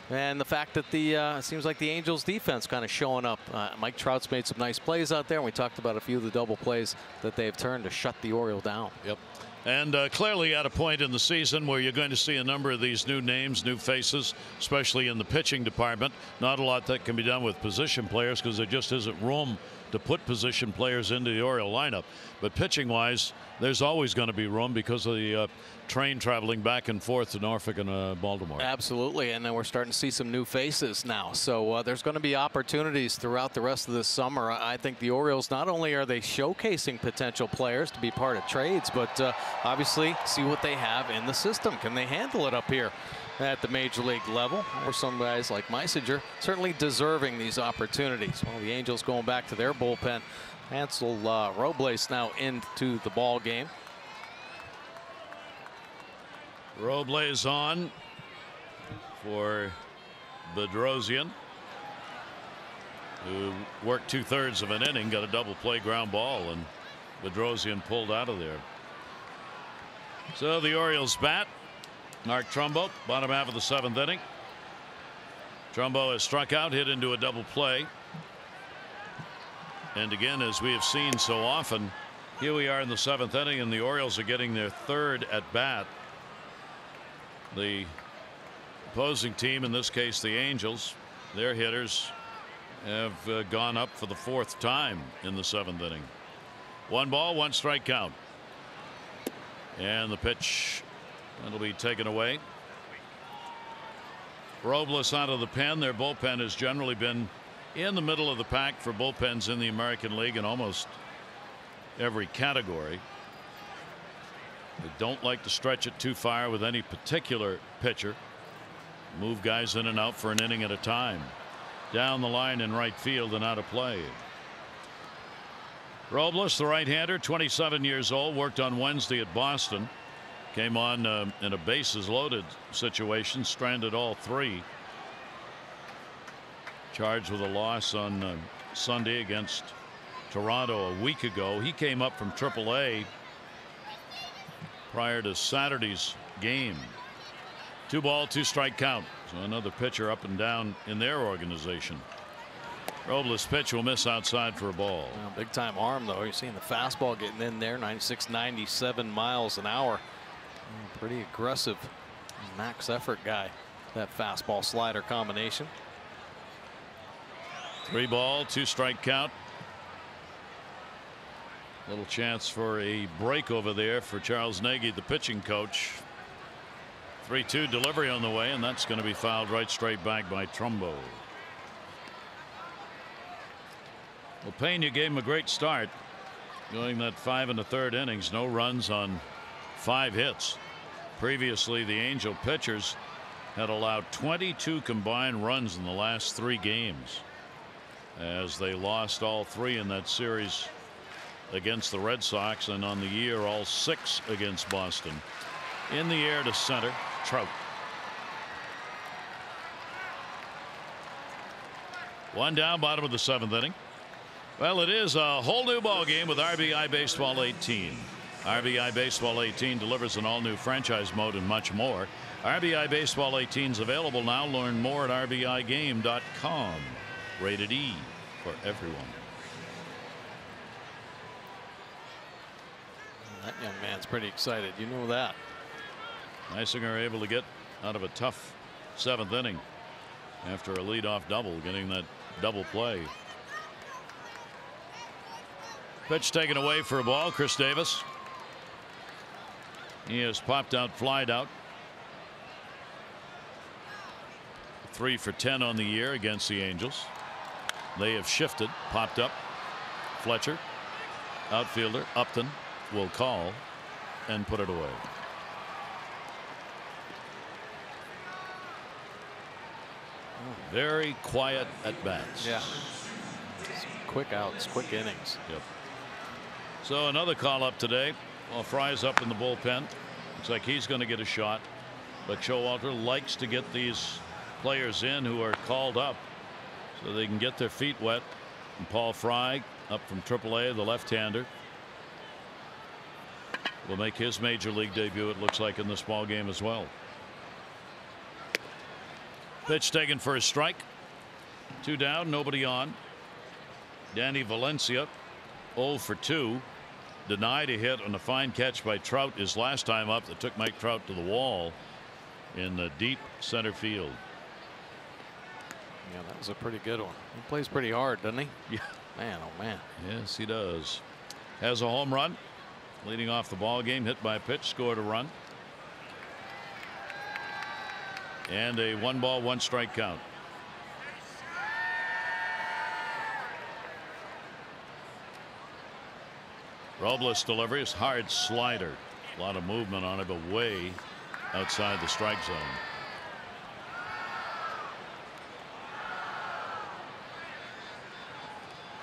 And the fact that it seems like the Angels defense kind of showing up. Mike Trout's made some nice plays out there, and we talked about a few of the double plays that they've turned to shut the Orioles down. Yep. And clearly at a point in the season where you're going to see a number of these new names, new faces, especially in the pitching department. Not a lot that can be done with position players because there just isn't room to put position players into the Oriole lineup. But pitching-wise, there's always going to be room because of the train traveling back and forth to Norfolk and Baltimore. Absolutely, and then we're starting to see some new faces now. So there's going to be opportunities throughout the rest of this summer. I think the Orioles, not only are they showcasing potential players to be part of trades, but obviously see what they have in the system. Can they handle it up here at the major league level? Or some guys like Meisinger certainly deserving these opportunities. Well, the Angels going back to their bullpen. Hansel Robles now into the ball game. Robles on for Bedrosian, who worked 2/3 of an inning, got a double play ground ball, and Bedrosian pulled out of there. So the Orioles bat. Mark Trumbo, bottom half of the 7th inning. Trumbo has struck out, hit into a double play. And again, as we have seen so often, here we are in the 7th inning, and the Orioles are getting their 3rd at bat. The opposing team, in this case the Angels, their hitters have gone up for the 4th time in the 7th inning. 1 ball, 1 strike count. And the pitch, that'll be taken away. Robles out of the pen. Their bullpen has generally been in the middle of the pack for bullpens in the American League in almost every category. They don't like to stretch it too far with any particular pitcher. Move guys in and out for an inning at a time. Down the line in right field and out of play. Robles, the right-hander, 27 years old, worked on Wednesday at Boston. Came on in a bases loaded situation, stranded all 3. Charged with a loss on Sunday against Toronto a week ago. He came up from AAA prior to Saturday's game. 2 ball, 2 strike count. So another pitcher up and down in their organization. Robles' pitch will miss outside for a ball. Well, big time arm, though. You're seeing the fastball getting in there, 96, 97 miles an hour. Pretty aggressive max effort guy, that fastball slider combination. 3 ball, 2 strike count. Little chance for a break over there for Charles Nagy, the pitching coach. 3-2 delivery on the way, and that's going to be fouled right straight back by Trumbo. Well, Pena gave him a great start, going that 5 1/3 innings, no runs on 5 hits. Previously, the Angel pitchers had allowed 22 combined runs in the last 3 games, as they lost all 3 in that series against the Red Sox, and on the year all 6 against Boston. In the air to center, Trout. 1 down, bottom of the 7th inning. Well, it is a whole new ball game with RBI Baseball 18. RBI Baseball 18 delivers an all-new franchise mode and much more. RBI Baseball 18's available now. Learn more at rbigame.com. Rated E for everyone. That young man's pretty excited. You know that. Neisinger able to get out of a tough 7th inning after a leadoff double, getting that double play. Pitch taken away for a ball. Chris Davis. He has popped out, flied out. 3 for 10 on the year against the Angels. They have shifted, popped up. Fletcher, outfielder Upton, will call and put it away. Very quiet at bats. Yeah. Quick outs, quick innings. Yep. So another call up today. Well, Fry's up in the bullpen. Looks like he's going to get a shot. But Showalter likes to get these players in who are called up so they can get their feet wet. And Paul Fry, up from AAA, the left-hander, will make his major league debut, it looks like, in this ball game as well. Pitch taken for a strike. 2 down, nobody on. Danny Valencia 0 for 2. Denied a hit on a fine catch by Trout his last time up that took Mike Trout to the wall in the deep center field. Yeah, that was a pretty good one. He plays pretty hard, doesn't he? Yeah. Man, oh man. Yes, he does. Has a home run leading off the ball game, hit by a pitch, scored a run. And a 1-ball, 1-strike count. Robles delivery is hard slider. A lot of movement on it, but way outside the strike zone.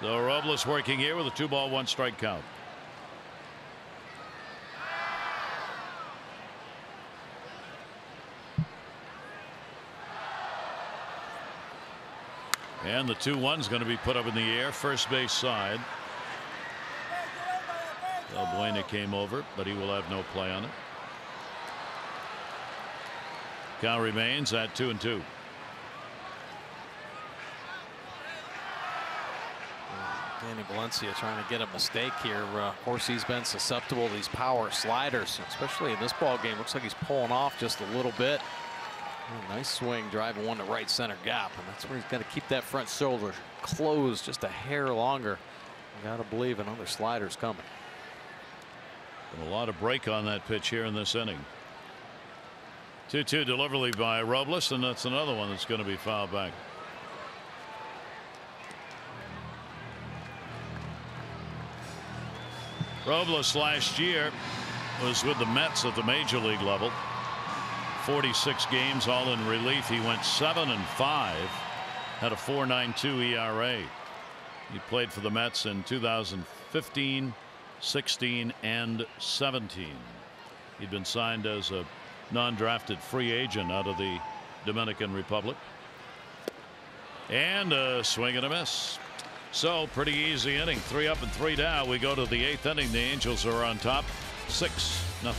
So Robles working here with a 2-ball, 1-strike count. And the 2-1's going to be put up in the air, first base side. Buena came over, but he will have no play on it. Count remains at 2-2. Danny Valencia trying to get a mistake here. Of course, he's been susceptible to these power sliders, especially in this ball game. Looks like he's pulling off just a little bit. Oh, nice swing, driving one to right center gap, and that's where he's got to keep that front shoulder closed just a hair longer. You got to believe another slider's coming. And a lot of break on that pitch here in this inning. 2-2 delivery by Robles, and that's another one that's going to be fouled back. Robles last year was with the Mets at the major league level. 46 games, all in relief. He went 7-5, had a 4.92 ERA. He played for the Mets in 2015, 16, and 17. He'd been signed as a non-drafted free agent out of the Dominican Republic. And a swing and a miss. So pretty easy inning. 3 up and 3 down. We go to the 8th inning. The Angels are on top 6-0.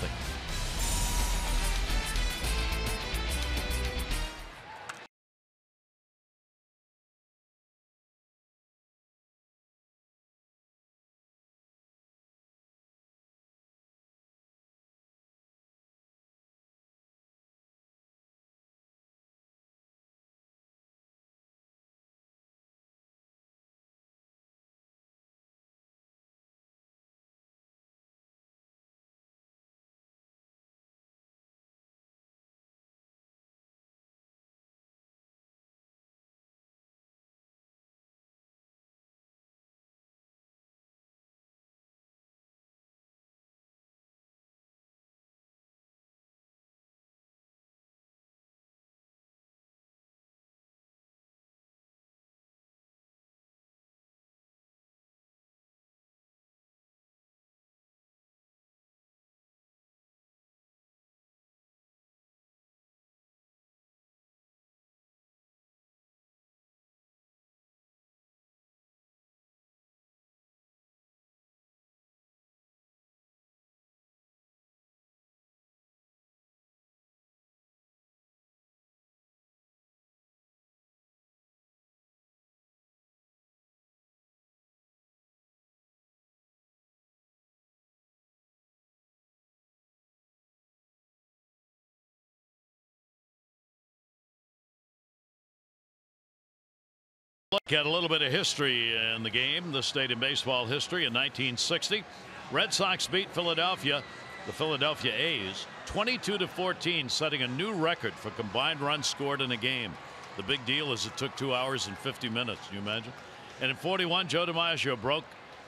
Look at a little bit of history in the game. This date in baseball history in 1960. Red Sox beat Philadelphia, the Philadelphia A's, 22-14, setting a new record for combined runs scored in a game. The big deal is it took 2 hours and 50 minutes. Can you imagine? And in 41, Joe DiMaggio broke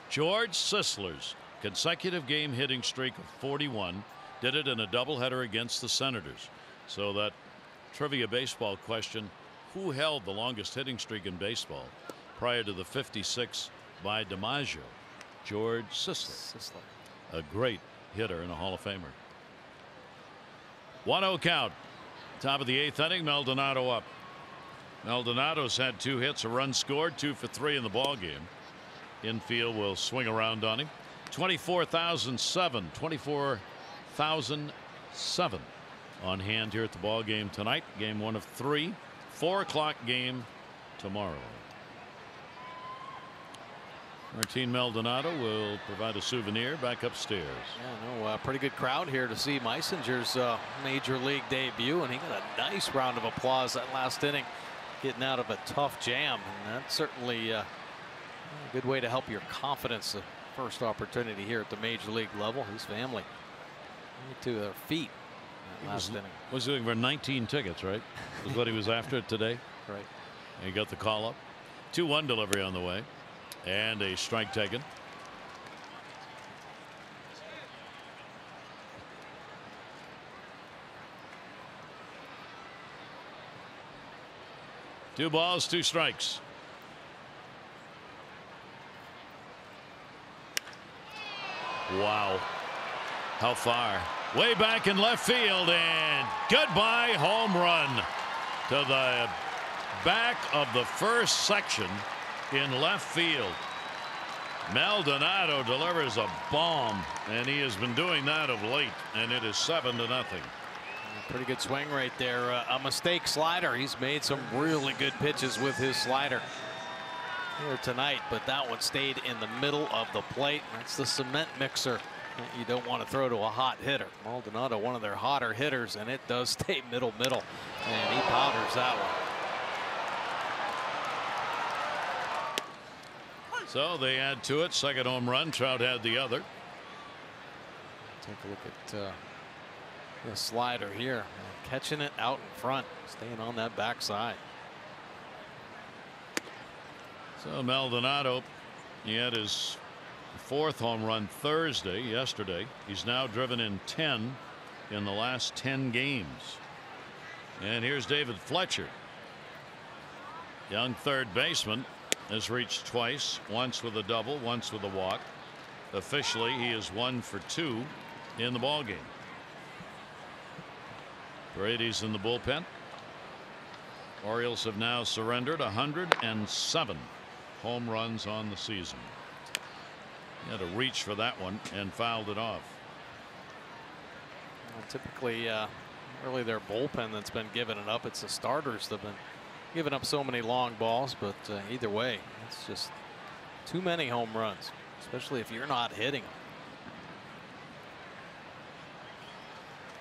George Sisler's consecutive game hitting streak of 41. Did it in a doubleheader against the Senators. So that trivia baseball question, who held the longest hitting streak in baseball prior to the 56 by DiMaggio? George Sisler. A great hitter and a Hall of Famer. 1-0 count. Top of the 8th inning. Maldonado up. Maldonado's had 2 hits, a run scored, 2 for 3 in the ball game. Infield will swing around on him. 24,007 on hand here at the ball game tonight. Game 1 of 3. 4 o'clock game tomorrow. Martin Maldonado will provide a souvenir back upstairs. Yeah, no, pretty good crowd here to see Meisinger's major league debut, and he got a nice round of applause that last inning, getting out of a tough jam, and that's certainly a good way to help your confidence. The first opportunity here at the major league level. His family to their feet that last inning. Was looking for 19 tickets, right? Was what he was after today. Right. And he got the call up. 2-1 delivery on the way. And a strike taken. Two balls, 2 strikes. Wow. How far? Way back in left field, and goodbye home run to the back of the first section in left field. Maldonado delivers a bomb, and he has been doing that of late, and it is 7-0. Pretty good swing right there. A mistake slider. He's made some really good pitches with his slider here tonight, but that one stayed in the middle of the plate. That's the cement mixer that you don't want to throw to a hot hitter. Maldonado, one of their hotter hitters, and it does stay middle, and he powders that one. So they add to it. Second home run. Trout had the other. Take a look at the slider here, catching it out in front, staying on that backside. So Maldonado, he had his 4th home run yesterday. He's now driven in 10 in the last 10 games. And here's David Fletcher. Young third baseman has reached twice, once with a double, once with a walk. Officially, he is 1 for 2 in the ball game. Brady's in the bullpen. Orioles have now surrendered 107 home runs on the season. He had to reach for that one and fouled it off. Well, typically, really their bullpen that's been giving it up. It's the starters that have been giving up so many long balls, but either way, it's just too many home runs, especially if you're not hitting them.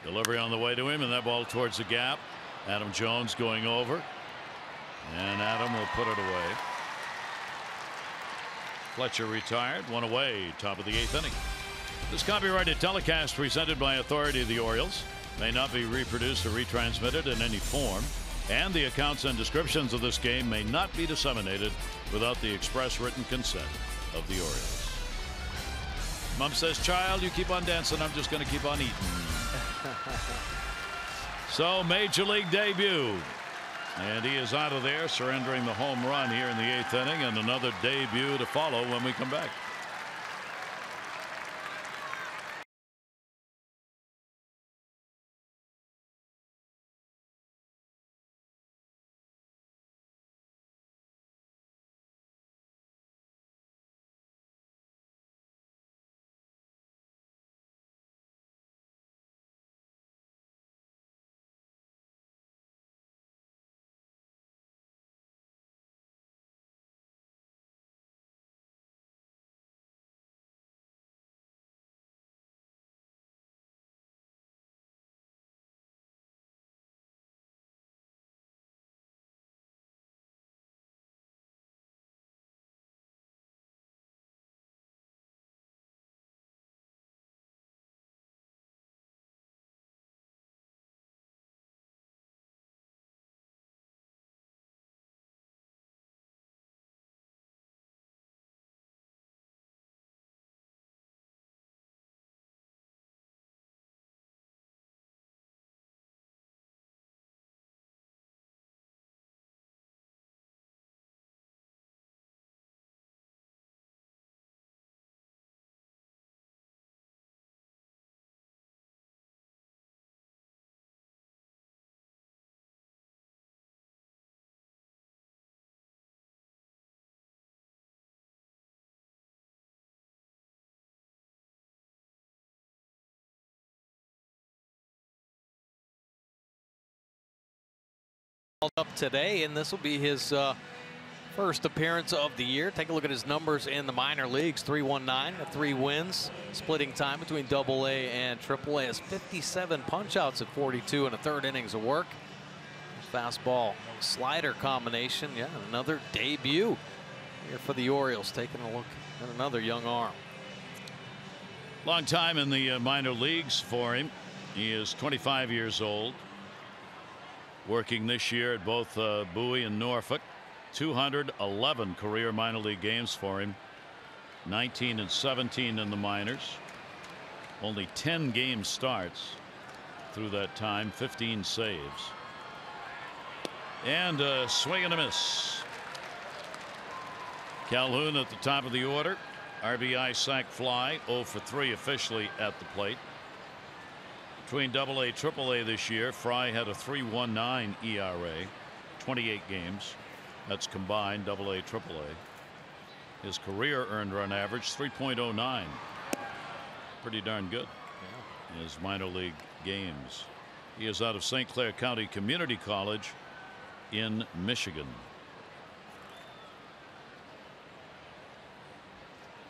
Delivery on the way to him, and that ball towards the gap. Adam Jones going over, and Adam will put it away. Fletcher retired, 1 away, top of the 8th inning. This copyrighted telecast presented by authority of the Orioles may not be reproduced or retransmitted in any form, and the accounts and descriptions of this game may not be disseminated without the express written consent of the Orioles. Mom says, child, you keep on dancing, I'm just going to keep on eating. So major league debut, and he is out of there, surrendering the home run here in the 8th inning, and another debut to follow when we come back. up today, and this will be his first appearance of the year. Take a look at his numbers in the minor leagues. 3.19, 3 wins. Splitting time between AA and AAA. Has 57 punch-outs at 42 and a third innings of work. Fastball slider combination. Yeah, another debut here for the Orioles. Taking a look at another young arm. Long time in the minor leagues for him. He is 25 years old. Working this year at both Bowie and Norfolk. 211 career minor league games for him. 19 and 17 in the minors. Only 10 game starts through that time. 15 saves. And a swing and a miss. Calhoun at the top of the order. RBI sac fly. 0 for 3 officially at the plate. Between AA AAA this year, Fry had a 3.19 ERA. 28 games. That's combined AA AAA. His career earned run average 3.09. Pretty darn good. Yeah. In his minor league games. He is out of St. Clair County Community College in Michigan.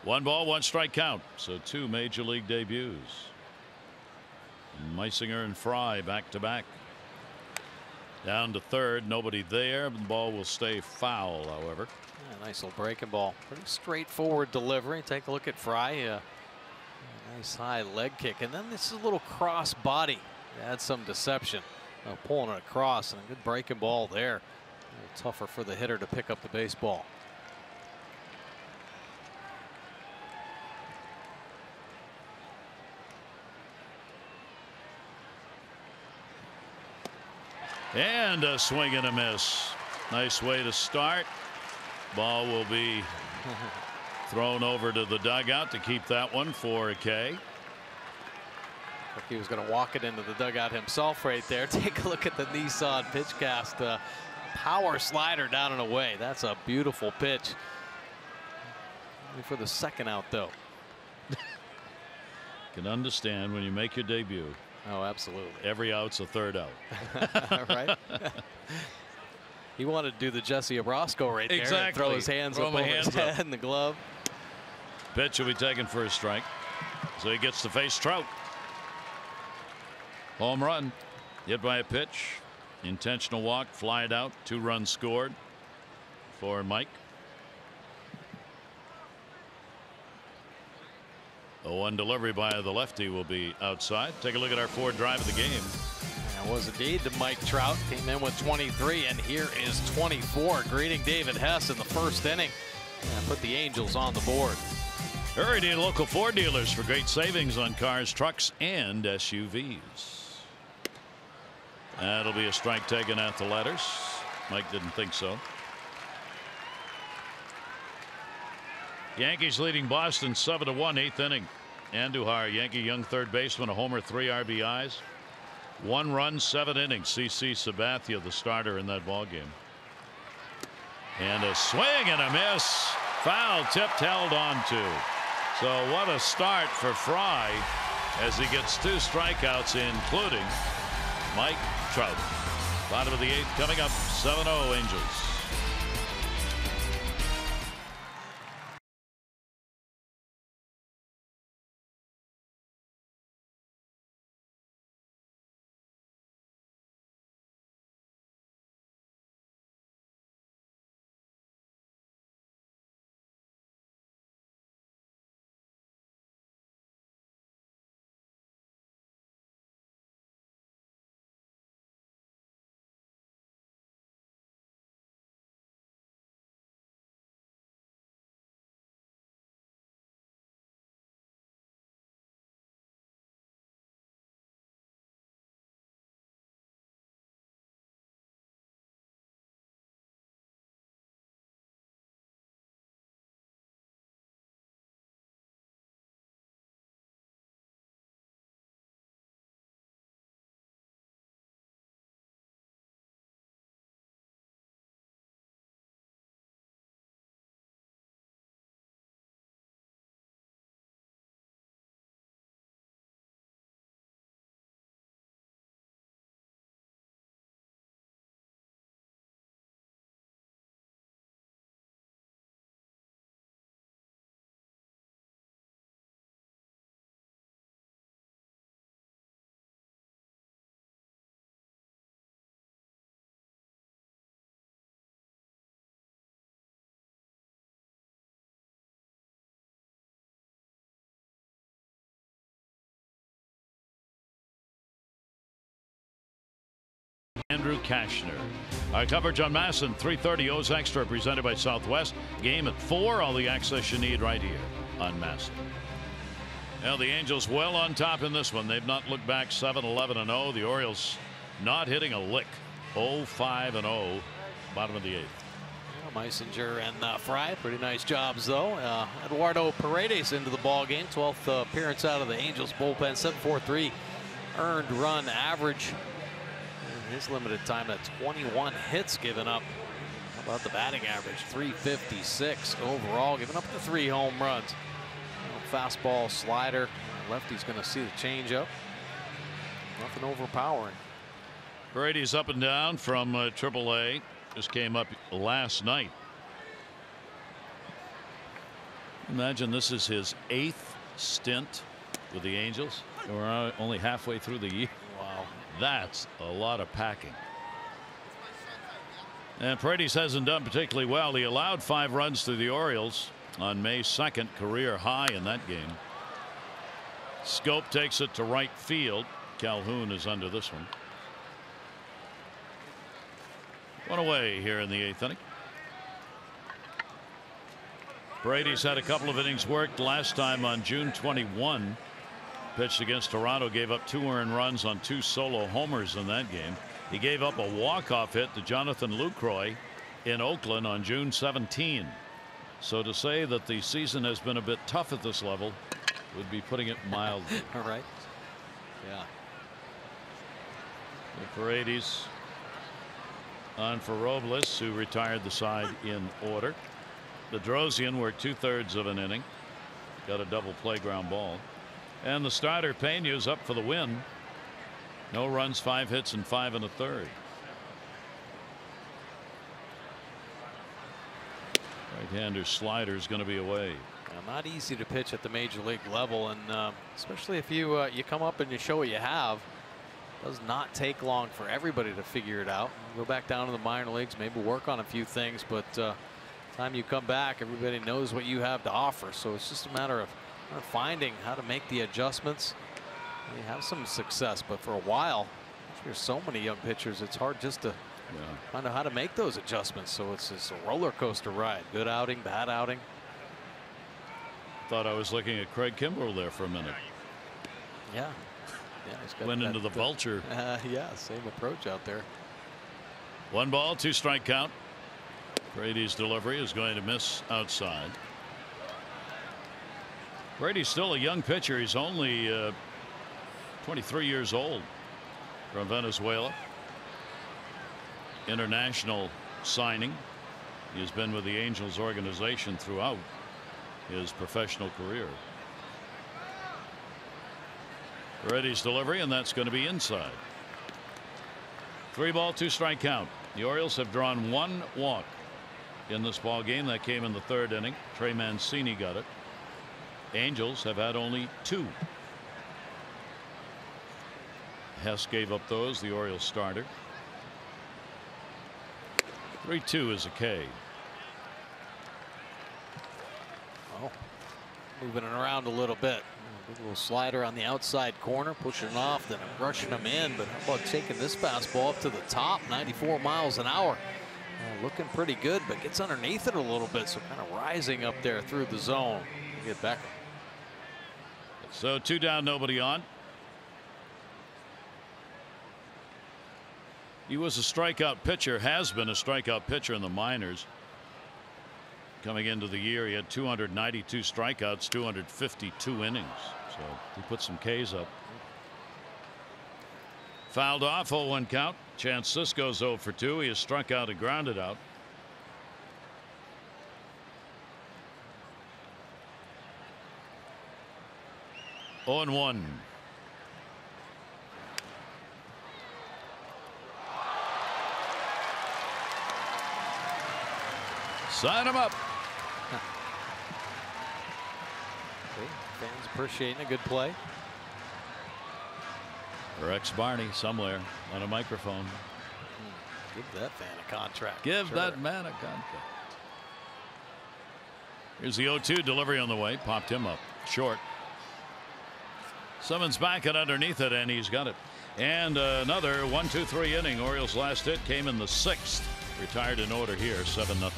1 ball, 1 strike count. So 2 major league debuts. Meisinger and Fry back to back. Down to third, nobody there. The ball will stay foul, however. Yeah, nice little breaking ball. Pretty straightforward delivery. Take a look at Fry. Nice high leg kick. And then this is a little cross body. Add some deception. Pulling it across, and a good breaking ball there. A little tougher for the hitter to pick up the baseball. And a swing and a miss. Nice way to start. Ball will be thrown over to the dugout to keep that one for a K. Like he was going to walk it into the dugout himself right there. Take a look at the Nissan pitch cast. Power slider down and away. That's a beautiful pitch. Only for the second out, though. Can understand when you make your debut. Oh, absolutely. Every out's a third out. Right. He wanted to do the Jesse Abrasco right there. Exactly. And throw his hands up over his head in the glove. Pitch will be taken for a strike. So he gets to face Trout. Home run. Hit by a pitch. Intentional walk. Fly it out. 2 runs scored for Mike. 0-1 delivery by the lefty will be outside. Take a look at our 4th drive of the game. That was indeed to Mike Trout. Came in with 23, and here is 24. Greeting David Hess in the first inning. And put the Angels on the board. Hurry to your local Ford dealers for great savings on cars, trucks, and SUVs. That'll be a strike taken at the letters. Mike didn't think so. Yankees leading Boston 7-1, 8th inning. Andujar, Yankee young third baseman, a homer, 3 RBIs. 1 run, 7 innings. CC Sabathia, the starter in that ball game. And a swing and a miss. Foul tipped, held on to. So what a start for Fry as he gets 2 strikeouts, including Mike Trout. Bottom of the 8th coming up. 7-0 Angels. Andrew Kashner. Our coverage on Masson, 3:30 O's Extra, presented by Southwest. Game at 4. All the access you need right here on Masson. Now the Angels well on top in this one. They've not looked back. 7-11-0. The Orioles not hitting a lick. 0-5-0. Bottom of the 8th. Meisinger and Fry, pretty nice jobs though. Eduardo Paredes into the ball game, 12th appearance out of the Angels bullpen, 7.43 earned run average. In his limited time at 21 hits given up. How about the batting average? 356 overall, giving up the 3 home runs. Fastball, slider, lefty's going to see the changeup. Nothing overpowering. Brady's up and down from AAA. Just came up last night. Imagine this is his 8th stint with the Angels. We're only halfway through the year. Wow. That's a lot of packing. And Paredes hasn't done particularly well. He allowed 5 runs to the Orioles on May 2nd, career high in that game. Scope takes it to right field. Calhoun is under this one. One away here in the 8th inning. Brady's had a couple of innings worked. Last time on June 21. Pitched against Toronto, gave up 2 earned runs on 2 solo homers in that game. He gave up a walk-off hit to Jonathan Lucroy in Oakland on June 17. So to say that the season has been a bit tough at this level would be putting it mildly. All right. Yeah. Paredes on for Robles, who retired the side in order. Bedrosian worked 2/3 of an inning. Got a double play ground ball. And the starter Peña's up for the win. No runs, 5 hits, and 5 1/3. Right-hander slider is going to be away. Not easy to pitch at the major league level, and especially if you come up and you show what you have. Does not take long for everybody to figure it out. Go back down to the minor leagues, maybe work on a few things, but time you come back, everybody knows what you have to offer. So it's just a matter of finding how to make the adjustments. You have some success, but for a while, there's so many young pitchers, it's hard just to find out how to make those adjustments. So it's a roller coaster ride. Good outing, bad outing. Thought I was looking at Craig Kimbrell there for a minute. Yeah. Yeah, he's got went into the vulture. Yeah, same approach out there. 1 ball, 2 strike count. Brady's delivery is going to miss outside. Brady's still a young pitcher. He's only 23 years old, from Venezuela. International signing. He has been with the Angels organization throughout his professional career. Brady's delivery, and that's going to be inside. 3 ball, 2 strike count. The Orioles have drawn 1 walk in this ball game. That came in the 3rd inning. Trey Mancini got it. Angels have had only 2. Hess gave up those, the Orioles starter. 3-2 is a K. Oh, moving it around a little bit. A little slider on the outside corner, pushing it off, then rushing him in. But how about taking this fastball up to the top, 94 miles an hour. Looking pretty good, but gets underneath it a little bit, so kind of rising up there through the zone. Get back. So 2 down, nobody on. He was a strikeout pitcher, has been a strikeout pitcher in the minors. Coming into the year, he had 292 strikeouts, 252 innings. So he put some Ks up. Fouled off, 0-1 count. Chance Sisco's 0 for 2. He has struck out and grounded out. Oh and 1. Sign him up. Fans appreciating a good play. Rex Barney somewhere on a microphone. Give that fan a contract. Give that man a contract. Here's the 0-2 delivery on the way. Popped him up short. Simmons back and underneath it, and he's got it. And another 1-2-3 inning. Orioles' last hit came in the 6th. Retired in order here, 7-0.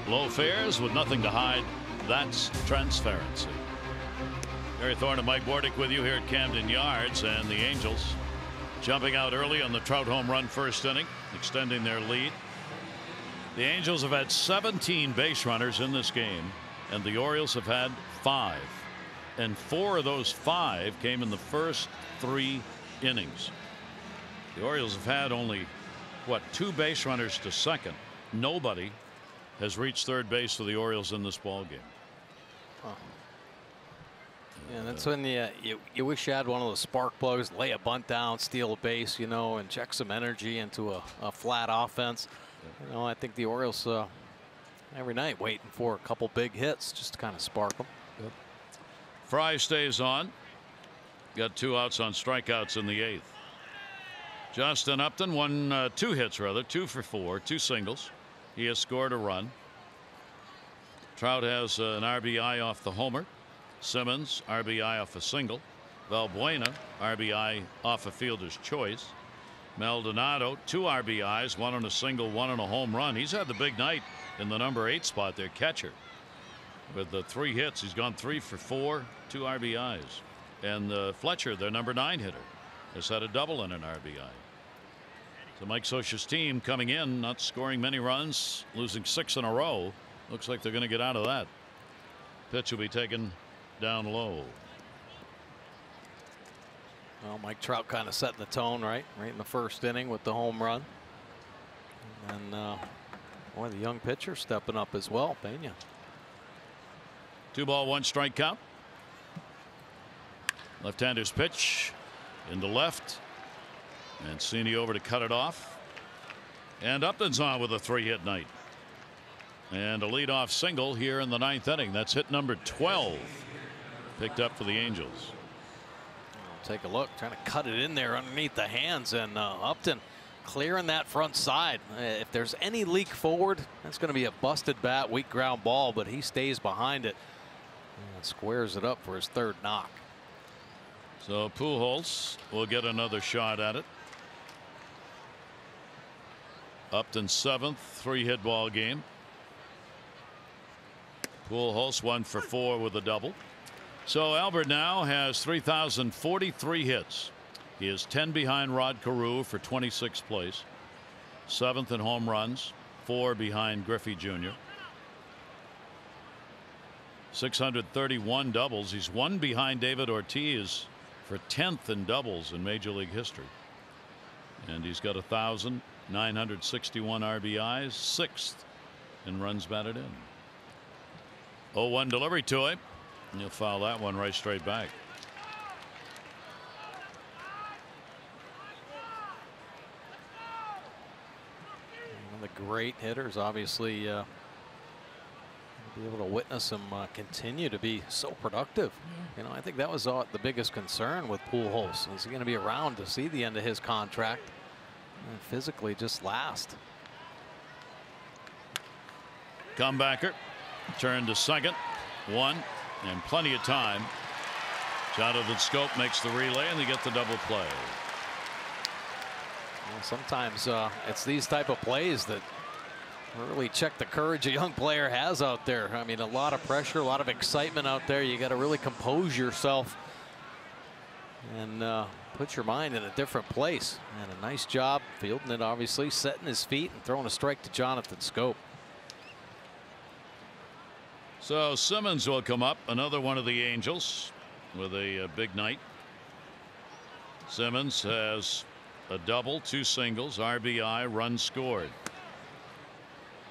Low fares with nothing to hide. That's transparency. Barry Thorne and Mike Bordick with you here at Camden Yards, and the Angels jumping out early on the Trout home run first inning, extending their lead. The Angels have had 17 base runners in this game, and the Orioles have had 5. And 4 of those 5 came in the first 3 innings. The Orioles have had only, what, 2 base runners to second. Nobody has reached third base for the Orioles in this ball game. Huh. Yeah, that's when you wish you had one of those spark plugs, lay a bunt down, steal a base, you know, and check some energy into a flat offense. You know, I think the Orioles every night waiting for a couple big hits just to kind of spark them. Yep. Fry stays on. Got 2 outs on strikeouts in the 8th. Justin Upton 2 hits rather, 2 for 4, 2 singles. He has scored a run. Trout has an RBI off the homer. Simmons RBI off a single. Valbuena RBI off a fielder's choice. Maldonado 2 RBIs, 1 on a single, 1 on a home run. He's had the big night in the number 8 spot there, catcher. With the 3 hits, he's gone 3 for 4, 2 RBIs. And Fletcher, their number 9 hitter, has had a double and an RBI. So Mike Scioscia's team coming in, not scoring many runs, losing 6 in a row. Looks like they're going to get out of that. Pitch will be taken down low. Well, Mike Trout kind of setting the tone right in the first inning with the home run. And boy, the young pitcher stepping up as well, Pena. 2 ball 1 strike count. Left-hander's pitch into left. Mancini over to cut it off. And Upton's on with a 3-hit night. And a leadoff single here in the 9th inning. That's hit number 12. Picked up for the Angels. Take a look, trying to cut it in there underneath the hands, and Upton clearing that front side. If there's any leak forward, that's going to be a busted bat, weak ground ball, but he stays behind it and squares it up for his 3rd knock. So Pujols will get another shot at it. Upton's 7th 3-hit ball game. Pujols 1 for 4 with a double. So Albert now has 3,043 hits. He is 10 behind Rod Carew for 26th place. 7th in home runs, 4 behind Griffey Jr. 631 doubles. He's 1 behind David Ortiz for 10th in doubles in Major League history. And he's got 1,961 RBIs, 6th in runs batted in. 0-1 delivery to him. And he'll foul that one right straight back. The great hitters. Obviously, be able to witness him continue to be so productive. You know, I think that was the biggest concern with Pujols. Is he going to be around to see the end of his contract and physically just last? Comebacker, turn to second, one, and plenty of time. Jonathan Schoop makes the relay, and they get the double play. Well, sometimes it's these type of plays that really check the courage a young player has out there. I mean, a lot of pressure, a lot of excitement out there. You got to really compose yourself and put your mind in a different place. And a nice job fielding it, obviously, setting his feet and throwing a strike to Jonathan Schoop. So Simmons will come up, another one of the Angels, with a big night. Simmons has a double, 2 singles, RBI, run scored.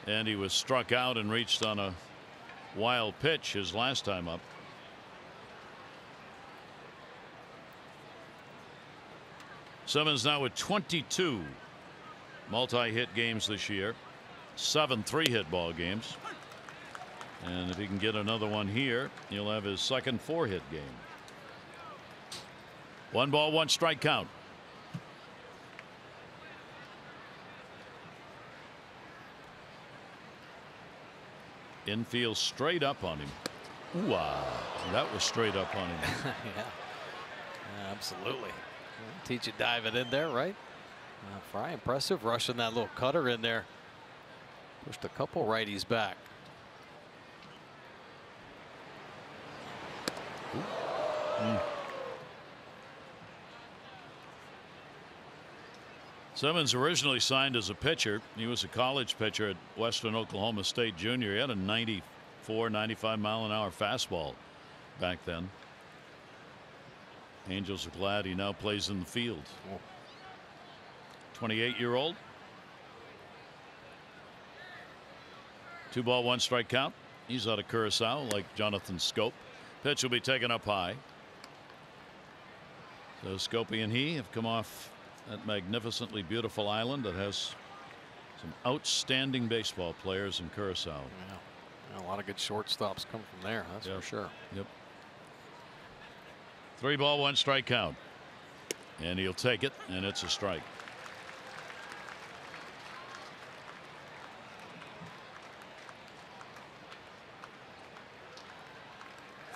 And he was struck out and reached on a wild pitch his last time up. Simmons now with 22 multi-hit games this year, 7 3-hit ball games. And if he can get another one here, he'll have his second 4-hit game. 1 ball, 1 strike count. Infield straight up on him. Ooh, that was straight up on him. Yeah, absolutely. Teach you dive it in there, right? Fry impressive, rushing that little cutter in there. Pushed a couple righties back. Simmons originally signed as a pitcher. He was a college pitcher at Western Oklahoma State Junior. He had a 94, 95 mile an hour fastball back then. Angels are glad he now plays in the field. 28-year-old. 2 ball, 1 strike count. He's out of Curacao like Jonathan Schoop. Pitch will be taken up high. So Scopey and he have come off that magnificently beautiful island that has some outstanding baseball players in Curacao. Yeah. A lot of good shortstops come from there, that's for sure. Yep. 3 ball, 1 strike count. And he'll take it, and it's a strike.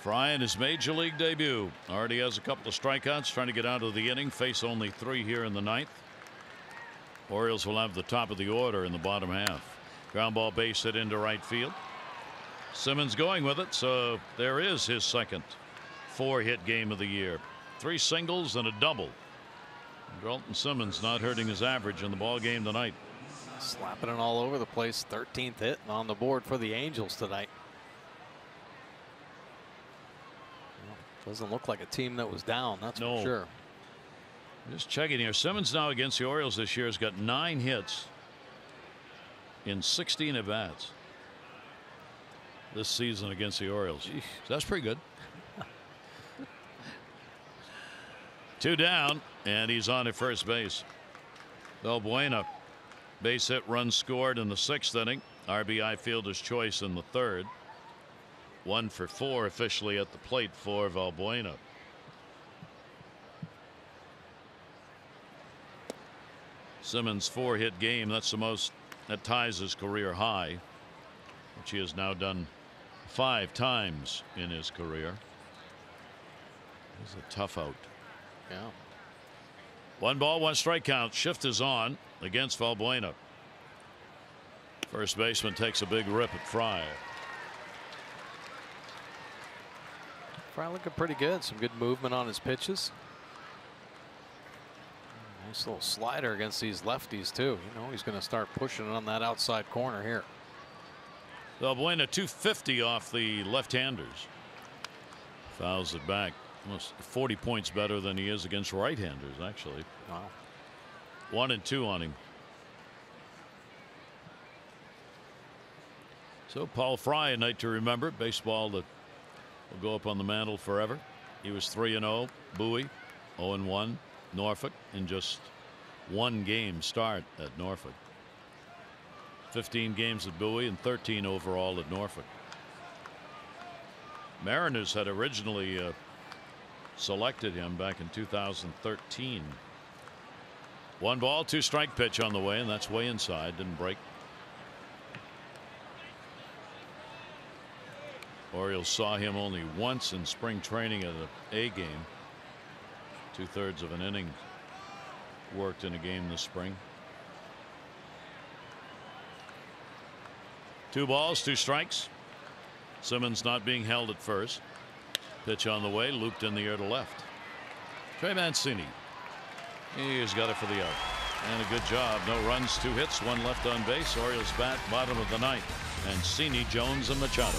Fry in his major league debut already has a couple of strikeouts, trying to get out of the inning, face only 3 here in the 9th. Orioles will have the top of the order in the bottom half. Ground ball base hit into right field. Simmons going with it, so there is his second 4-hit game of the year. 3 singles and a double. Dalton Simmons not hurting his average in the ball game tonight. Slapping it all over the place. 13th hit on the board for the Angels tonight. Doesn't look like a team that was down, that's for sure. Just checking here. Simmons now against the Orioles this year has got 9 hits in 16 at bats this season against the Orioles. So that's pretty good. 2 down, and he's on at first base. Valbuena, base hit, run scored in the 6th inning. RBI fielder's choice in the 3rd. 1 for 4 officially at the plate for Valbuena. Simmons' 4-hit game, that's the most, that ties his career high, which he has now done 5 times in his career. It's a tough out. Yeah. 1 ball, 1 strike count. Shift is on against Valbuena. First baseman takes a big rip at Fry. Fry looking pretty good. Some good movement on his pitches. Nice little slider against these lefties too. You know he's going to start pushing on that outside corner here. Valbuena 250 off the left-handers. Fouls it back. Almost 40 points better than he is against right-handers, actually. Wow. 1 and 2 on him. So Paul Fry, a night to remember. Baseball that will go up on the mantle forever. He was 3-0. Bowie 0-1. Norfolk in just 1 game start at Norfolk. 15 games at Bowie and 13 overall at Norfolk. Mariners had originally selected him back in 2013. 1 ball, 2 strike pitch on the way, and that's way inside. Didn't break. Orioles saw him only once in spring training at an A game. 2/3 of an inning worked in a game this spring. 2 balls, 2 strikes. Simmons not being held at first. Pitch on the way, looped in the air to left. Trey Mancini. He's got it for the out. And a good job. No runs, 2 hits, 1 left on base. Orioles bat bottom of the 9th. Mancini, Jones, and Machado.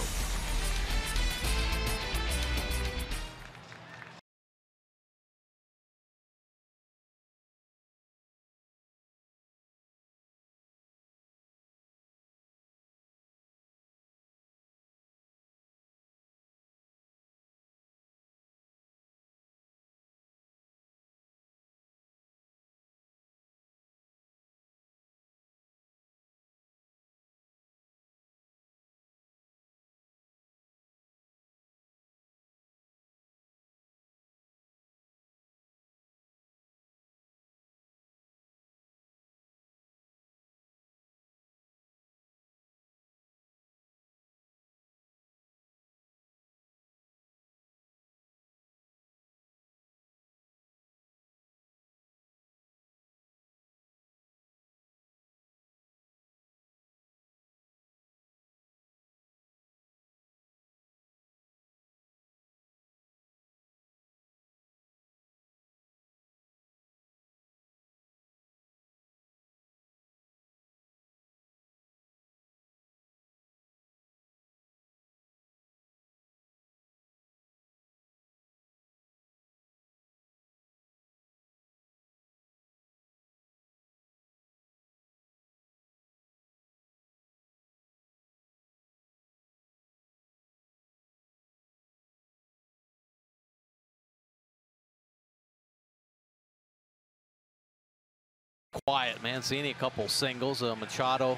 Quiet. Mancini, a couple singles. Machado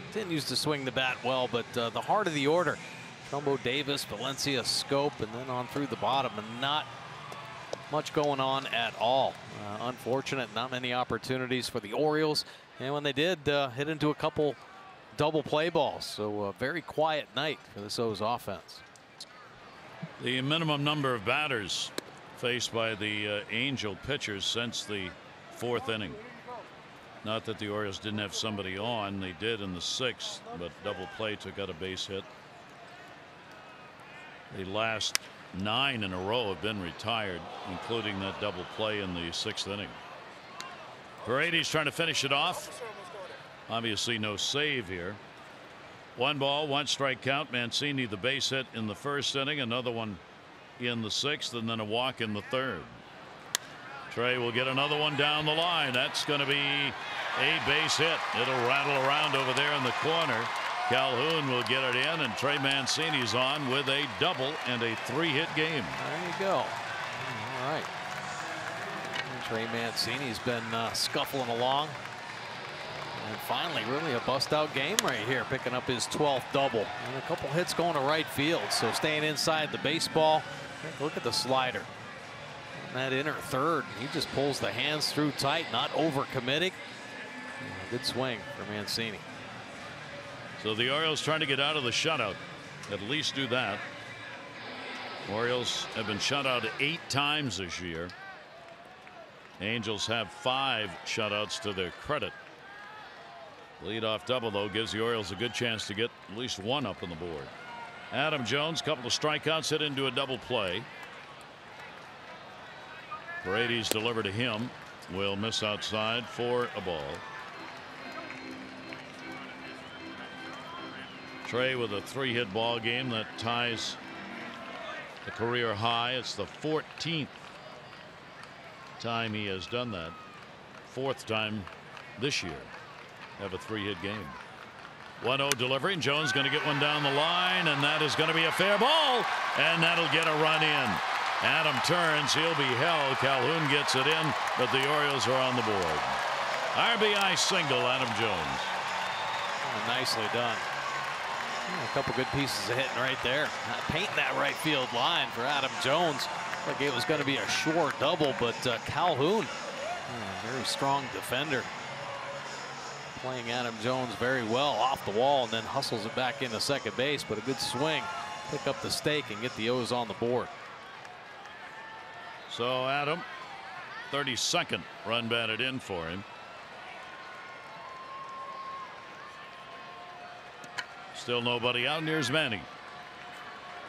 continues to swing the bat well, but the heart of the order, Trumbo, Davis, Valencia, Scope, and then on through the bottom, and not much going on at all. Unfortunate, not many opportunities for the Orioles, and when they did, hit into a couple double play balls. So a very quiet night for this O's offense. The minimum number of batters faced by the Angel pitchers since the 4th inning. Not that the Orioles didn't have somebody on. They did in the 6th, but double play took out a base hit. The last 9 in a row have been retired, including that double play in the 6th inning. Paredes trying to finish it off. Obviously no save here. 1 ball, 1 strike count. Mancini the base hit in the 1st inning, another one in the 6th, and then a walk in the 3rd. Trey will get another one down the line. That's going to be a base hit. It'll rattle around over there in the corner. Calhoun will get it in, and Trey Mancini's on with a double and a 3-hit game. There you go. All right. And Trey Mancini's been scuffling along. And finally, really a bust-out game right here, picking up his 12th double. And a couple hits going to right field, so staying inside the baseball. Look at the slider. That inner 3rd, he just pulls the hands through tight, not overcommitting. Good swing for Mancini. So the Orioles trying to get out of the shutout. At least do that. Orioles have been shut out 8 times this year. Angels have 5 shutouts to their credit. Leadoff double, though, gives the Orioles a good chance to get at least 1 up on the board. Adam Jones, couple of strikeouts, hit into a double play. Paredes delivered to him. Will miss outside for a ball. Trey with a 3-hit ball game that ties the career high. It's the 14th time he has done that. 4th time this year. Have a 3-hit game. 1-0 delivery, and Jones going to get one down the line, and that is going to be a fair ball, and that'll get a run in. Adam turns, he'll be held. Calhoun gets it in, but the Orioles are on the board. RBI single, Adam Jones. Nicely done. A couple good pieces of hitting right there. Painting that right field line for Adam Jones. Like it was going to be a short double, but Calhoun, a very strong defender, playing Adam Jones very well off the wall and then hustles it back into second base. But a good swing, pick up the stake and get the O's on the board. So Adam, 32nd run batted in for him. Still nobody out. And here's Manny.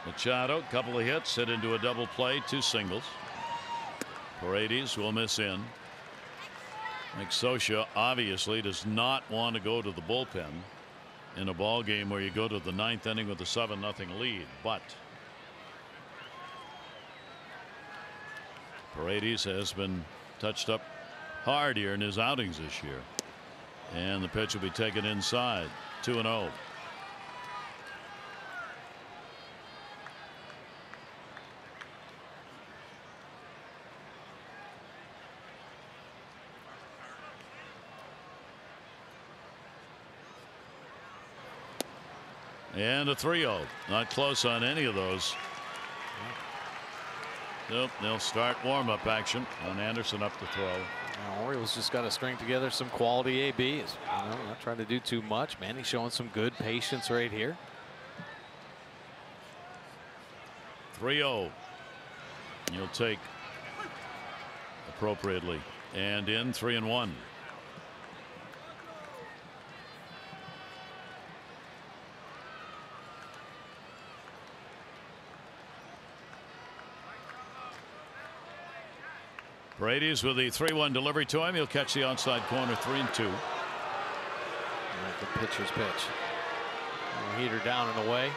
Machado, couple of hits, hit into a double play, 2 singles. Paredes will miss in. Mike Scioscia obviously does not want to go to the bullpen in a ball game where you go to the 9th inning with a 7-0 lead. But Paredes has been touched up hard here in his outings this year. And the pitch will be taken inside. 2-0. And a 3-0. Not close on any of those. Nope, they'll start warm-up action on Anderson up to throw. Now, Orioles just got to string together some quality ABs. Not trying to do too much. Manny's showing some good patience right here. 3-0. You'll take appropriately. And in 3-1. Paredes with the 3-1 delivery to him. He'll catch the outside corner, 3-2. The pitcher's pitch. Heater down and away.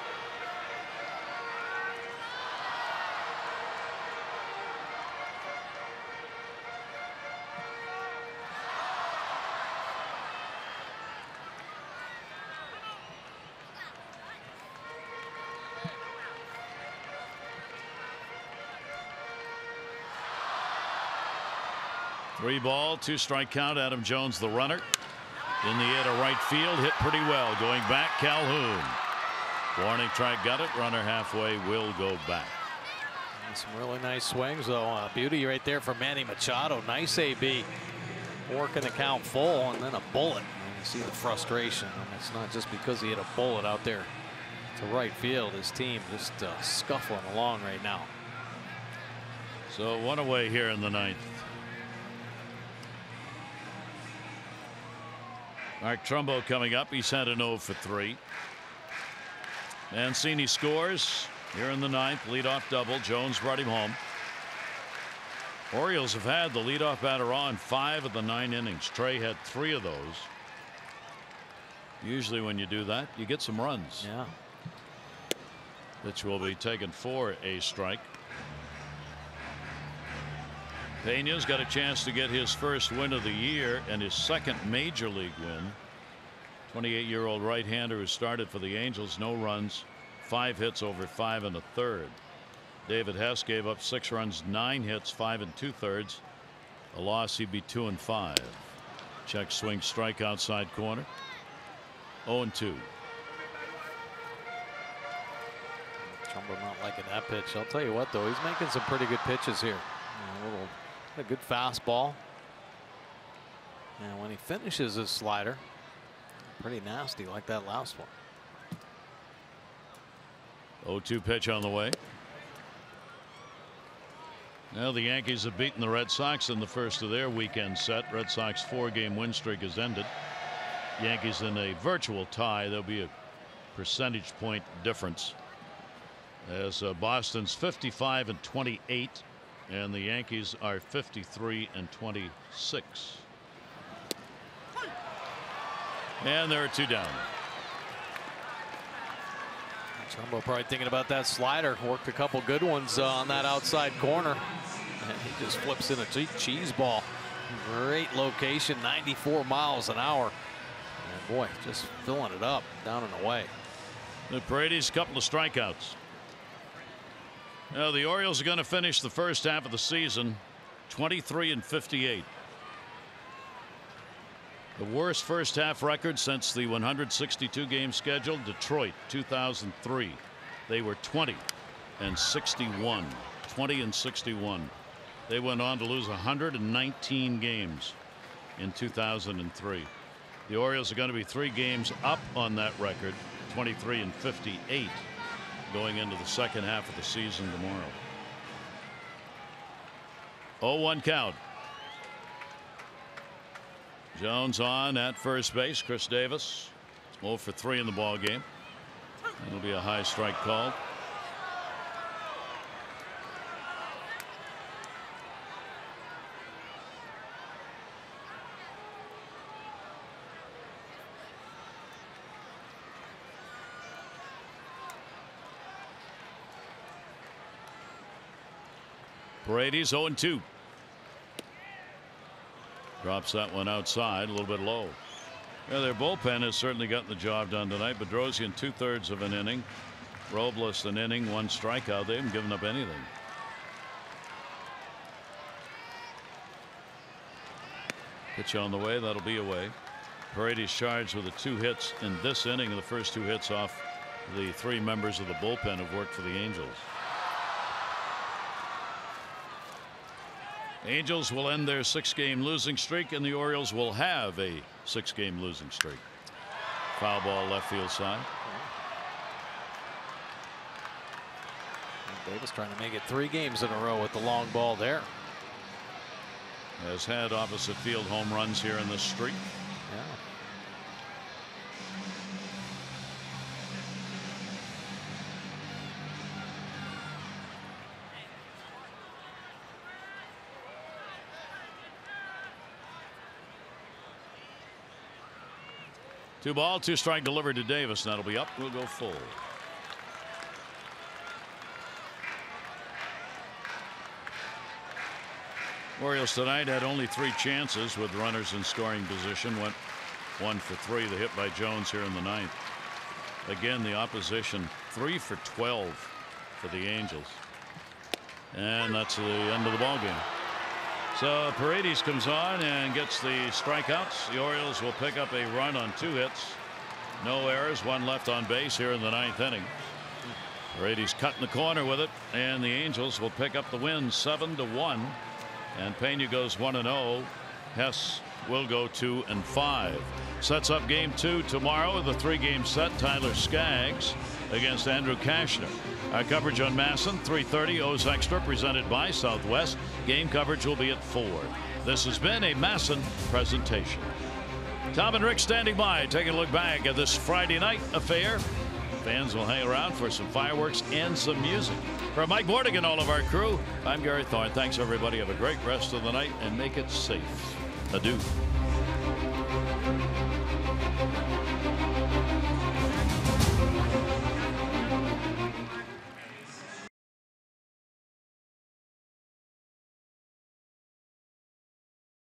Three ball, 2-strike count. Adam Jones, the runner. In the air to right field, hit pretty well. Going back, Calhoun. Warning track got it. Runner halfway will go back. And some really nice swings, though. Beauty right there for Manny Machado. Nice AB. Working the count full and then a bullet. And you see the frustration. And it's not just because he hit a bullet out there to right field. His team just scuffling along right now. So one away here in the 9th. Mark Trumbo coming up. He's had an 0 for 3. Mancini scores here in the 9th. Leadoff double. Jones brought him home. Orioles have had the leadoff batter on 5 of the 9 innings. Trey had 3 of those. Usually when you do that, you get some runs. Yeah. Pitch will be taken for a strike. Pena's got a chance to get his first win of the year and his second major league win. 28-year-old right-hander who started for the Angels. No runs, 5 hits over 5 1/3. David Hess gave up 6 runs, 9 hits, 5 2/3. A loss, he'd be 2-5. Check swing, strike outside corner. 0-2. Trumbo not liking that pitch. I'll tell you what, though, he's making some pretty good pitches here. A good fastball. And when he finishes his slider, pretty nasty like that last one. 0-2 pitch on the way. Now the Yankees have beaten the Red Sox in the first of their weekend set. Red Sox 4-game win streak has ended. Yankees in a virtual tie. There'll be a percentage point difference as Boston's 55-28. And the Yankees are 53-26. And there are 2 down. Trumbo probably thinking about that slider. Worked a couple good ones on that outside corner. And he just flips in a cheese ball. Great location, 94 miles an hour. And boy, just filling it up down and away. The Paredes, couple of strikeouts. Now the Orioles are going to finish the first half of the season 23-58. The worst first half record since the 162 game schedule. Detroit 2003. They were 20 and 61. 20 and 61. They went on to lose 119 games in 2003. The Orioles are going to be 3 games up on that record, 23 and 58, going into the second half of the season tomorrow. 0-1 count. Jones on at first base. Chris Davis 0 for 3 in the ball game. It'll be a high strike call. Brady's 0-2. Drops that one outside, a little bit low. Yeah, their bullpen has certainly gotten the job done tonight. Bedrosian 2/3 of an inning. Robles an inning, 1 strikeout. They haven't given up anything. Pitch on the way, that'll be away. Paredes charged with the 2 hits in this inning, the first 2 hits off the 3 members of the bullpen who've worked for the Angels. Angels will end their 6-game losing streak, and the Orioles will have a 6-game losing streak. Foul ball left field side. And Davis trying to make it 3 games in a row with the long ball there. Has had opposite field home runs here in this streak. Yeah. Two ball, 2 strike delivered to Davis. That'll be up. We'll go full. Orioles tonight had only 3 chances with runners in scoring position. Went 1 for 3. The hit by Jones here in the 9th. Again, the opposition 3 for 12 for the Angels. And that's the end of the ball game. So Paredes comes on and gets the strikeouts. The Orioles will pick up a run on 2 hits. No errors, 1 left on base here in the 9th inning. Paredes cutting the corner with it, and the Angels will pick up the win 7-1. And Pena goes 1-0. Hess will go 2-5. Sets up game 2 tomorrow. The 3-game set. Tyler Skaggs against Andrew Kashner. Our coverage on Masson 3:30 O's Extra presented by Southwest. Game coverage will be at 4. This has been a Masson presentation. Tom and Rick standing by, taking a look back at this Friday night affair. Fans will hang around for some fireworks and some music. For Mike Bordick and all of our crew, I'm Gary Thorne. Thanks everybody. Have a great rest of the night and make it safe. Adieu.